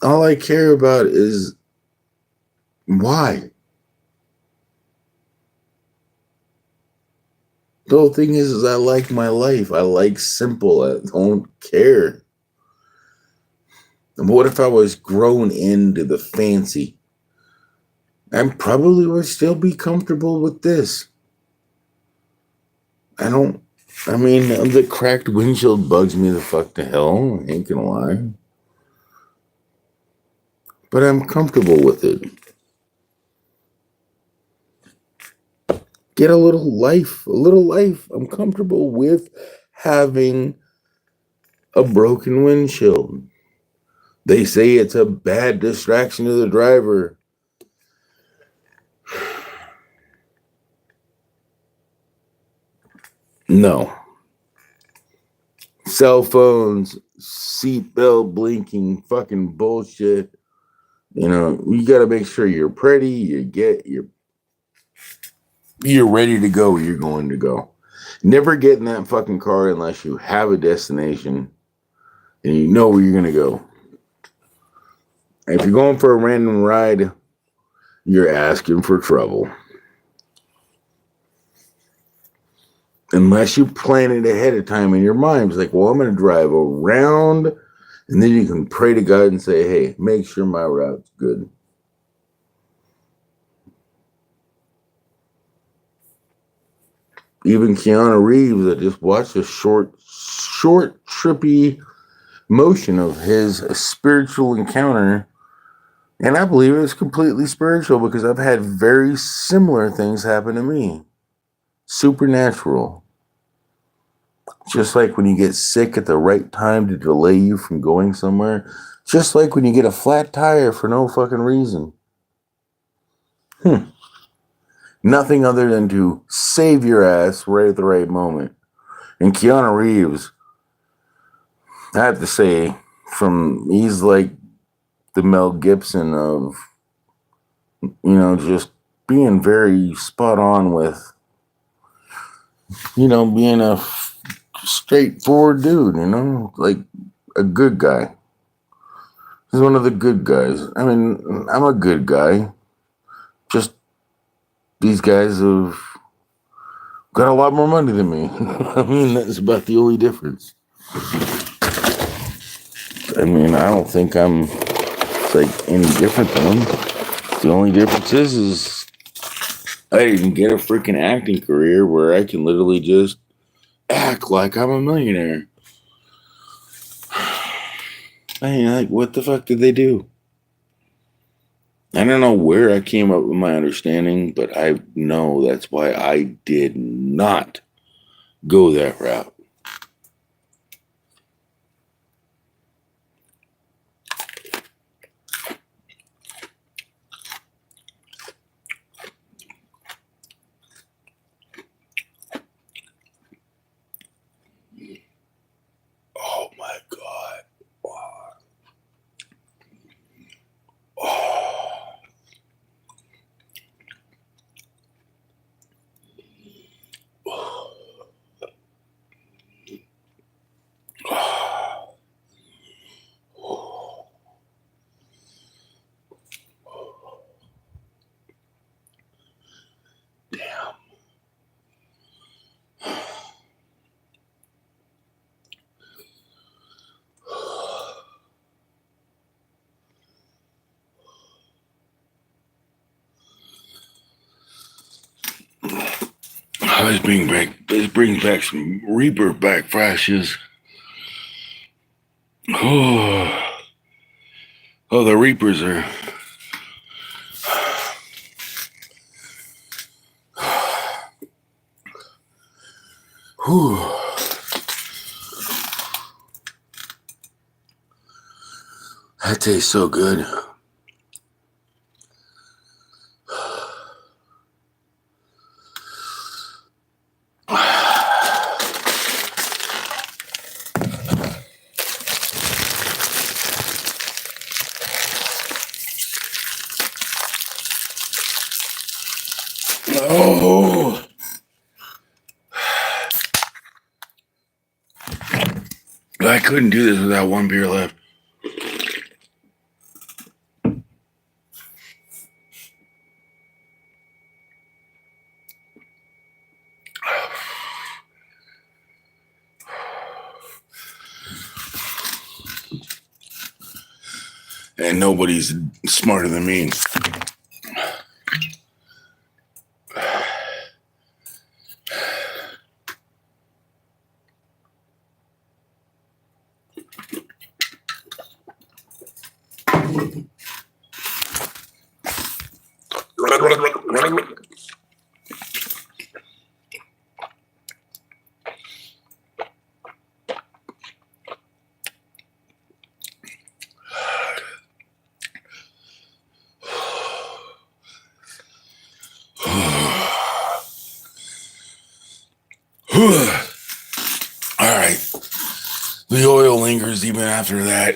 All I care about is why. The whole thing is I like my life. I like simple. I don't care. And what if I was grown into the fancy? I probably would still be comfortable with this. The cracked windshield bugs me the fuck to hell. I ain't gonna lie. But I'm comfortable with it. Get a little life. I'm comfortable with having a broken windshield. They say it's a bad distraction to the driver. No. Cell phones, seatbelt blinking, fucking bullshit. You got to make sure you're pretty. You're ready to go where you're going to go. Never get in that fucking car unless you have a destination and you know where you're going to go. If you're going for a random ride, you're asking for trouble. Unless you plan it ahead of time in your mind. It's like, well, I'm going to drive around, and then you can pray to God and say, hey, make sure my route's good. Even Keanu Reeves, I just watched a short, trippy motion of his spiritual encounter. And I believe it was completely spiritual because I've had very similar things happen to me. Supernatural. Just like when you get sick at the right time to delay you from going somewhere. Just like when you get a flat tire for no fucking reason. Nothing other than to save your ass right at the right moment. And Keanu Reeves, I have to say, he's like the Mel Gibson of, just being very spot on with, being a straightforward dude, like a good guy. He's one of the good guys. I mean, I'm a good guy. Just these guys have got a lot more money than me. I mean, that's about the only difference. I mean, I don't think I'm like any different than them. The only difference is I didn't get a freaking acting career where I can literally just act like I'm a millionaire. I mean, like, what the fuck did they do? I don't know where I came up with my understanding, but I know that's why I did not go that route. Oh my God. Wow. Oh. Damn. This brings back some Reaper backflashes. Oh, the Reapers are. Whew. That tastes so good. Oh. I couldn't do this without one beer left. And nobody's smarter than me. All right. The oil lingers even after that.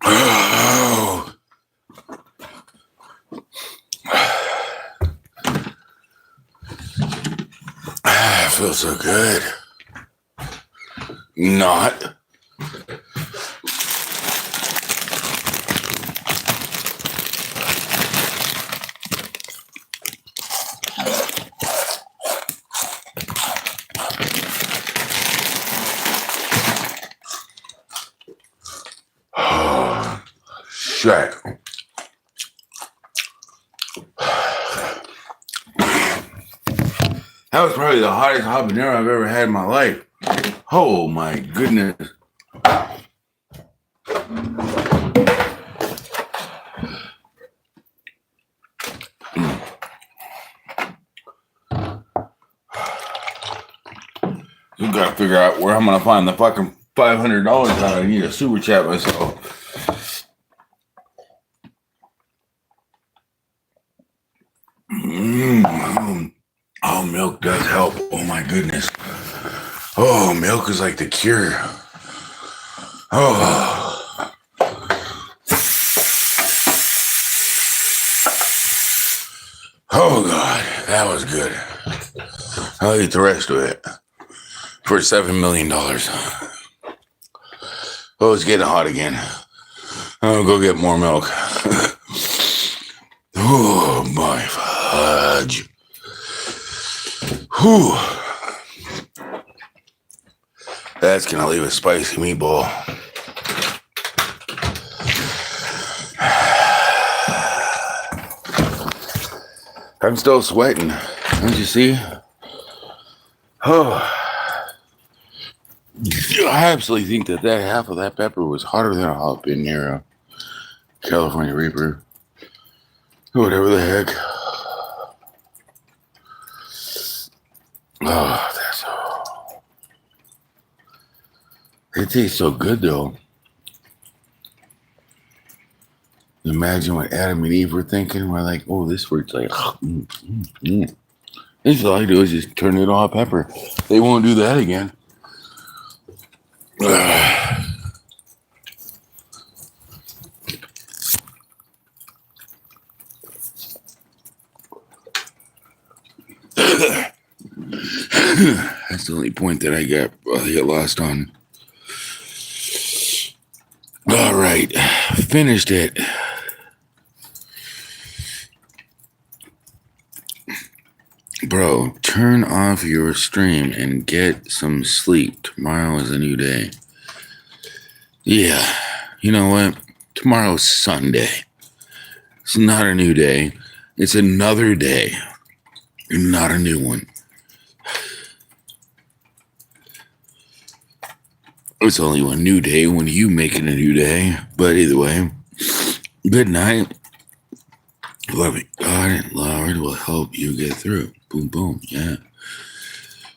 Oh. I feel so good. Not. That was probably the hottest habanero I've ever had in my life. Oh my goodness. You gotta figure out where I'm gonna find the fucking $500 out. I need a super chat myself. Oh, milk does help. Oh my goodness. Oh, milk is like the cure. Oh. Oh God, that was good. I'll eat the rest of it for $7 million. Oh, it's getting hot again. I'll go get more milk. Oh my fudge. Whew. That's gonna leave a spicy meatball. I'm still sweating. Don't you see? Oh. I absolutely think that half of that pepper was hotter than a habanero. California Reaper. Whatever the heck. Oh, that's so... It tastes so good, though. Imagine what Adam and Eve were thinking. We're like, oh, this works like... This is all I do is just turn it all pepper. They won't do that again. That's the only point that I get lost on. All right, finished it. Bro, turn off your stream and get some sleep. Tomorrow is a new day. Yeah, you know what? Tomorrow's Sunday. It's not a new day. It's another day. Not a new one. It's only one new day when you make it a new day. But either way, good night. Loving God and Lord will help you get through. Boom, boom, yeah.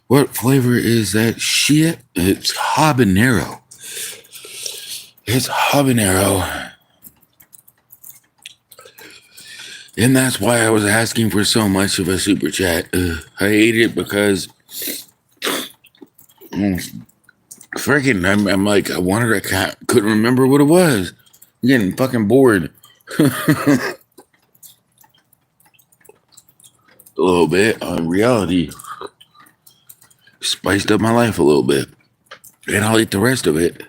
What flavor is that shit? It's habanero. It's habanero. And that's why I was asking for so much of a super chat. I ate it because... Freaking, I'm like, I couldn't remember what it was. I'm getting fucking bored. A little bit. Reality spiced up my life a little bit. And I'll eat the rest of it.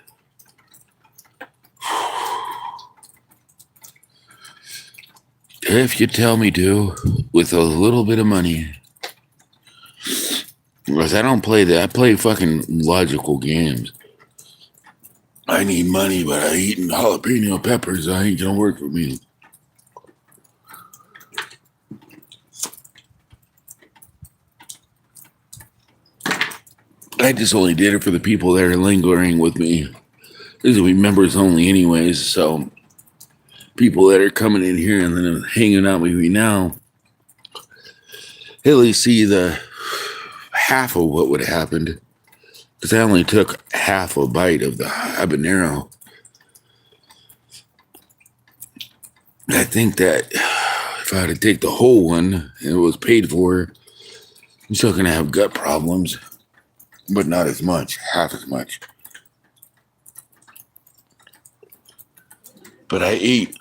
If you tell me to, with a little bit of money. Because I don't play that. I play fucking logical games. I need money, but I eating jalapeno peppers. I ain't gonna work for me. I just only did it for the people that are lingering with me. This will be members only anyways, so people that are coming in here and then hanging out with me now, at least see the half of what would have happened. Because I only took half a bite of the habanero. I think that if I had to take the whole one and it was paid for, I'm still going to have gut problems. But not as much, half as much. But I ate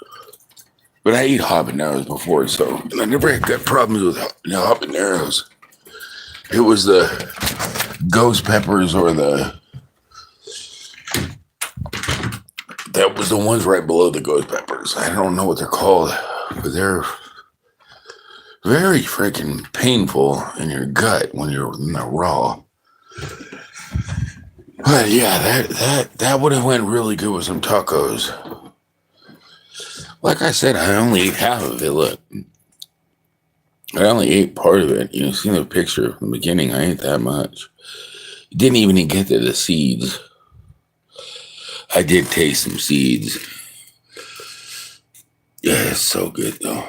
habaneros before, so I never had gut problems with habaneros. It was the ghost peppers or that was the ones right below the ghost peppers. I don't know what they're called, but they're very freaking painful in your gut when they're raw. But yeah, that would have went really good with some tacos. Like I said, I only ate half of it. Look, I only ate part of it. You know, see the picture from the beginning. I ate that much. Didn't even get to the seeds. I did taste some seeds. Yeah, it's so good though.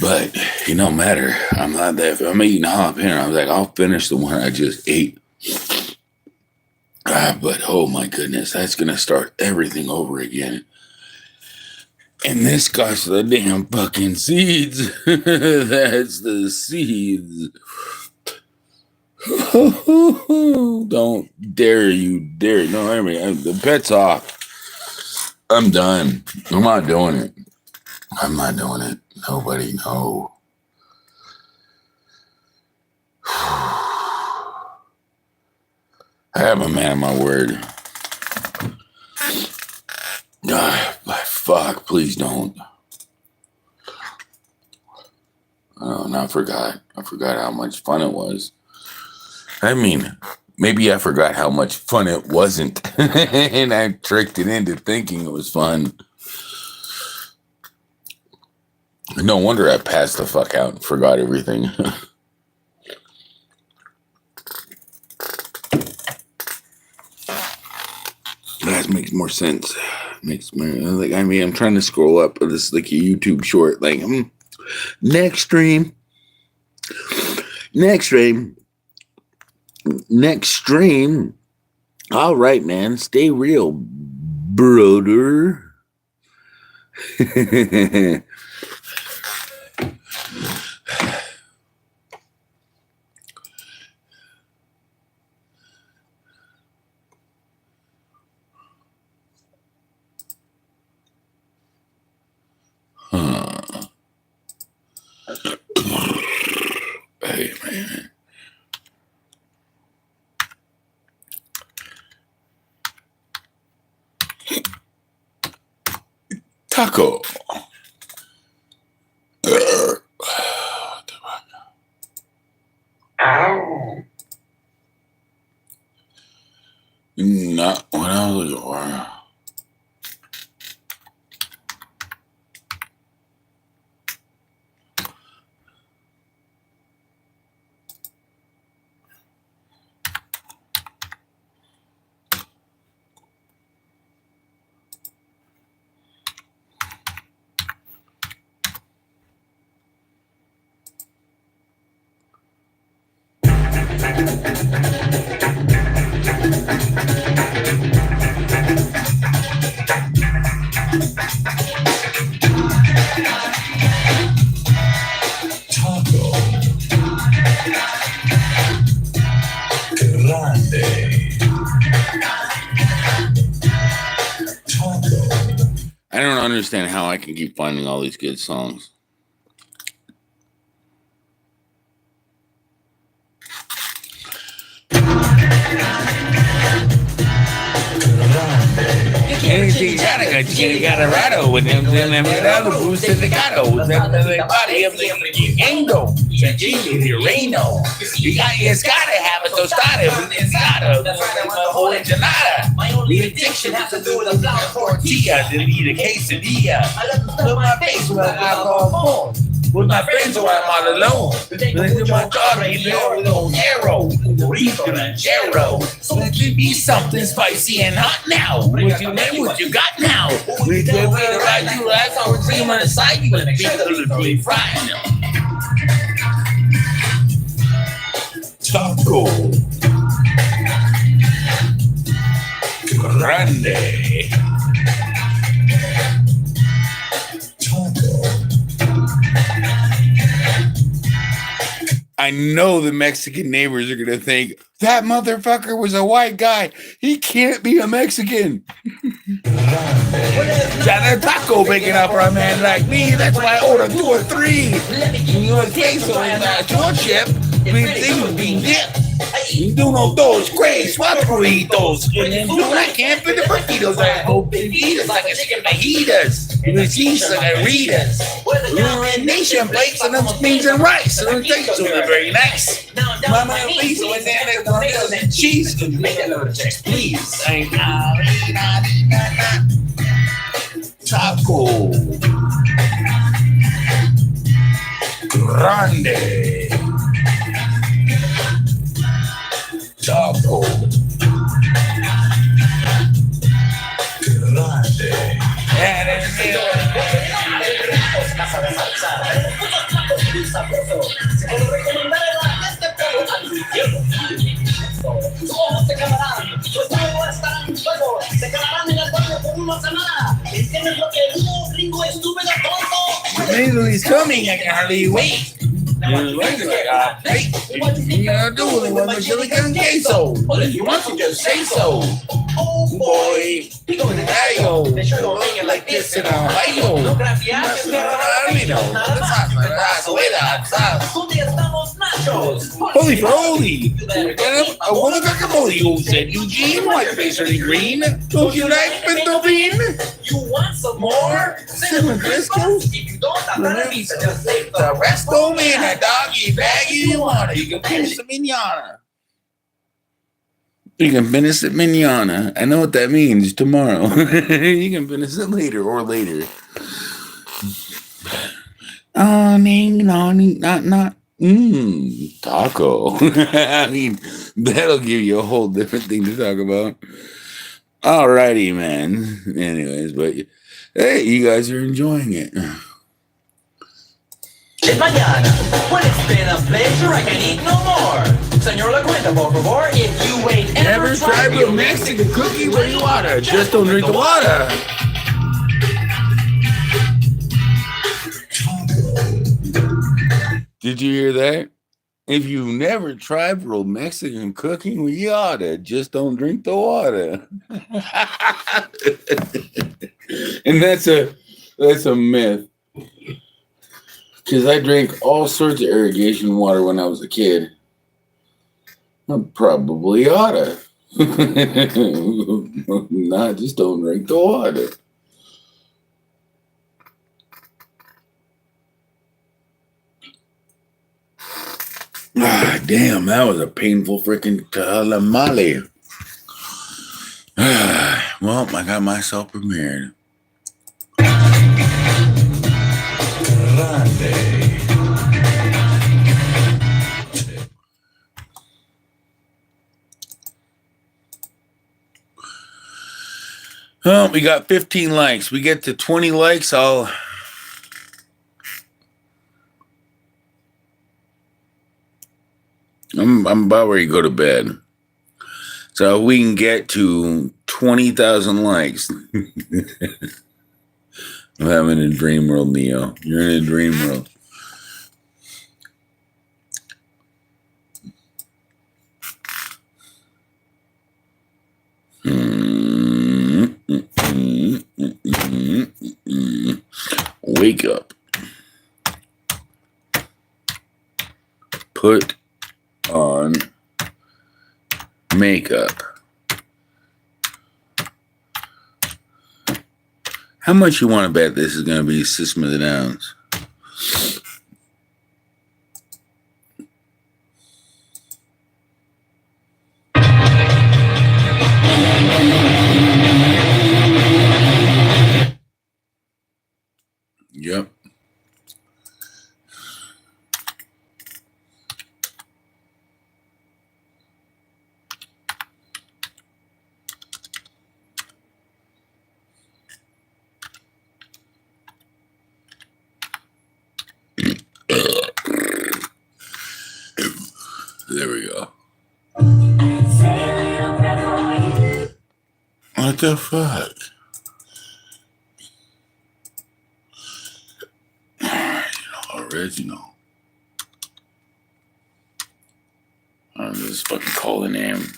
But it don't matter. I'm not that. If I'm eating jalapeno, I was like, I'll finish the one I just ate. But oh my goodness, that's gonna start everything over again. And this guy's the damn fucking seeds. That's the seeds. Don't dare you dare. No, I mean, the bet's off. I'm done. I'm not doing it. I'm not doing it. Nobody know. I have a man of my word. But fuck, please don't. Oh, and I forgot how much fun it was. I mean, maybe I forgot how much fun it wasn't. And I tricked it into thinking it was fun. No wonder I passed the fuck out and forgot everything. That makes more sense. I'm trying to scroll up, but it's like a YouTube short. Like, next stream. All right, man. Stay real, brother. Hey, man. Taco. Ow. Not what I was looking for. I don't understand how I can keep finding all these good songs. Anything you gotta rattle with them, boost to the gato, the body of the Yango, the Reno. You gotta have a tostada, it's gotta, the whole enchilada. The addiction has to do with a block tortilla, to need a quesadilla. Put my face with an alcohol phone. With my friends or I'm all alone. With my daughter, you know, little narrow, Rico and Jero. Let me be something spicy and hot now. What you got now? We did it right, you last on the team on the side, you're gonna be a little bit fried. Taco Grande. I know the Mexican neighbors are going to think, that motherfucker was a white guy. He can't be a Mexican. Got a taco big enough for a man like me. That's why I ordered 2 or 3. You know, queso and your chip. Big thing would be dipped. Uno, dos, tres, cuatro burritos. And then I can't fit the burritos. I hope they eat us like a chicken fajitas. And the cheese like Ritas. We're in nation plates and them beans and rice. And them things are very nice. Mama, please, and then there's tortillas and cheese. Could you make that little text, please? Taco. Grande. Taco. Grande. Casa de salsa. Muchos tacos muy sabrosos. Se puede recomendar este pollo al infierno. Sus ojos se quemarán, su estómago estará en fuego. Se quedarán en el baño por una semana. ¿Entiendes lo que digo, gringo estúpido tonto? He's coming. I can hardly wait. What you gonna do with my chili con queso? Well, if you want to, just say so. Oh boy, he going to Gallo. They sure don't make it like this in Ohio. No gracias, holy holy. I want a guacamole, you said Eugene. Whiteface early green. Don't you like pinto bean? You want some more? Cinnamon Crisco's? If you don't, I'm gonna be just take The resto man, a doggy baggy you want it. You can finish the minana. You can finish it minana. I know what that means tomorrow. You can finish it later or later. Taco. I mean, that'll give you a whole different thing to talk about. Alrighty, man. Anyways, but hey, you guys are enjoying it. Es mañana. When it's been a pleasure, I can eat no more. Señor, la cuenta, por favor. If you ain't Never tried real Mexican cookie with water. Just don't drink the water. Did you hear that? If you never tried real Mexican cooking, well, you oughta. Just don't drink the water. And that's a myth. Because I drank all sorts of irrigation water when I was a kid. I probably oughta. Nah, just don't drink the water. Ah, damn, that was a painful freaking calamari. Well, I got myself prepared. Well, we got 15 likes. We get to 20 likes, I'm about ready to go to bed. So if we can get to 20,000 likes. I'm having a dream world, Neo. You're in a dream world. Wake up. Put on makeup. How much you want to bet this is going to be System of the Downs? Yep. There we go. What the fuck? Original. I'll just fucking call the name.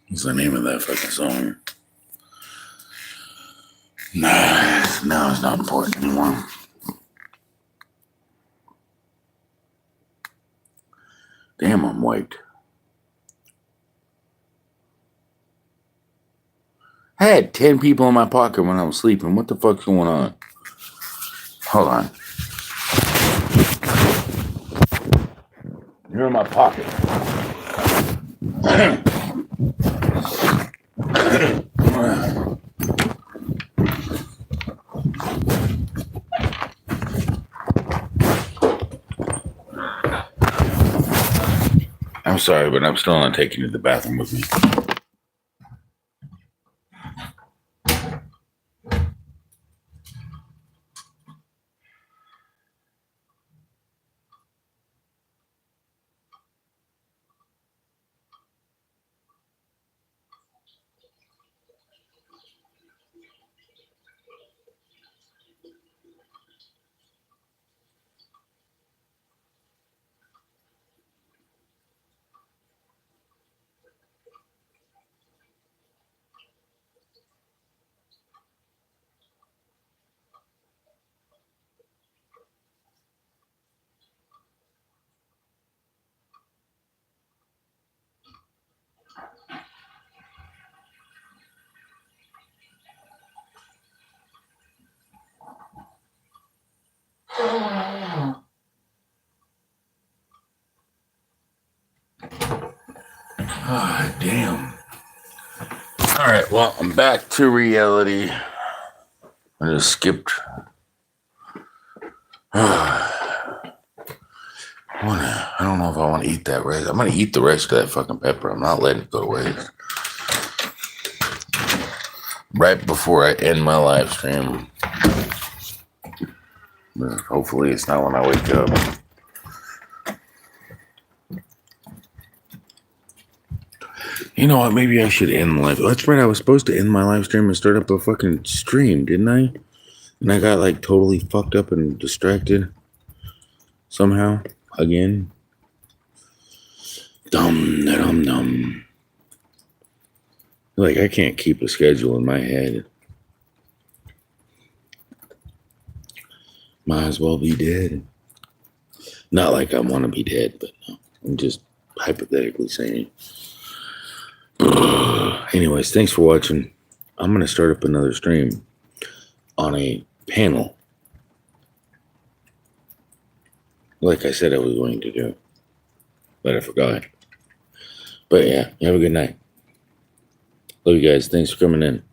What's the name of that fucking song? Nah, no, it's not important anymore. Damn, I'm wiped. I had 10 people in my pocket when I was sleeping. What the fuck's going on? Hold on. You're in my pocket. I'm sorry, but I'm still not taking you to the bathroom with me. Ah, damn. All right, well, I'm back to reality. I just skipped. I don't know if I want to eat that rest. I'm going to eat the rest of that fucking pepper. I'm not letting it go to waste. Right before I end my live stream. But hopefully it's not when I wake up. You know what? Maybe I should end the live. That's right. I was supposed to end my live stream and start up a fucking stream, didn't I? And I got like totally fucked up and distracted somehow again. Dumb. Like I can't keep a schedule in my head. Might as well be dead. Not like I want to be dead, but no, I'm just hypothetically saying. Anyways, thanks for watching. I'm going to start up another stream on a panel. Like I said I was going to do. But I forgot. But yeah, you have a good night. Love you guys. Thanks for coming in.